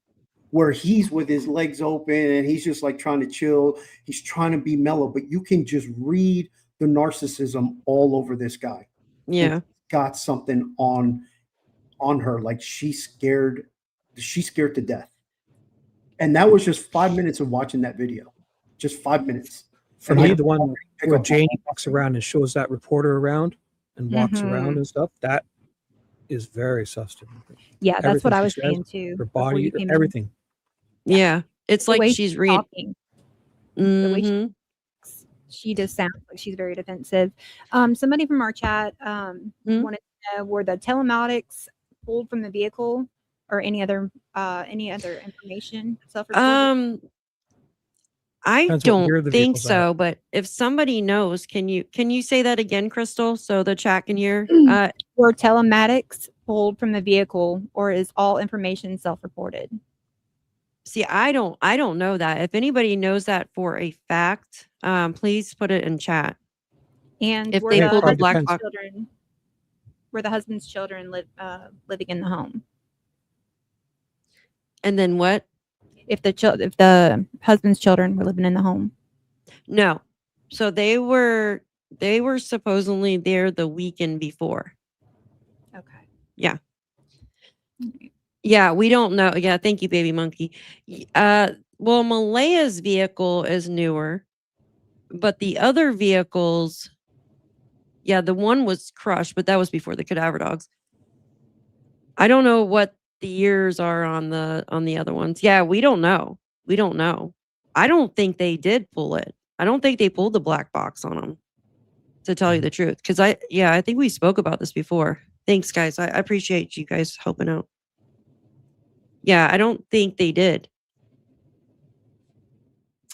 Where he's with his legs open and he's just like trying to chill, he's trying to be mellow, but you can just read the narcissism all over this guy. Yeah. Got something on her, like she's scared to death. And that was just 5 minutes of watching that video, just 5 minutes. For And me, I the one pick where up Janie walks around and shows that reporter around and walks around Mhm. and stuff, that is very sus to me. Yeah, that's what Everything I she was says, saying too. her before body, you came in. everything. Yeah. It's The like way she's reading. talking, the way Mm-hmm. she just sounds like she's very defensive. Somebody from our chat wanted to know, were the telematics pulled from the vehicle or any other information self-reported? I Depends what year don't the think vehicle's at. so, but if somebody knows, can you say that again, Crystal, so the chat can hear? Were telematics pulled from the vehicle, or is all information self-reported? See, I don't know that. If anybody knows that for a fact, please put it in chat. And If were they the pulled the black husband's box, children, were the husband's children living in the home? and then what? If the husband's children were living in the home? No. So they were supposedly there the weekend before. Okay. Yeah. Yeah, we don't know. Yeah, thank you, baby monkey. Well, Malaya's vehicle is newer, but the other vehicles, yeah, the one was crushed, but that was before the cadaver dogs. I don't know what the years are on the other ones. Yeah, we don't know. We don't know. I don't think they did pull it. I don't think they pulled the black box on them, to tell you the truth. Because I think we spoke about this before. Thanks, guys. I appreciate you guys helping out. Yeah, I don't think they did.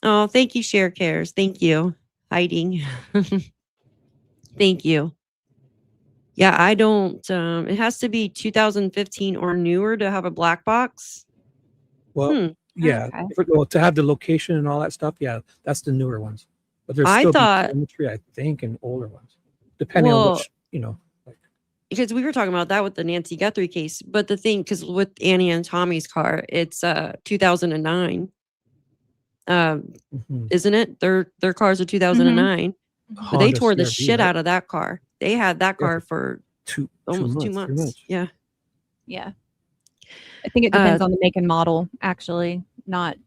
Oh, thank you, Share Cares. Thank you. Hiding. Thank you. Yeah, I don't. It has to be 2015 or newer to have a black box. Well, yeah, Okay. to have the location and all that stuff, yeah, that's the newer ones. But there's I still thought- telemetry, I think, and older ones, depending on which, because we were talking about that with the Nancy Guthrie case. But the thing, because with Annie and Tommy's car, it's 2009. Isn't it? Their cars are 2009. But they Honda tore the CR-V, shit right? out of that car. They had that Yeah, car for almost 2 months. 3 months. Yeah. Yeah. I think it depends on the make and model, actually, not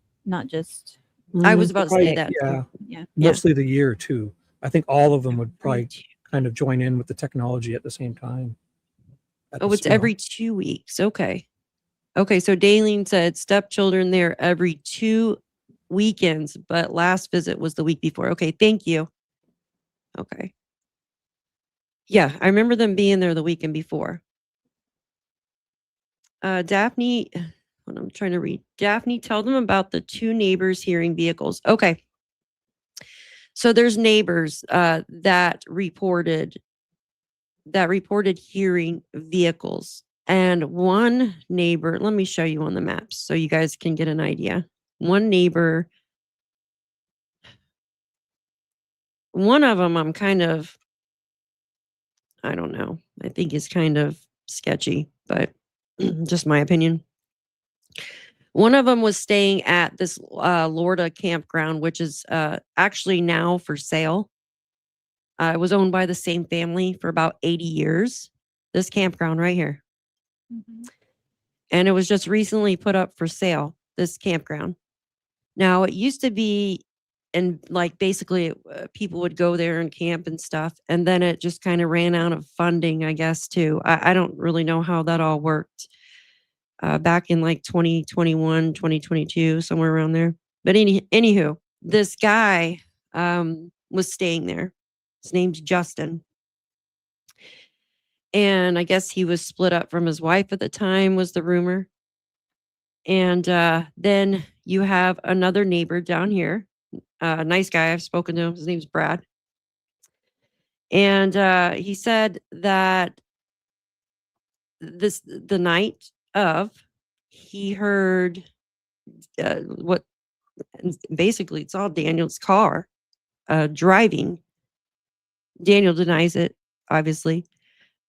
just. I was about to say Probably, that. yeah, Yeah. mostly the year too. I think all of them would probably kind of join in with the technology at the same time. Oh, it's every 2 weeks. Okay. Okay. So Daleen said stepchildren there every 2 weekends, but last visit was the week before. Okay. Thank you. Okay. Yeah. I remember them being there the weekend before. Daphne, what I'm trying to read. Daphne, tell them about the 2 neighbors hearing vehicles. Okay. So there's neighbors that reported hearing vehicles. And one neighbor, let me show you on the maps so you guys can get an idea. One neighbor, one of them I'm kind of, I don't know. I think is kind of sketchy, but just my opinion. One of them was staying at this Lorda campground, which is actually now for sale. It was owned by the same family for about 80 years. This campground right here. And it was just recently put up for sale, this campground. Now, it used to be, and like basically people would go there and camp and stuff. And then it just kind of ran out of funding, I guess, too. I don't really know how that all worked back in like 2021, 2022, somewhere around there. But anywho, this guy was staying there. His name's Justin. And I guess he was split up from his wife at the time, was the rumor. And then you have another neighbor down here, nice guy. I've spoken to him. His name's Brad. And he said that the night of, he heard what basically it's all Daniel's car driving. Daniel denies it, obviously.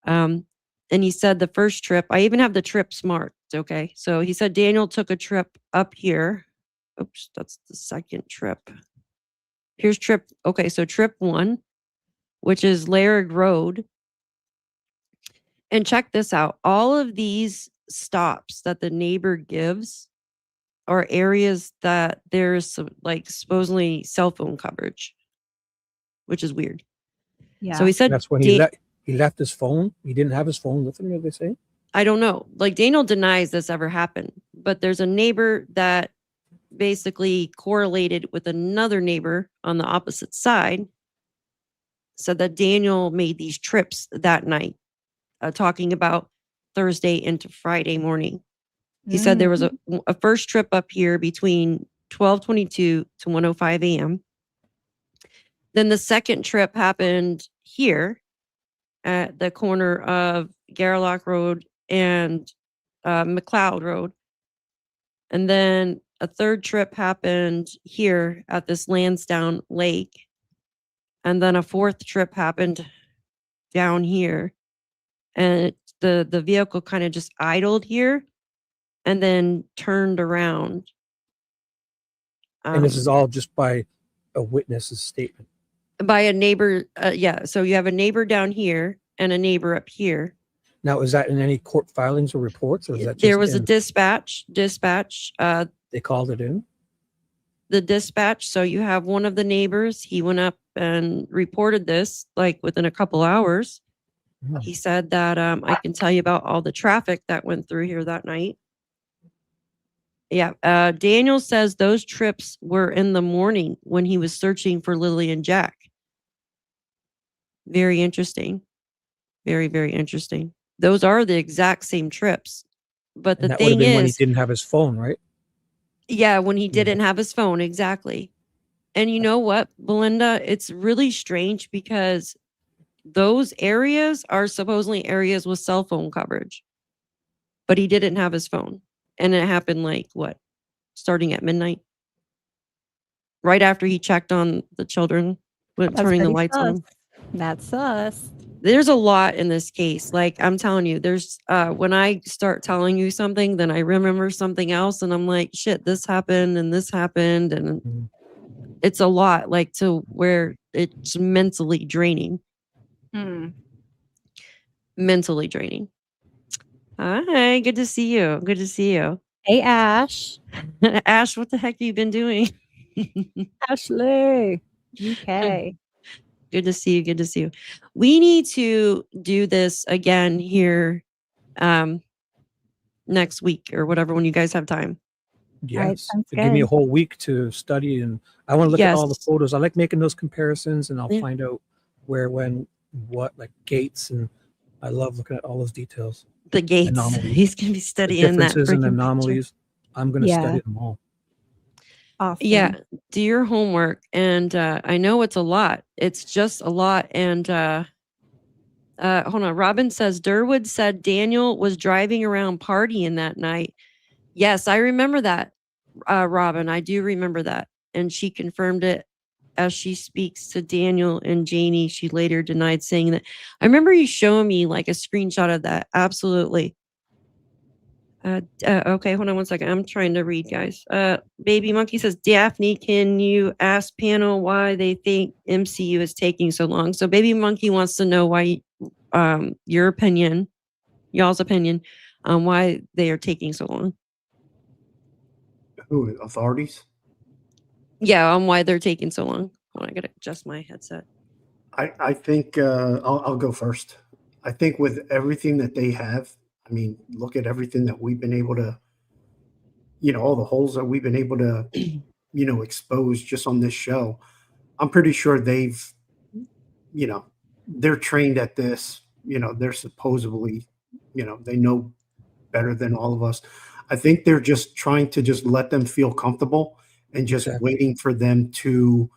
And he said the first trip, I even have the trips marked. Okay. So he said Daniel took a trip up here. Oops, that's the second trip. Here's trip. Okay. So trip 1, which is Laird Road. And check this out. All of these stops that the neighbor gives are areas that there's like supposedly cell phone coverage, which is weird. Yeah. So he said That's when he left his phone. He didn't have his phone with him, did they say? I don't know. Like Daniel denies this ever happened, but there's a neighbor that basically correlated with another neighbor on the opposite side, said that Daniel made these trips that night, talking about Thursday into Friday morning. He said there was a first trip up here between 12:22 to 1:05 a.m. Then the second trip happened here at the corner of Garlock Road and McLeod Road. And then a third trip happened here at this Lansdowne Lake. And then a fourth trip happened down here. And the vehicle kind of just idled here and then turned around. And this is all just by a witness's statement. By a neighbor. Yeah. So you have a neighbor down here and a neighbor up here. Now, is that in any court filings or reports, or is that just there was a dispatch? They called it in? The dispatch. So you have one of the neighbors. He went up and reported this like within a couple hours. Oh. He said that I can tell you about all the traffic that went through here that night. Yeah. Daniel says those trips were in the morning when he was searching for Lilly and Jack. Very interesting. Very, very interesting. Those are the exact same trips. But the And that would have thing been when he is, didn't have his phone, right? yeah, when he didn't have his phone, exactly. And you know what, Belinda? It's really strange because those areas are supposedly areas with cell phone coverage. But he didn't have his phone. And it happened like what? Starting at midnight? Right after he checked on the children, turning the lights on. That's us. There's a lot in this case. Like I'm telling you, there's when I start telling you something, then I remember something else and I'm like, shit, this happened and this happened. And it's a lot, like to where it's mentally draining. Mentally draining. Hi, good to see you. Good to see you. Hey, Ash. Ash, what the heck have you been doing? Ashley. UK. Good to see you. Good to see you. We need to do this again here next week or whatever when you guys have time. Yes. sounds Give me a good. whole week to study, and I want to look at all the Yes. photos. I like making those comparisons, and I'll Yeah. find out where, when, what, like gates, and I love looking at all those details. The gates. Anomalies. He's going to be The studying that. differences and freaking anomalies. I'm going to Yeah. study them all. Awesome. Yeah, do your homework. And I know it's a lot. It's just a lot. And hold on. Robin says Durwood said Daniel was driving around partying that night. Yes, I remember that, Robin. I do remember that. And she confirmed it as she speaks to Daniel and Janie. She later denied saying that. I remember you showing me like a screenshot of that. Absolutely. Okay, hold on one second. I'm trying to read, guys. Baby Monkey says, Daphne, can you ask panel why they think MCU is taking so long? So Baby Monkey wants to know why, your opinion, y'all's opinion, on why they are taking so long. Who, authorities? Yeah, on why they're taking so long. Hold on, I gotta adjust my headset. I think I'll go first. I think with everything that they have, I mean, look at everything that we've been able to, all the holes that we've been able to, expose just on this show. I'm pretty sure they've, they're trained at this. They're supposedly, they know better than all of us. I think they're just trying to just let them feel comfortable and just waiting for them to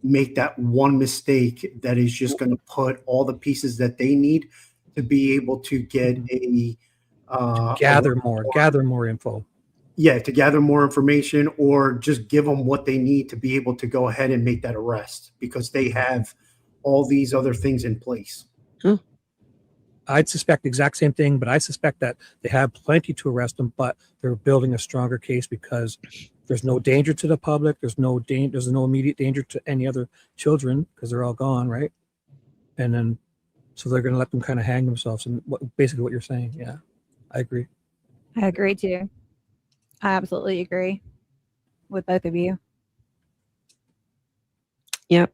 make that one mistake that is just going to put all the pieces that they need to be able to get gather more info. Yeah, to gather more information, or just give them what they need to be able to go ahead and make that arrest, because they have all these other things in place. I'd suspect the exact same thing, but I suspect that they have plenty to arrest them, but they're building a stronger case because there's no danger to the public. There's no immediate danger to any other children because they're all gone, right? And then, so they're going to let them kind of hang themselves. And basically what you're saying. Yeah, I agree. I agree too. I absolutely agree with both of you. Yep.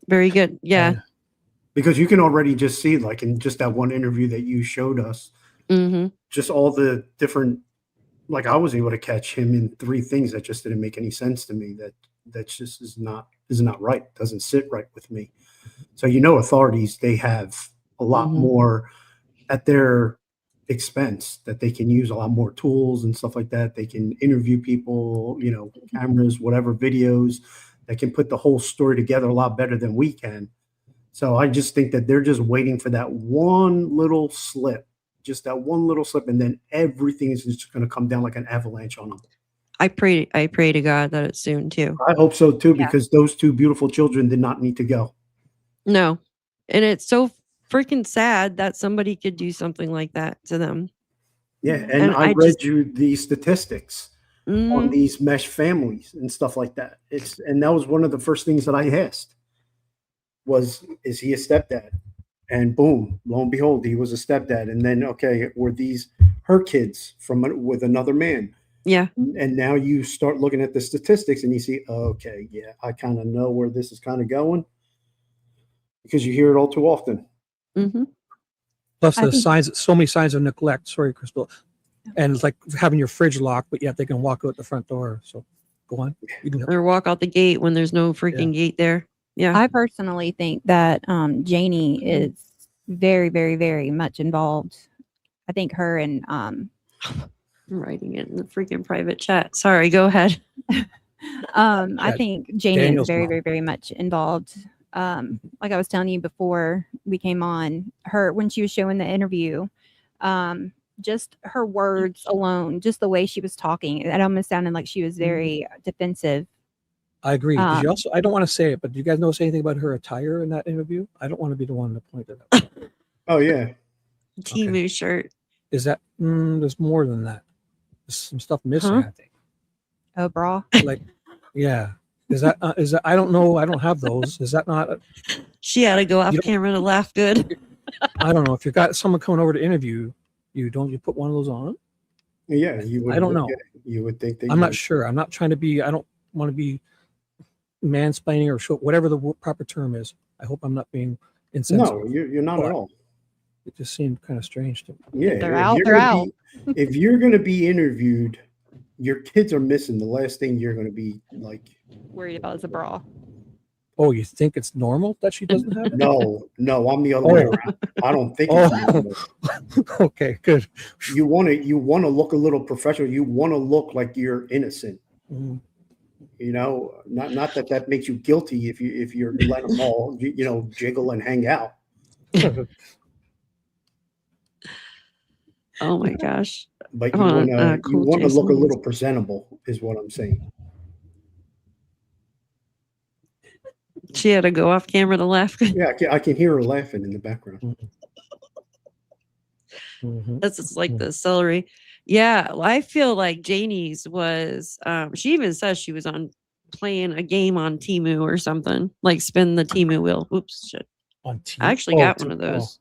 Very good. Yeah. Because you can already just see, like in just that one interview that you showed us, just all the different, like I was able to catch him in 3 things that just didn't make any sense to me. That just is not right. Doesn't sit right with me. So, authorities, they have a lot more at their expense, that they can use a lot more tools and stuff like that. They can interview people, cameras, whatever, videos that can put the whole story together a lot better than we can. So I just think that they're just waiting for that one little slip, and then everything is just going to come down like an avalanche on them. I pray to God that it's soon too. I hope so too, because those 2 beautiful children did not need to go. No. And it's so freaking sad that somebody could do something like that to them. Yeah. And I read you the statistics on these mesh families and stuff like that. And that was one of the first things that I asked was, is he a stepdad? And boom, lo and behold, he was a stepdad. And then, okay, were these her kids with another man? Yeah. And now you start looking at the statistics and you see, okay, yeah, I kind of know where this is kind of going, because you hear it all too often. Plus the so many signs of neglect. Sorry, Crystal. And it's like having your fridge locked, but yet they can walk out the front door. So go on. Or walk out the gate when there's no freaking gate there. Yeah. I personally think that Janie is very, very, very much involved. I think her and I'm writing it in the freaking private chat. Sorry, go ahead. I think Janie Daniel's is very, mom. very, very much involved. Like I was telling you before we came on, when she was showing the interview, just her words alone, just the way she was talking, it almost sounded like she was very defensive. I agree. I don't want to say it, but do you guys know anything about her attire in that interview? I don't want to be the one to point it out. Oh yeah. Timu shirt. Is that there's more than that? There's some stuff missing, I think. Oh, bra. Like, yeah. Is that I don't know. I don't have those. Is that not? She had to go off camera to laugh good. I don't know. If you've got someone coming over to interview you, don't you put one of those on? Yeah, you would. I don't know. You would think that. I'm not sure. I'm not trying to be. I don't want to be mansplaining or whatever the proper term is. I hope I'm not being insensitive. No, you're not at all. It just seemed kind of strange to me. Yeah, They're out. If you're going to be interviewed, your kids are missing. The last thing you're going to be like Worried about is a bra. Oh, you think it's normal that she doesn't have it? No, I'm the other way around. I don't think it's normal. Okay, good. You want to look a little professional. You want to look like you're innocent. Not that makes you guilty if you're letting them all jiggle and hang out. Oh my gosh. But you want to look a little presentable, is what I'm saying. She had to go off camera to laugh. Yeah, I can hear her laughing in the background. That's just like the celery. Yeah, I feel like Janie's was. She even says she was playing a game on Temu or something, like spin the Temu wheel. Oops, shit. On Temu. I actually got one of those.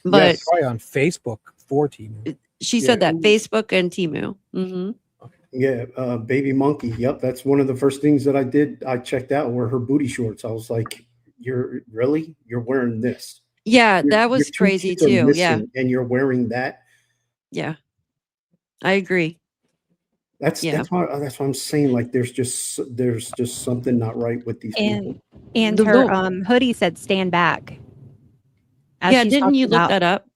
But probably on Facebook for Temu. She said that Facebook and Temu. Yeah, baby monkey. Yep, that's one of the first things that I did. I checked out were her booty shorts. I was like, you're wearing this? Yeah, that was crazy too. Yeah, and you're wearing that. Yeah, I agree. That's Yeah. that's what I'm saying. Like there's just something not right with these people. And The- her the- hoodie said stand back. As Yeah, she's didn't talking you look about that up?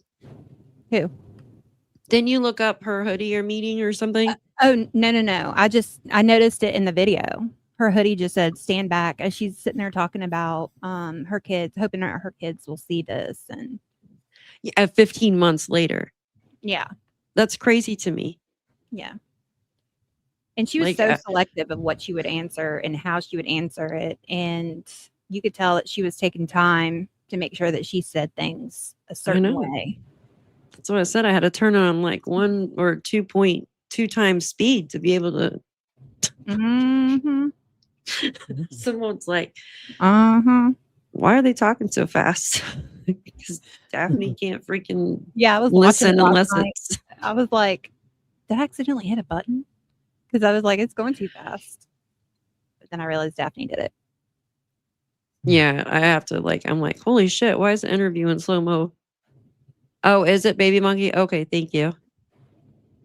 who? Didn't you look up her hoodie or meeting or something? Oh, no. I noticed it in the video. Her hoodie just said stand back as she's sitting there talking about her kids, hoping that her kids will see this. And Yeah, 15 months later. yeah, That's crazy to me. yeah. And she was Like, so selective of what she would answer and how she would answer it. And you could tell that she was taking time to make sure that she said things a certain know. way. That's what I said. I had to turn on like 1 or 2.2 times speed to be able to. Mm-hmm. Someone's like, Uh-huh. why are they talking so fast? Because Daphne can't freaking Yeah, I was watching listen it last unless night. it's. I was like, did I accidentally hit a button? Because I was like, it's going too fast. But then I realized Daphne did it. Yeah, I have to I'm like, holy shit, why is the interview in slow mo? Oh, is it Baby Monkey? Okay, thank you.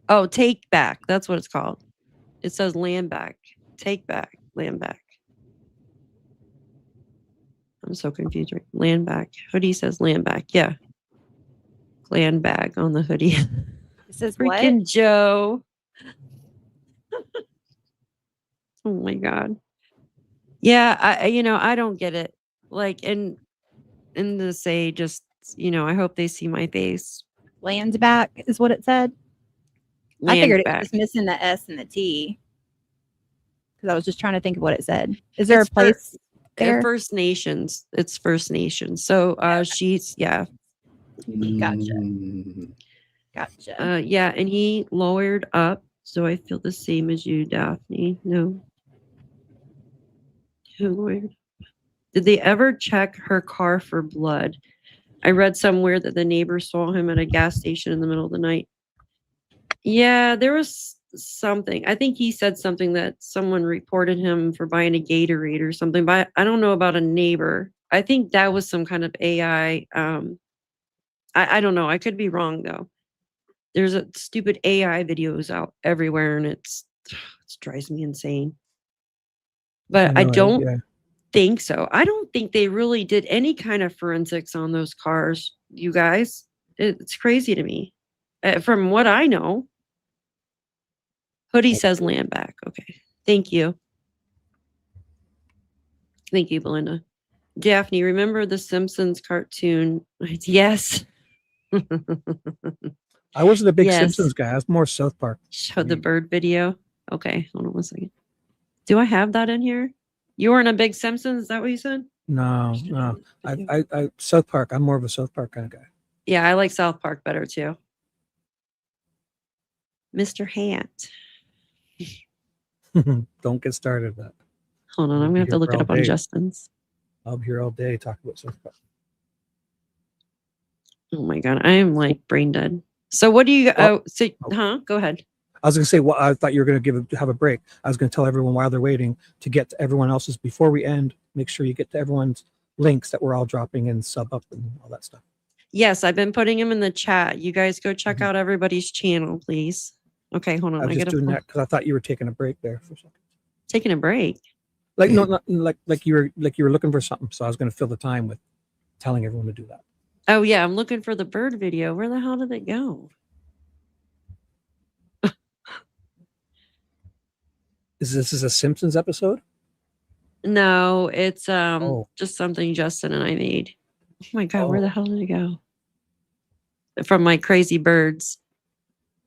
Oh, take back. That's what it's called. It says land back. Take back. Land back. I'm so confused. Right? Land back. Hoodie says land back. Yeah. Land bag on the hoodie. It says Freaking what? Joe. Oh my God. Yeah, I don't get it. And to say just, I hope they see my face. Land back is what it said. Land I figured it back. was just missing the S and the T. Because I was just trying to think of what it said. Is there It's a place there? First Nations. It's First Nations. So she's Gotcha. Mm. Gotcha. yeah, and he lawyered up. So I feel the same as you, Daphne. No. Who lawyered? Did they ever check her car for blood? I read somewhere that the neighbor saw him at a gas station in the middle of the night. Yeah, there was something. I think he said something that someone reported him for buying a Gatorade or something, but I don't know about a neighbor. I think that was some kind of AI. I don't know. I could be wrong though. There's a stupid AI videos out everywhere and it drives me insane. But I don't think so. I don't think they really did any kind of forensics on those cars, you guys. It's crazy to me. From what I know. Hoodie says land back. Okay. Thank you. Thank you, Belinda. Daphne, remember the Simpsons cartoon? Yes. I wasn't a big Yes. Simpsons guy. I was more South Park. Show the bird video. Okay, hold on 1 second. Do I have that in here? You weren't a big Simpsons? Is that what you said? No. I South Park. I'm more of a South Park kind of guy. Yeah, I like South Park better too. Mr. Hant. Don't get started with that. Hold on, I'm gonna have to look it up on Justin's. I'll be here all day talking about South Park. Oh my God, I am like brain dead. So what do you? Go ahead. I was going to say, well, I thought you were going to have a break. I was going to tell everyone while they're waiting to get to everyone else's before we end. Make sure you get to everyone's links that we're all dropping and sub up and all that stuff. Yes, I've been putting them in the chat. You guys go check out everybody's channel, please. Okay, hold on. I was just doing that because I thought you were taking a break there for a second. Taking a break. Like no, not, like you were looking for something. So I was going to fill the time with telling everyone to do that. Oh yeah, I'm looking for the bird video. Where the hell did it go? Is this a Simpsons episode? No, it's just something Justin and I made. Oh my God, where the hell did it go? From my crazy birds.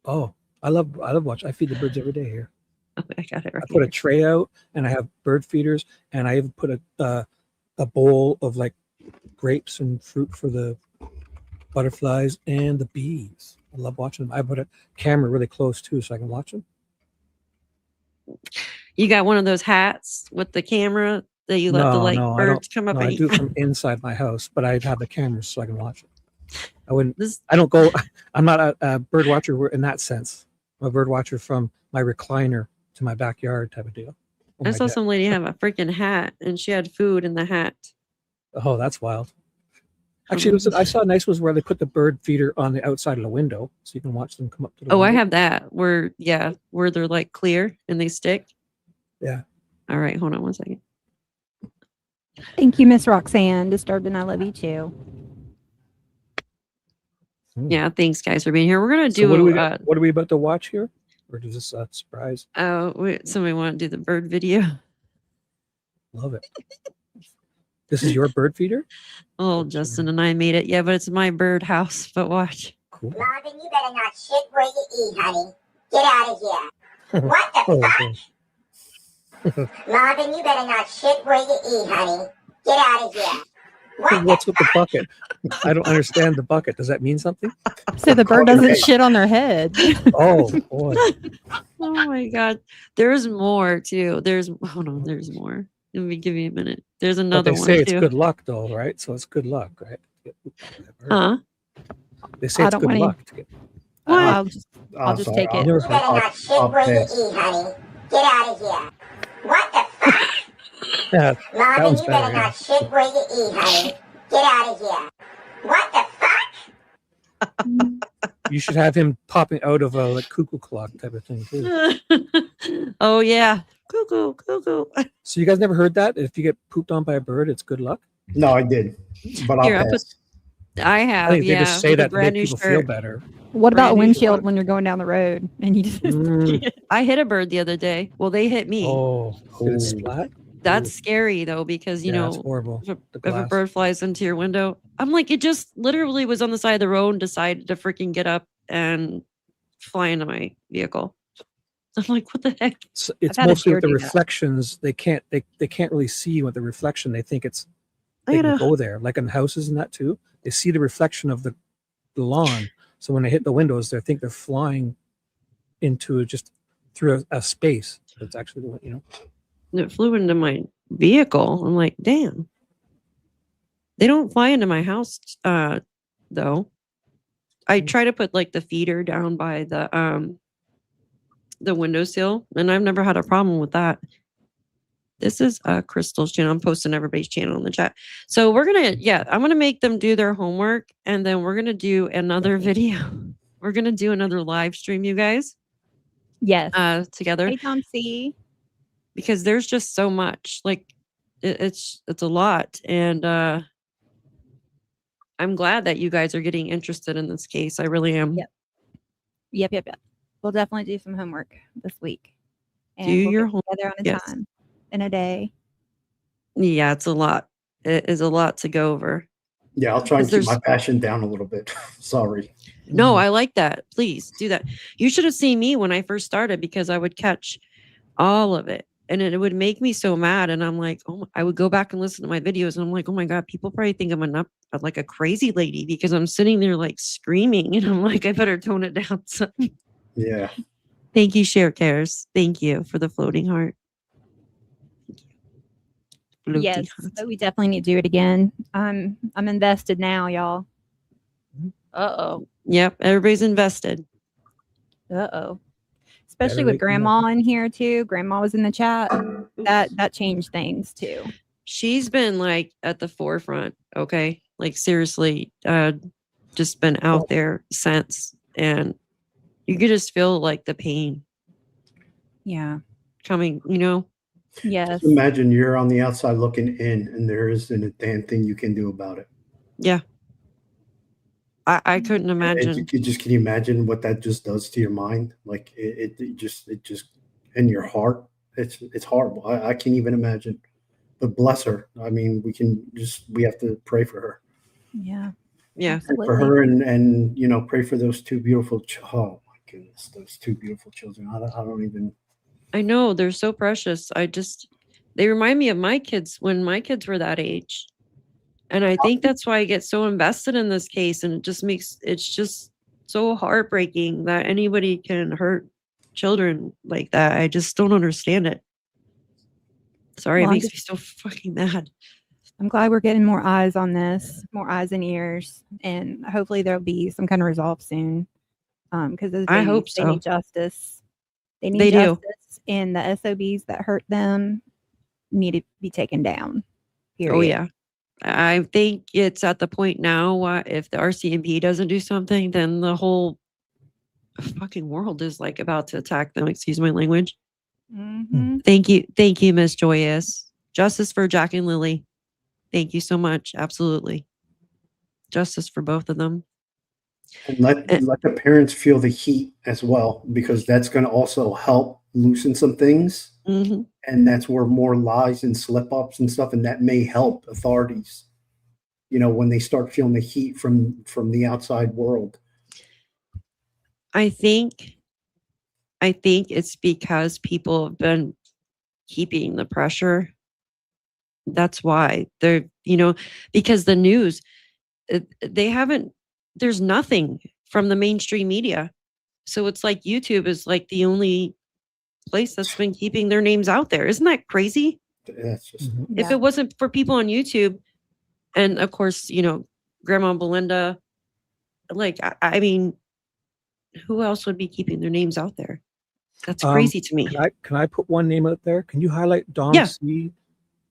Oh, I love watching. I feed the birds every day here. Oh, I got it right. I put a tray out and I have bird feeders and I even put a bowl of like grapes and fruit for the butterflies and the bees. I love watching them. I put a camera really close too so I can watch them. You got one of those hats with the camera that you let the birds come up and I do it from inside my house, but I have the cameras so I can watch it. I'm not a bird watcher in that sense. I'm a bird watcher from my recliner to my backyard type of deal. I saw some lady have a freaking hat and she had food in the hat. Oh, that's wild. Actually, I saw a nice ones where they put the bird feeder on the outside of the window, so you can watch them come up to the Oh, I window. have that where they're like clear and they stick. Yeah. All right, hold on one second. Thank you, Miss Roxanne. Disturbed and I love you too. Yeah, thanks guys for being here. We're gonna So do what are we about to watch here? Or is this a surprise? somebody want to do the bird video? Love it. This is your bird feeder? Oh, Justin and I made it. Yeah, but it's my bird house. But watch. Cool. Marvin, you better not shit where you eat, honey. Get out of here. What the Oh, fuck? okay. Marvin, you better not shit where you eat, honey. Get out of here. What What's the with the bucket? I don't understand the bucket. Does that mean something? So the bird doesn't shit on their head. Oh, boy. Oh my god. There's more too. There's more. Let me give you a minute. There's But another they one say it's too. good luck, though, right? So it's good luck, right? Huh? They say I it's don't good wanna- luck. To get, What? I'll just I'm just sorry, take it. You better not shit where you pass. eat, honey. Get out of here. What the fuck? yeah, Marvin, one's you better better, yeah. not shit where you eat, honey. Get out of here. What the fuck? you should have him popping out of a like cuckoo clock type of thing too. Oh yeah. Cuckoo, cuckoo. So you guys never heard that? If you get pooped on by a bird, it's good luck. No, I did, but I'll Here, I put- pass. I I have, think they yeah. just say with a that to brand make new people feel shirt. better. What about Brand new windshield shirt. when you're going down the road and you just Mm. I hit a bird the other day. Well, they hit me. Oh, did Ooh. it splat? That's scary though, because you Yeah, know it's horrible. if The a glass. bird flies into your window, I'm like, it just literally was on the side of the road and decided to freaking get up and fly into my vehicle. I'm like, what the heck? It's had a mostly deer with the do that. reflections. They can't really see with the reflection. They think it's I they can gotta- go there, like in houses and that too. They see the reflection of the lawn, so when they hit the windows, they think they're flying into just through a space. It's actually it flew into my vehicle. I'm like, damn. They don't fly into my house, though. I try to put like the feeder down by the windowsill, and I've never had a problem with that. This is Crystal's channel. I'm posting everybody's channel in the chat. So I'm gonna make them do their homework, and then we're gonna do another video. We're gonna do another live stream, you guys, yes. together, Hey, Tom C. because there's just so much. Like it's a lot, and I'm glad that you guys are getting interested in this case. I really am. Yep. We'll definitely do some homework this week. And Do we'll your get together on a yes. time in a day. Yeah, it's a lot. It is a lot to go over. Yeah, I'll try and keep There's- my passion down a little bit. Sorry. No, I like that. Please do that. You should have seen me when I first started, because I would catch all of it and it would make me so mad. And I'm like, oh, I would go back and listen to my videos and I'm like, oh my God, people probably think I'm like a crazy lady because I'm sitting there like screaming and I'm like, I better tone it down. So, Yeah. thank you, Share Cares. Thank you for the floating heart. Floating Yes, heart. but we definitely need to do it again. I'm invested now, y'all. Uh-oh. Yep. Everybody's invested. Uh-oh. Especially Better with late than grandma in here too. Grandma was in the chat. That changed things too. She's been like at the forefront. Okay. Like seriously, just been out there since, and you could just feel like the pain Yeah. coming, you know? Yes. Just imagine you're on the outside looking in and there isn't a damn thing you can do about it. Yeah. I couldn't And imagine. can you imagine what that just does to your mind? Like it just in your heart. It's horrible. I can't even imagine. But bless her. I mean, we have to pray for her. Yeah. Yeah. Pray for her and pray for those two beautiful oh my goodness, those two beautiful children. I don't even. I know, they're so precious. They remind me of my kids when my kids were that age. And I think that's why I get so invested in this case. And it's just so heartbreaking that anybody can hurt children like that. I just don't understand it. Sorry, Well, it makes me so fucking mad. I'm glad we're getting more eyes on this, more eyes and ears, and hopefully there'll be some kind of resolve soon. Because I hope they so. need justice. They need They do. justice, and the SOBs that hurt them need to be taken down. Period. Oh yeah. I think it's at the point now, if the RCMP doesn't do something, then the whole fucking world is like about to attack them. Excuse my language. Mhm. Thank you, Miss Joyous. Justice for Jack and Lily. Thank you so much. Absolutely. Justice for both of them. And let the parents feel the heat as well, because that's going to also help loosen some things. Mm-hmm. And that's where more lies and slip ups and stuff, and that may help authorities, when they start feeling the heat from the outside world. I think it's because people have been keeping the pressure. That's why they're, because the news, there's nothing from the mainstream media. So it's like YouTube is like the only place that's been keeping their names out there. Isn't that crazy? That's just If it wasn't for people on YouTube, and of course, Grandma Belinda, like, I mean, who else would be keeping their names out there? That's crazy to me. Can I put one name out there? Can you highlight Dom Yeah. C?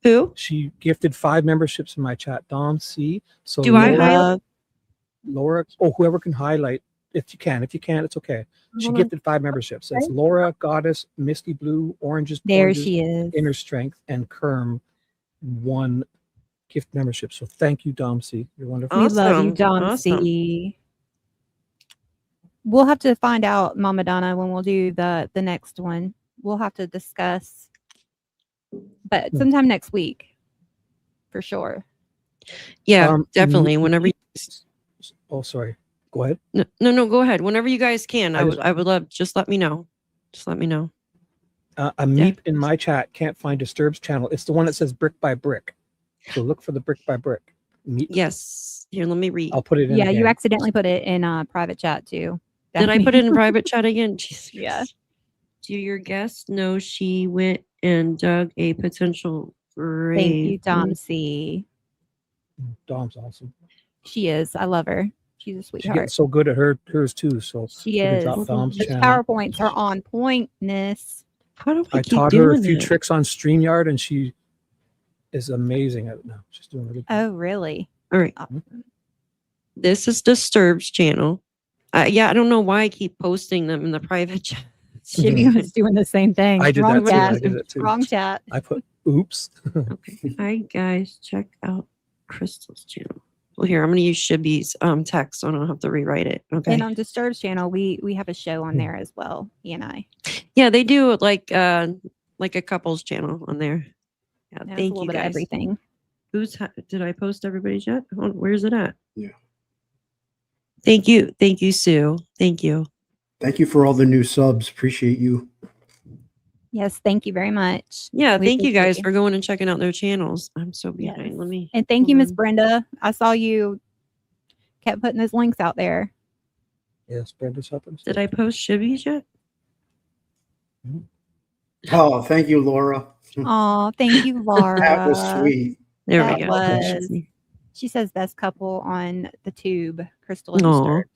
Who? She gifted 5 memberships in my chat. Dom C. So Do I highlight? Laura, whoever can highlight, if you can. If you can't, it's okay. She Hold on. gifted 5 memberships. It's Laura, Goddess, Misty Blue, Oranges, There she is. Inner Strength, and Kerm 1 gift membership. So thank you, Dom C. You're wonderful. We love you, Awesome. Dom Awesome. C. We'll have to find out, Mama Donna, when we'll do the next one. We'll have to discuss, but sometime next week, for sure. Yeah, definitely. Whenever. Oh, sorry. Go ahead. No. Go ahead. Whenever you guys can, I would love. Just let me know. Just let me know. A meep in my chat can't find Disturbed's channel. It's the one that says brick by brick. So look for the brick by brick. Meep. Yes. Here, let me read. I'll put it in. Yeah, you again. accidentally put it in a private chat too. Did I put it in private chat again? Jesus Yeah. Christ. Do your guests know she went and dug a potential grave? Thank you, Dom C. Dom's awesome. She is. I love her. She's a She's sweetheart. getting so good at hers too. So She we're gonna is. drop Dom's The channel. PowerPoints are on pointness. How do I I keep taught her a doing few it? tricks on StreamYard, and she is amazing at it now. She's doing really good. Oh, really? All right. This is Disturbed's channel. Yeah, I don't know why I keep posting them in the private chat. She was doing the same thing. I did Wrong that too. chat. I did it too. Wrong chat. I put oops. Okay. Hi guys, check out Crystal's channel. Well, here I'm going to use Shibby's text, so I don't have to rewrite it. Okay. And on Disturbed's channel, we have a show on there as well. He and I. Yeah, they do like a couples channel on there. Yeah, That's a thank little you bit of guys. everything. Did I post everybody's yet? Where's it at? Yeah. Thank you, Sue. Thank you. Thank you for all the new subs. Appreciate you. Yes, thank you very much. Yeah, We thank you guys appreciate for going and checking out their channels. I'm so Yes. behind. Let me. And thank you, hold Miss on. Brenda. I saw you kept putting those links out there. Yes, Brenda's helping. Did I post Shibby's yet? Oh, thank you, Laura. Oh, thank you, Laura. That was sweet. There That we go. was- She says best couple on the tube, Crystal and Aw. Disturbed.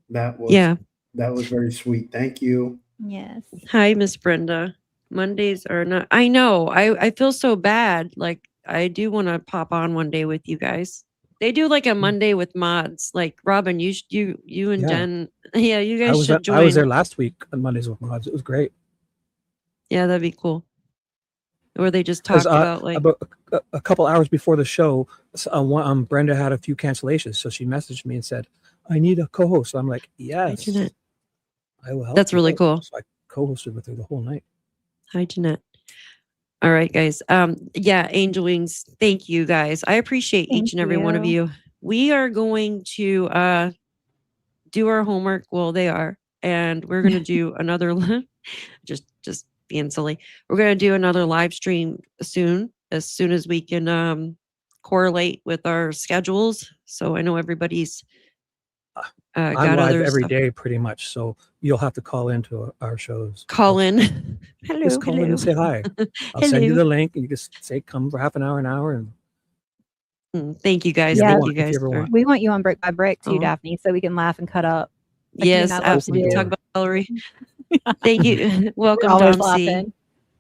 That was Yeah. That was very sweet. Thank you. Yes. Hi, Miss Brenda. Mondays are not. I know. I feel so bad. Like I do want to pop on one day with you guys. They do like a Monday with mods. Like Robin, you and Yeah. Jen. Yeah, you guys I was should join. I was there last week on Mondays with Mods. It was great. Yeah, that'd be cool. Or they just talk about like. About a couple hours before the show, Brenda had a few cancellations, so she messaged me and said, "I need a co-host." I'm like, "Yes, Jeanette. I will help." That's you really out." cool. So I co-hosted with her the whole night. Hi, Jeanette. All right, guys. Yeah, Angel Wings. Thank you, guys. I appreciate Thank each and every one of you. you. We are going to do our homework. Well, they are, and we're going to do another. just being silly. We're going to do another live stream soon as we can correlate with our schedules. So I know everybody's I'm got live other every stuff. day, pretty much. So you'll have to call into our shows. Call in. Hello, Just call in and say hi. I'll send you Hello. the link, and you just say come for half an hour, and Thank you guys. Yeah. Thank you If you guys. ever for- want. We want you on Brick by Brick too, Aw. Daphne, so we can laugh and cut up. Like you Yes, and I love to absolutely. do. Talk about celery. Thank you. We're Welcome, always Dom C. laughing.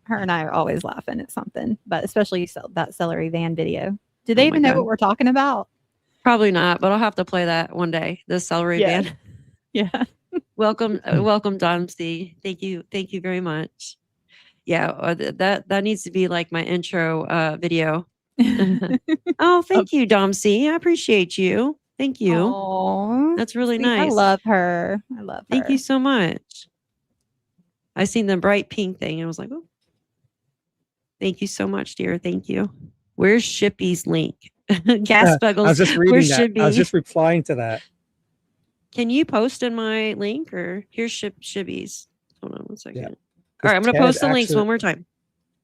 Her and I are always laughing at something, but especially that celery van video. Do they Oh my even know God. what we're talking about? Probably not, but I'll have to play that one day. The celery Yeah. band. Yeah. Welcome, Dom C. Thank you very much. Yeah, that needs to be like my intro video. Oh, thank you, Dom C. I appreciate you. Thank you. Aw, That's really sweet. I nice. love her. I love her. Thank you so much. I seen the bright pink thing and I was like, oh, thank you so much, dear. Thank you. Where's Shippy's link? Gas I Buggles. was just reading Where's that. I was Shippy? just replying to that. Can you post in my link or here's Shibby's? Hold on one second. Yeah. All right, I'm going to Ted post the links actually- one more time.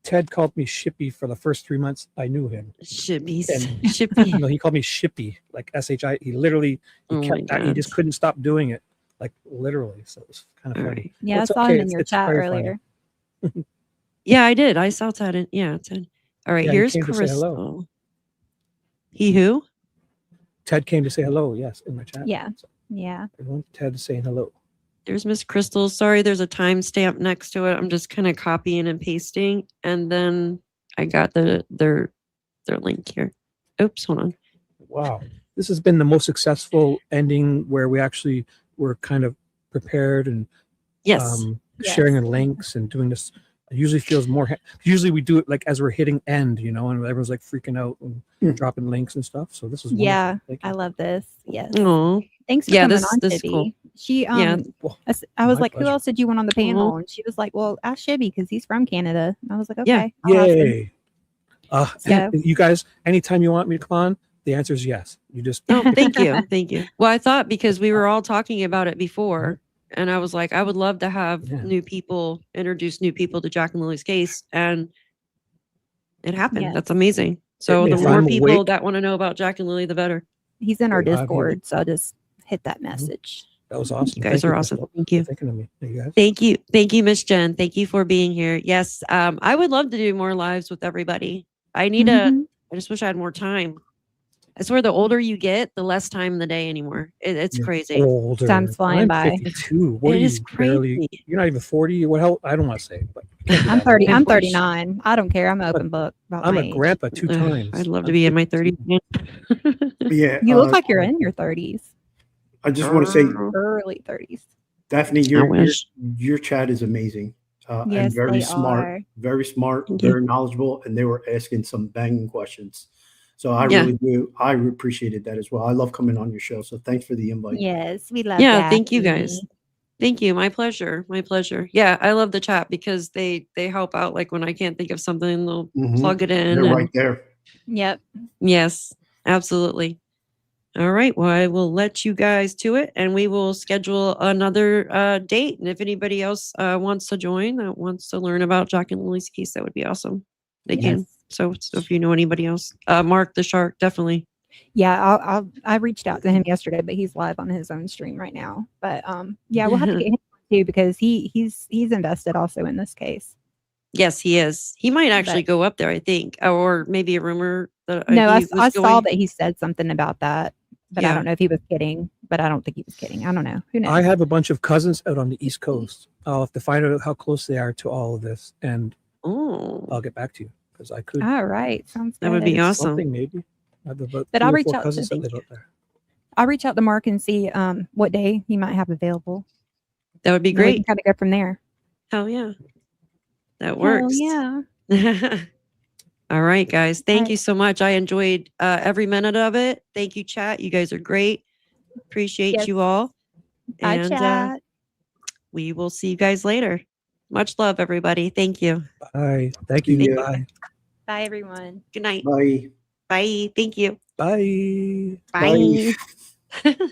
Ted called me Shippy for the first 3 months I knew him. Shibby's. And- Shippy. No, he called me Shippy, like SHI. He literally, Oh my he just God. couldn't stop doing it, like literally. So it was kind of All funny. right. Yeah, It's I saw okay, him in your it's chat very funny. earlier. Yeah, I did. I saw Ted. Yeah, Ted. All right, Yeah, he here's came to say hello. Crystal. He who? Ted came to say hello, yes, in my chat. Yeah. So Yeah. everyone, Ted is saying hello. There's Miss Crystal. Sorry, there's a timestamp next to it. I'm just kind of copying and pasting, and then I got their link here. Oops, hold on. Wow. This has been the most successful ending where we actually were kind of prepared and Yes. sharing Yes. the links and doing this. It usually feels more, usually we do it like as we're hitting end, and everyone's like freaking out and dropping links and stuff. So this is wonderful. Yeah. Thank you. I love this. Yes. Oh, Thanks for Yeah, coming this- on, this is Shibby. cool. She Yeah. Well, I was my like, who pleasure. else did you want on the panel? And she was like, well, ask Shibby because he's from Canada. And I was like, Yeah. okay. I'll ask him. Yay. So- You guys, anytime you want me to come on, the answer is yes. You just Oh, thank you. Thank you. Well, I thought because we were all talking about it before, and I was like, I would love to have Yeah. new people, introduce new people to Jack and Lily's case. And it happened. Yes. That's amazing. So If the more I'm people awake- that want to know about Jack and Lily, the better. He's in our I'm here. Discord. So I'll just hit that message. that was awesome. You guys are awesome. Crystal, Thank for you. thinking of me. You guys. Thank you. Thank you, Miss Jen. Thank you for being here. Yes. I would love to do more lives with everybody. I need Mhm. I just wish I had more time. I swear the older you get, the less time in the day anymore. It's You're crazy. Older. Time's flying I'm by. 52. What It are you is barely? crazy. You're not even 40. What hell? I don't want to say, but you can't be I'm that 30. old. I'm Of course. 39. I don't care. I'm an open book about I'm my a age. grandpa 2 Ugh, times. I'd love to I'm be in my 52. 30s. Yeah. You look like you're in your 30s, I just want to say, early 30s. Daphne, I wish. your chat is amazing. And Yes, very they smart, are. very smart, Thank you. very knowledgeable, and they were asking some banging questions. So I Yeah. really do. I appreciated that as well. I love coming on your show. So thanks for the invite. Yes, we love Yeah, thank you Daphne. guys. Thank you. My pleasure. My pleasure. Yeah, I love the chat because they help out. Like when I can't think of something, they'll Mhm. plug it in. They're and- right there. Yep. Yes, absolutely. All right. Well, I will let you guys to it and we will schedule another date. And if anybody else wants to join, that wants to learn about Jack and Lily's case, that would be awesome. They can. Yes. So if you know anybody else, Mark the Shark, definitely. Yeah, I reached out to him yesterday, but he's live on his own stream right now. But yeah, we'll have to get him on too because he's invested also in this case. Yes, he is. He might actually But- go up there, I think, or maybe a rumor that No, he was I saw going- that he said something about that, but I Yeah. don't know if he was kidding. But I don't think he was kidding. I don't know. Who knows? I have a bunch of cousins out on the East Coast. I'll have to find out how close they are to all of this, and Oh, I'll get back to you because I could All right, sounds good. That would be awesome. something maybe. I have about But 3 I'll or reach 4 out to cousins that the- live out there. I'll reach out to Mark and see what day he might have available. that would be And then we can great. kind of go from there. Hell yeah. That Hell works. yeah. All right, guys. Thank right. you so much. I enjoyed every minute of it. Thank you, chat. You guys are great. Appreciate Yes. you all. Bye, And chat. we will see you guys later. Much love, everybody. Thank you. Bye. Thank you. Yeah. Bye. Bye, everyone. Good night. Bye. Bye. Thank you. Bye. Bye. Bye.